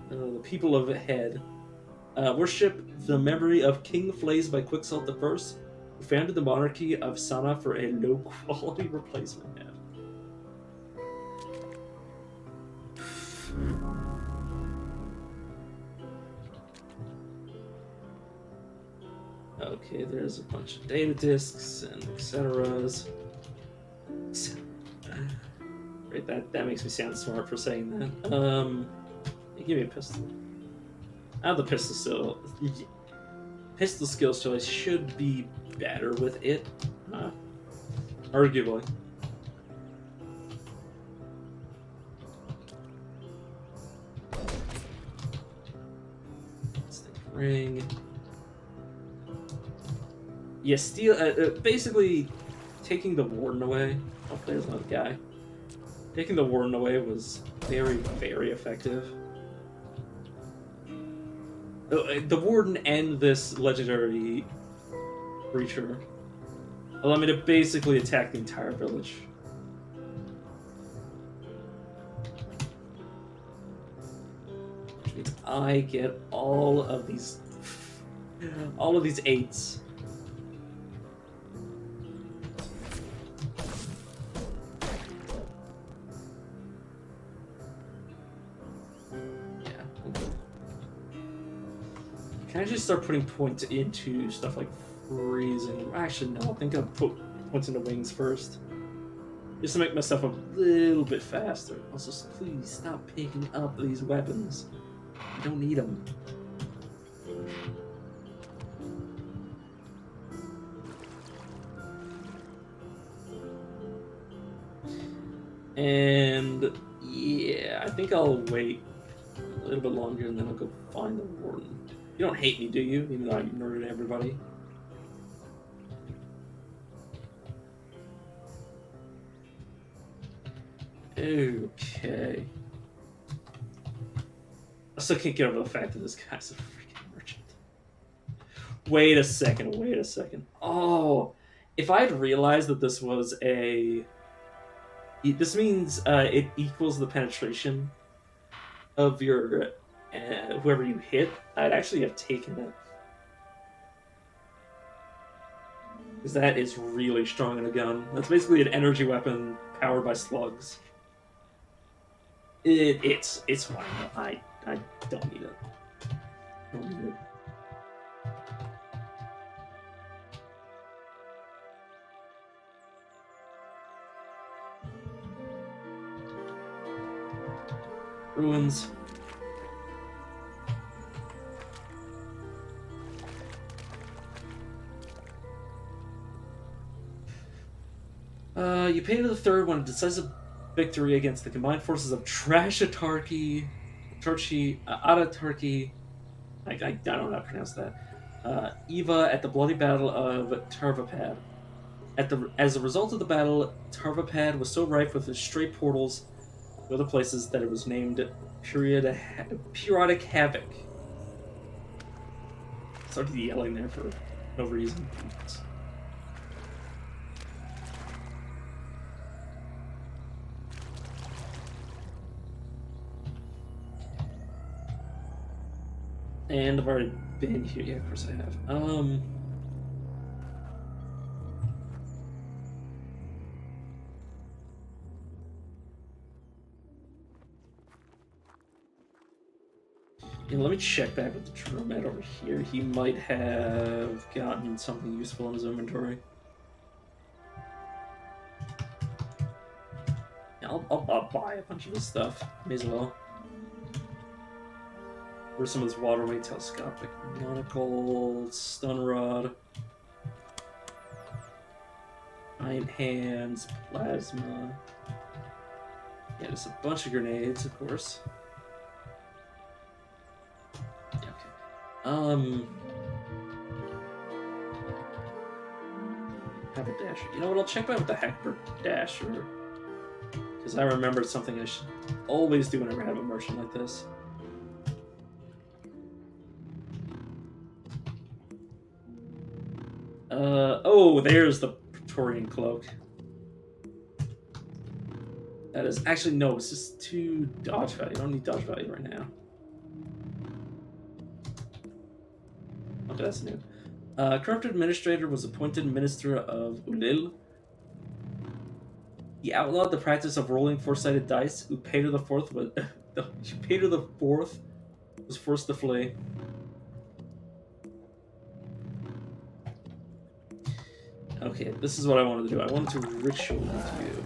The people of head worship the memory of King Flays by Quicksalt I, who founded the monarchy of Sana for a low-quality replacement head. Okay, there's a bunch of data disks and etceteras. Right, that makes me sound smart for saying that. Give me a pistol. I have the pistol still. Pistol skills choice should be better with it. Arguably. Stick ring. Yeah, steal. Basically, taking the warden away. Oh, there's another guy. Taking the warden away was very, very effective. The warden and this legendary creature allow me to basically attack the entire village. Which means I get all of these 8s. Can I just start putting points into stuff like freezing? Actually, no. I think I'll put points into wings first. Just to make myself a little bit faster. Also, please stop picking up these weapons. I don't need them. And yeah, I think I'll wait a little bit longer and then I'll go find the warden. You don't hate me, do you? Even though I murdered everybody. Okay. I still can't get over the fact that this guy's a freaking merchant. Wait a second. Oh, if I had realized that this was a... This means it equals the penetration of your... whoever you hit, I'd actually have taken it. Because that is really strong in a gun. That's basically an energy weapon powered by slugs. It's fine. I don't need it. Don't need it. Ruins. You painted the third one, a decisive victory against the combined forces of Trashatarki, Atatarki, I don't know how to pronounce that, Eva at the bloody battle of Tarvapad. As a result of the battle, Tarvapad was so rife with its stray portals to other places that it was named Periodic Havoc. Started yelling there for no reason. And I've already been here. Yeah, of course I have. Yeah, let me check back with the Dromat over here. He might have gotten something useful in his inventory. Yeah, I'll buy a bunch of this stuff. May as well. Where's some of this waterway telescopic monocle, stun rod, iron hands, plasma. Yeah, just a bunch of grenades, of course. Yeah, okay. Dasher. You know what? I'll check out with the Hector Dasher. Because I remembered something I should always do whenever I have a merchant like this. Oh, there's the Praetorian Cloak. That is actually no, it's just 2 dodge value. I don't need dodge value right now. Okay, that's new. Corrupted Administrator was appointed Minister of Ulil. He outlawed the practice of rolling 4-sided dice. Upator the Fourth was Upator the Fourth was forced to flee. Okay, this is what I wanted to do. I wanted to ritual you.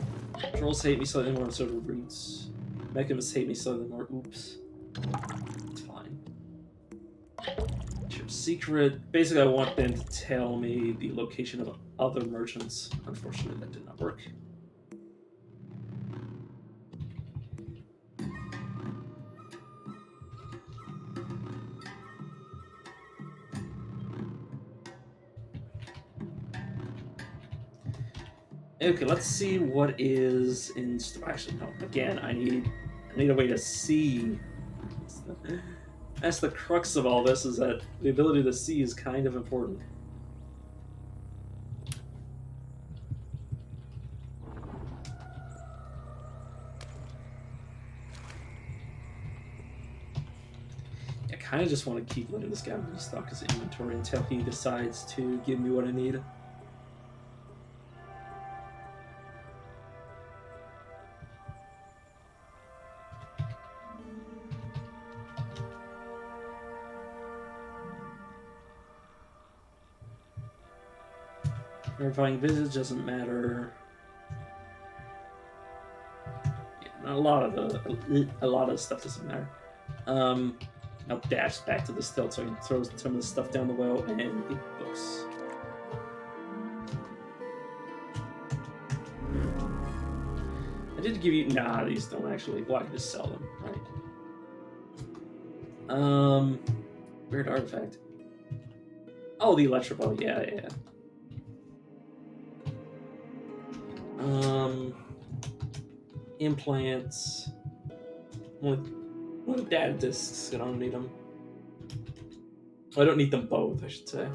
Trolls hate me slightly more, so do roots. Mechanists hate me slightly more. Oops. It's fine. Secret. Basically, I want them to tell me the location of other merchants. Unfortunately, that did not work. Okay, let's see what is in. Actually, no. Again, I need a way to see. That's the crux of all this, is that the ability to see is kind of important. I kind of just want to keep letting this guy restock his inventory until he decides to give me what I need. Verifying visits doesn't matter. Yeah, a lot of the stuff doesn't matter. I'll dash back to the stilt so I can throw some of the stuff down the well and get books. I did give you. Nah, these don't actually. Well, I can just sell them, right? Weird artifact. Oh, the electrical. Yeah. Implants. What data discs? I don't need them. I don't need them both, I should say.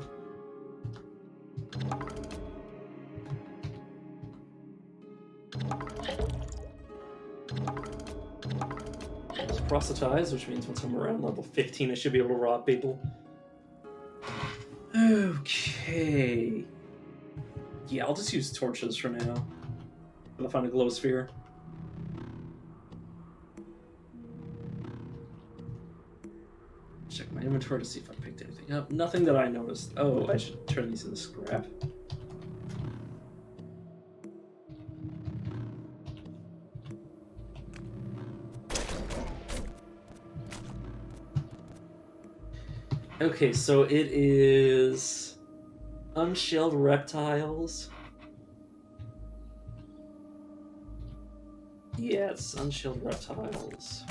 It's proselytize, which means once I'm around level 15, I should be able to rob people. Okay. Yeah, I'll just use torches for now. I'll find a glow sphere. Check my inventory to see if I picked anything up. Nothing that I noticed. Oh, I should turn these into scrap. Okay, so it is unshelled reptiles. Yeah, it's unshelled reptiles.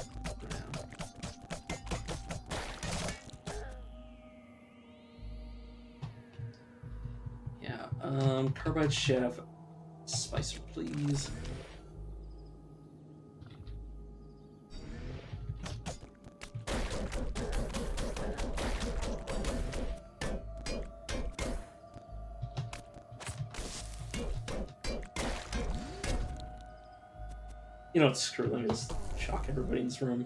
Carbide chef, spicer, please. You know what, screw it, let me just shock everybody in this room.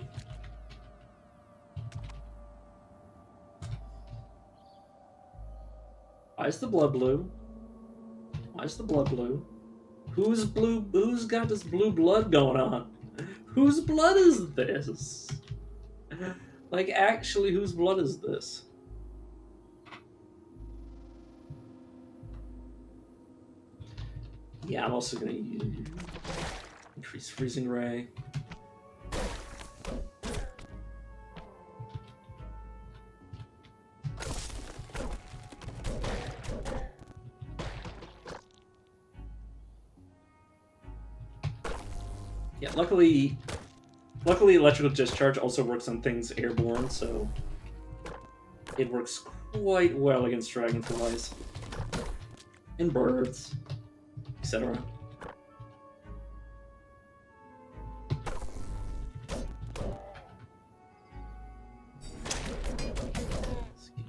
Why is the blood blue? Why is the blood blue? Who's blue? Who's got this blue blood going on? Whose blood is this? Like, actually, whose blood is this? Yeah, I'm also gonna use increase freezing ray. Yeah, luckily electrical discharge also works on things airborne, so it works quite well against dragonflies and birds. etc.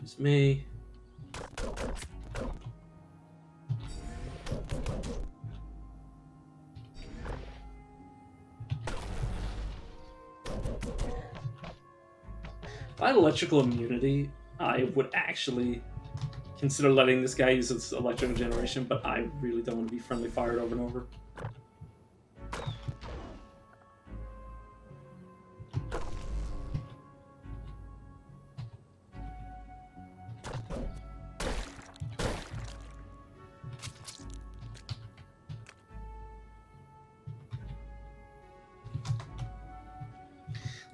Excuse me. If I had electrical immunity, I would actually consider letting this guy use his electrical generation, but I really don't want to be friendly fired over and over.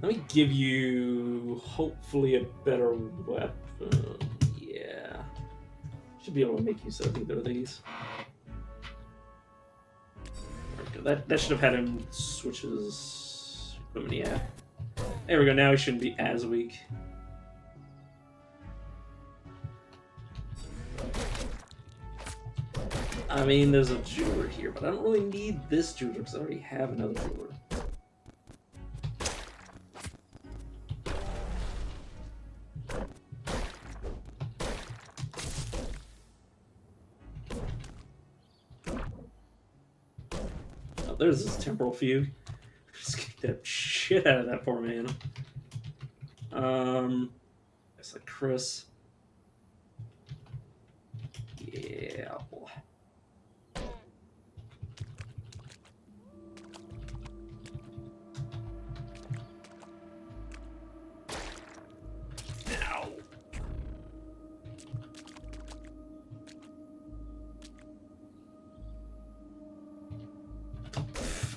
Let me give you, hopefully, a better weapon. Yeah. Should be able to make use of either of these. That should have had him switch his equipment, yeah. There we go, now he shouldn't be as weak. I mean, there's a jeweler here, but I don't really need this jeweler because I already have another jeweler. There's this temporal fugue. Just kick that shit out of that poor man. It's like Chris. Yeah. Ow.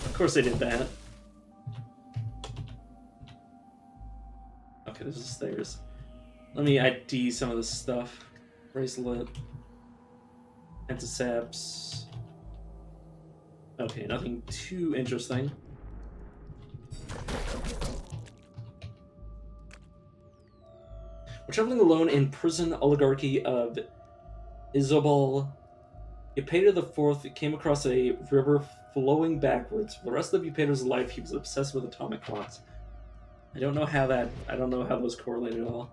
Of course they did that. Okay, this is stairs. Let me ID some of this stuff. Bracelet. Anticeps. Okay, nothing too interesting. We're traveling alone in prison oligarchy of Isobal. Eupator IV came across a river flowing backwards. For the rest of Eupator's life, he was obsessed with atomic clocks. I don't know how those correlate at all.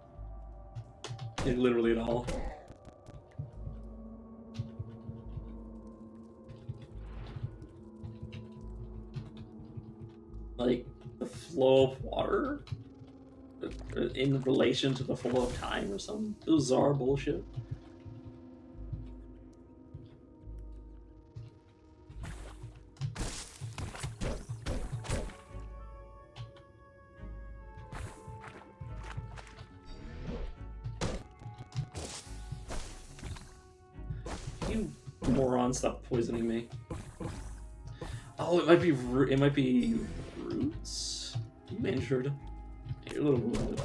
Like, literally at all. Like, the flow of water in relation to the flow of time or some bizarre bullshit. You moron, stop poisoning me. Oh, it might be roots. You injured. You're a little wounded.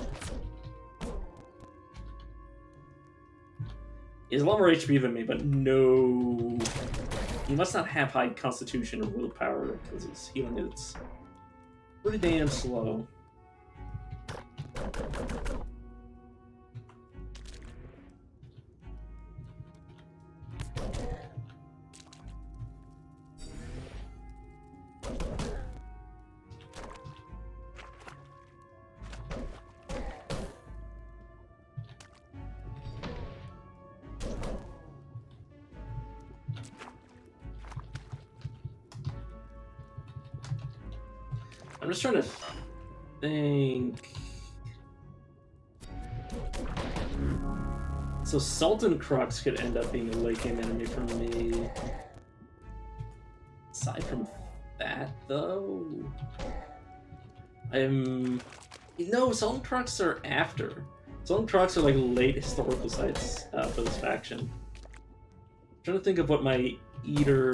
He has a lot more HP than me, but no. He must not have high constitution or willpower because his healing is pretty damn slow. I'm just trying to think. So Sultan Crux could end up being a late game enemy for me. Aside from that, though, no, Sultan Crux are after. Sultan Crux are like late historical sites for this faction. I'm trying to think of what my Eater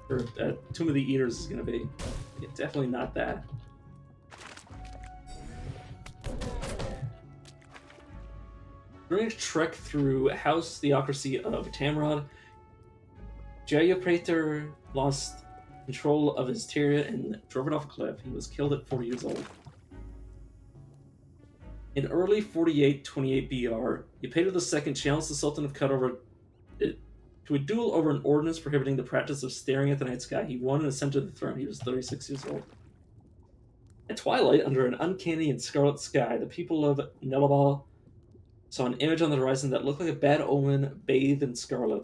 or Tomb of the Eaters is gonna be. Yeah, definitely not that. During a trek through House Theocracy of Tamrod, Eupator lost control of his Tyria and drove it off a cliff. He was killed at 40 years old. In early 4828 BR, Eupator II challenged the Sultan of Cut over To a duel over an ordinance prohibiting the practice of staring at the night sky. He won and ascended to the throne. He was 36 years old. At twilight, under an uncanny and scarlet sky, the people of Nelabal saw an image on the horizon that looked like a bad omen bathed in scarlet.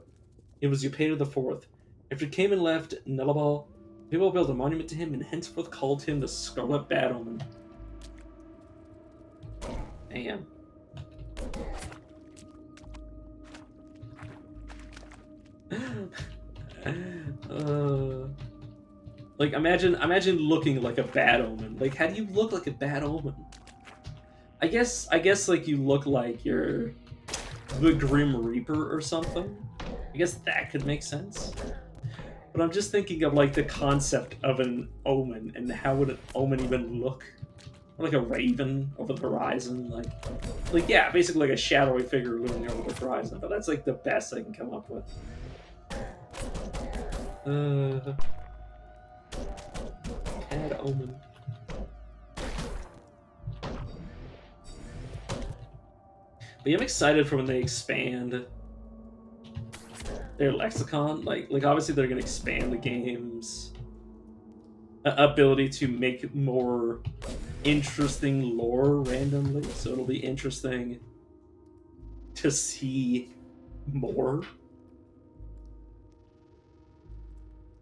It was Upeda IV. After he came and left Nelabal, people built a monument to him and henceforth called him the Scarlet Bad Omen. Damn. Like imagine looking like a bad omen. Like how do you look like a bad omen? I guess like you look like you're the Grim Reaper or something. I guess that could make sense. But I'm just thinking of like the concept of an omen and how would an omen even look? Like a raven over the horizon, like yeah, basically like a shadowy figure looming over the horizon. But that's like the best I can come up with. Bad omen. But yeah, I'm excited for when they expand their lexicon. Like obviously they're gonna expand the game's ability to make more interesting lore randomly. So it'll be interesting to see more.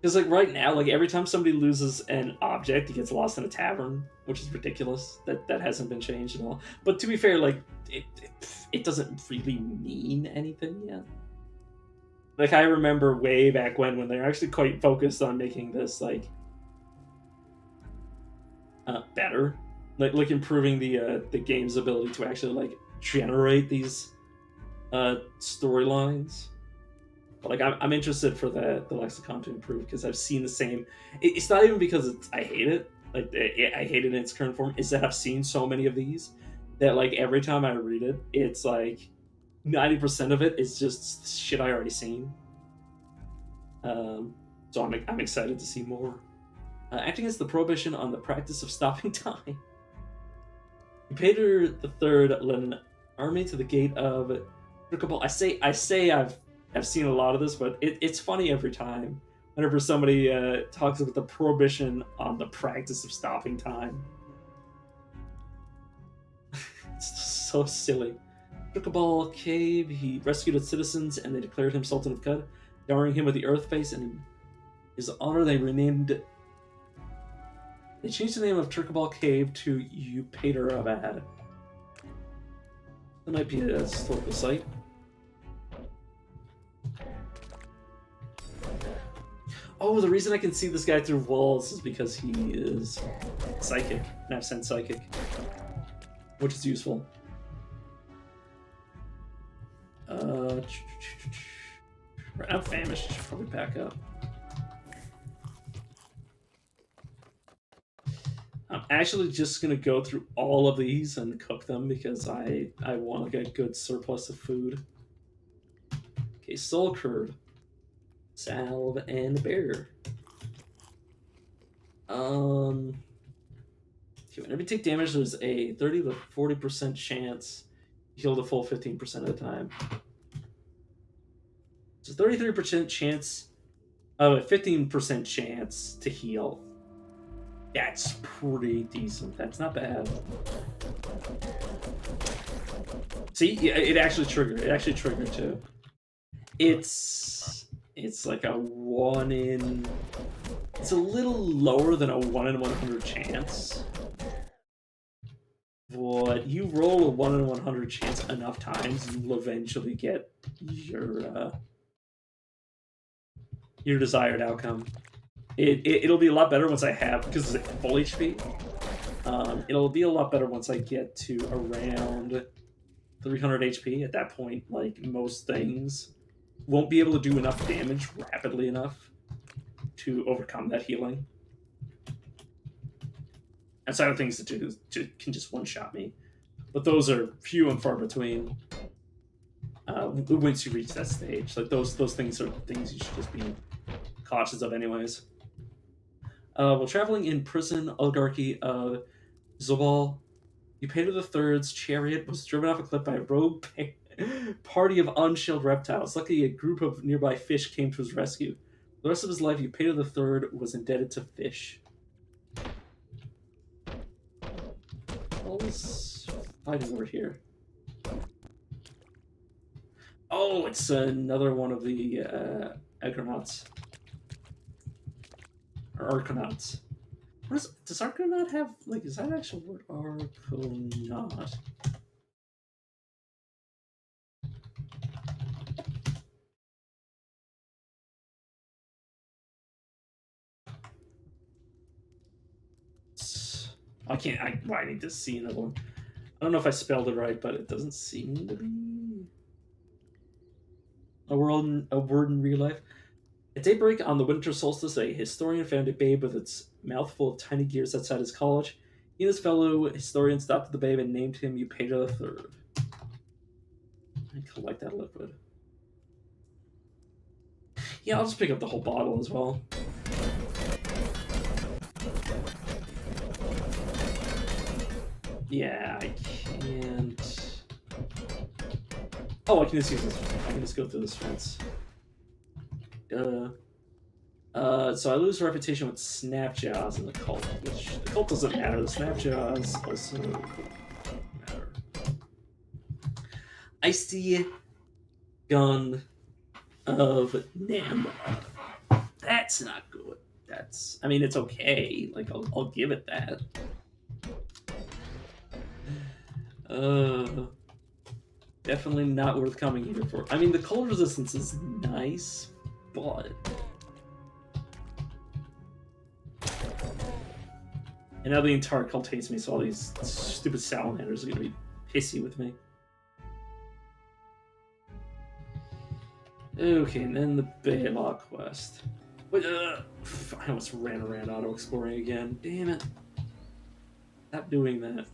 Because like right now, like every time somebody loses an object, he gets lost in a tavern, which is ridiculous. That hasn't been changed at all. But to be fair, like it doesn't really mean anything yet. Like I remember way back when they're actually quite focused on making this like better, like improving the game's ability to actually like generate these storylines. But like I'm interested for the lexicon to improve because I've seen the same. It's not even because I hate it. Like I hate it in its current form. Is that I've seen so many of these that like every time I read it, it's like 90% of it is just shit I already seen. So I'm excited to see more. Acting as the prohibition on the practice of stopping time. Peter III led an army to the gate of Tricable. I say I've seen a lot of this, but it's funny every time. Whenever somebody talks about the prohibition on the practice of stopping time. It's so silly. Tricable Cave, he rescued its citizens and they declared him Sultan of Qud, dowering him with the Earth Face, and in his honor they changed the name of Tricable Cave to Upederabad. That might be a historical site. Oh, the reason I can see this guy through walls is because he is psychic, and I've sent psychic, which is useful. I'm famished. Should probably pack up. I'm actually just gonna go through all of these and cook them because I want like a good surplus of food. Okay, soul curd, salve, and bear. Whenever you take damage, there's a 30 to 40% chance to heal the full 15% of the time. It's a 33% chance of a 15% chance to heal. That's pretty decent. That's not bad. See, yeah, it actually triggered. It actually triggered too. It's like a 1 in. It's a little lower than a 1 in 100 chance. But you roll a 1 in 100 chance enough times, you'll eventually get your desired outcome. It'll be a lot better once I have, because it's full HP. It'll be a lot better once I get to around 300 HP. At that point, like most things, won't be able to do enough damage rapidly enough to overcome that healing. Outside of things that can just one-shot me. But those are few and far between. Once you reach that stage, like those things are things you should just be cautious of, anyways. While traveling in prison oligarchy of Zobal, Upeda III's chariot was driven off a cliff by a rogue Party of unshelled reptiles. Luckily, a group of nearby fish came to his rescue. The rest of his life, Eupedo III was indebted to fish. What was fighting over here? Oh, it's another one of the Argonauts. Or Arconauts. Does Argonaut have, like, is that an actual word? Argonaut. I can't, I need to see another one. I don't know if I spelled it right, but it doesn't seem to be a word in real life. At daybreak on the winter solstice, a historian found a babe with its mouth full of tiny gears outside his college. He and his fellow historians adopted the babe and named him Eupedo III. I collect that liquid. Yeah, I'll just pick up the whole bottle as well. Yeah, I can't. Oh, I can just use this. I can just go through this fence. So I lose reputation with Snapjaws in the cult, which the cult doesn't matter. The Snapjaws also matter. Icy gun of Namra. That's not good. That's, I mean, it's okay. Like, I'll give it that. Definitely not worth coming here for. I mean, the cold resistance is nice, but. And now the entire cult hates me, so all these stupid salamanders are gonna be pissy with me. Okay, and then the Baylock quest. Wait, I almost ran around auto-exploring again. Damn it. Stop doing that.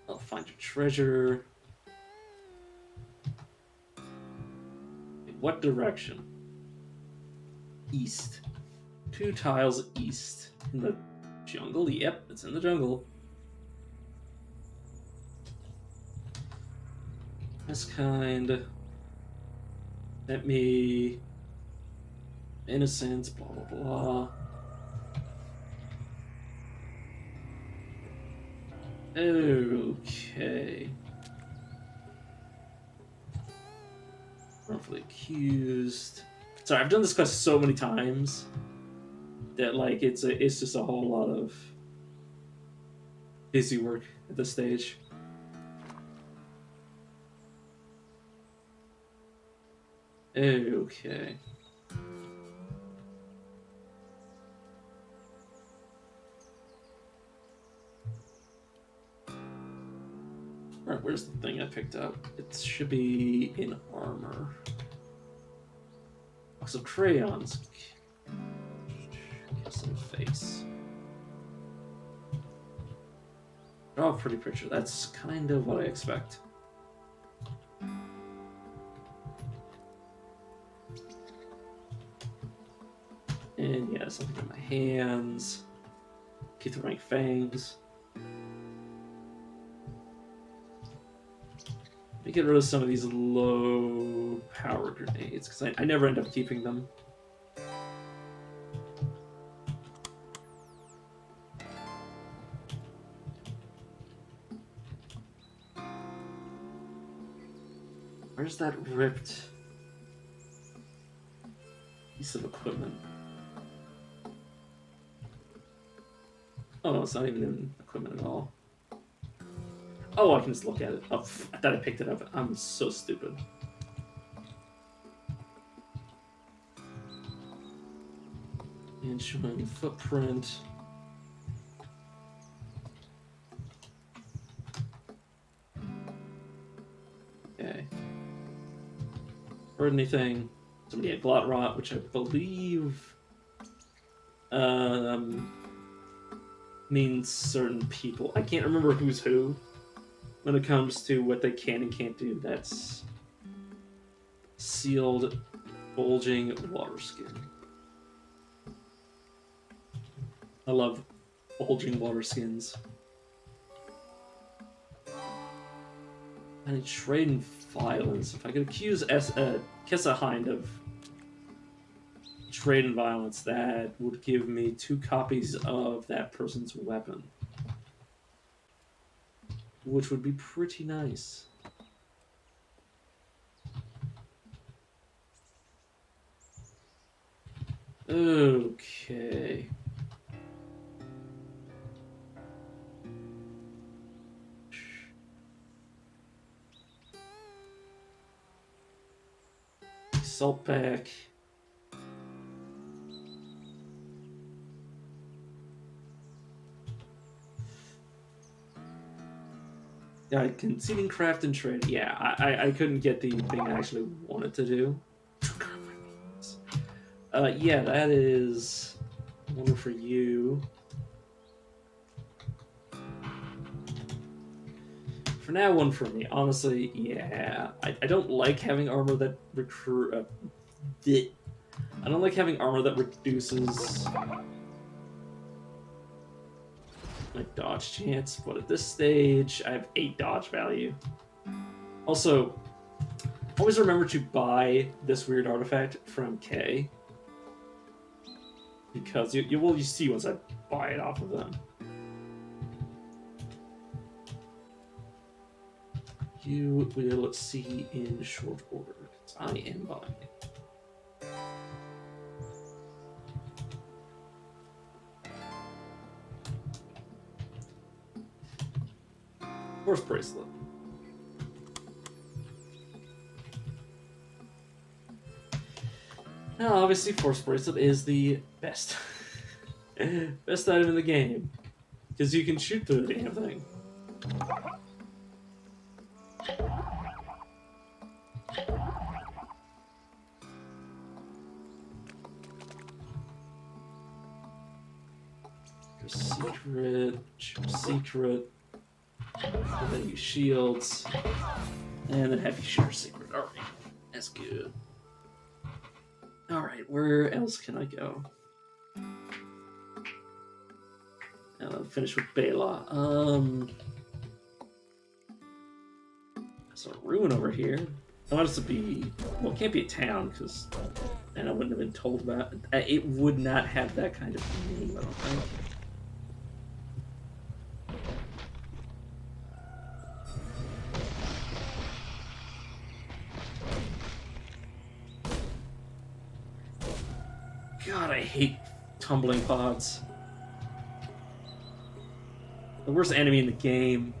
I'll find your treasure. In what direction? East. 2 tiles east. In the jungle? Yep, it's in the jungle. This kind. Let me. Innocence, blah blah blah. Okay. Wrongfully accused. Sorry, I've done this quest so many times that like it's just a whole lot of busy work at this stage. Okay. Alright, where's the thing I picked up? It should be in armor. Box of crayons. Kiss in the face. Draw a pretty picture. That's kind of what I expect. And yeah, something in my hands. Keep throwing fangs. Let me get rid of some of these low power grenades, because I never end up keeping them. Where's that ripped piece of equipment? Oh no, it's not even in equipment at all. Oh, I can just look at it. Oh, I thought I picked it up. I'm so stupid. And showing the footprint. Okay. Heard anything? Somebody had glot rot, which I believe means certain people. I can't remember who's who when it comes to what they can and can't do. That's sealed, bulging water skin. I love bulging water skins. Any trade in violence. If I could accuse Kessa Hind of trade in violence, that would give me 2 copies of that person's weapon. Which would be pretty nice. Okay. Salt pack. Yeah, conceding craft and trade. Yeah, I couldn't get the thing I actually wanted to do. Yeah, that is one for you. For now, one for me. Honestly, yeah. I don't like having armor that I don't like having armor that reduces my dodge chance, but at this stage, I have 8 dodge value. Also, always remember to buy this weird artifact from K. Because you see once I buy it off of them. You will see in short order, because I am buying it. Force bracelet. Now, obviously, force bracelet is the best, best item in the game, because you can shoot through the damn thing. Secret. And then use shields. And then heavy shooter secret. Alright. That's good. Alright, where else can I go? And I'll finish with Bela. So ruin over here. I want it to be, well, it can't be a town because then I wouldn't have been told about it. It would not have that kind of name, I don't think. God, I hate tumbling pods. The worst enemy in the game.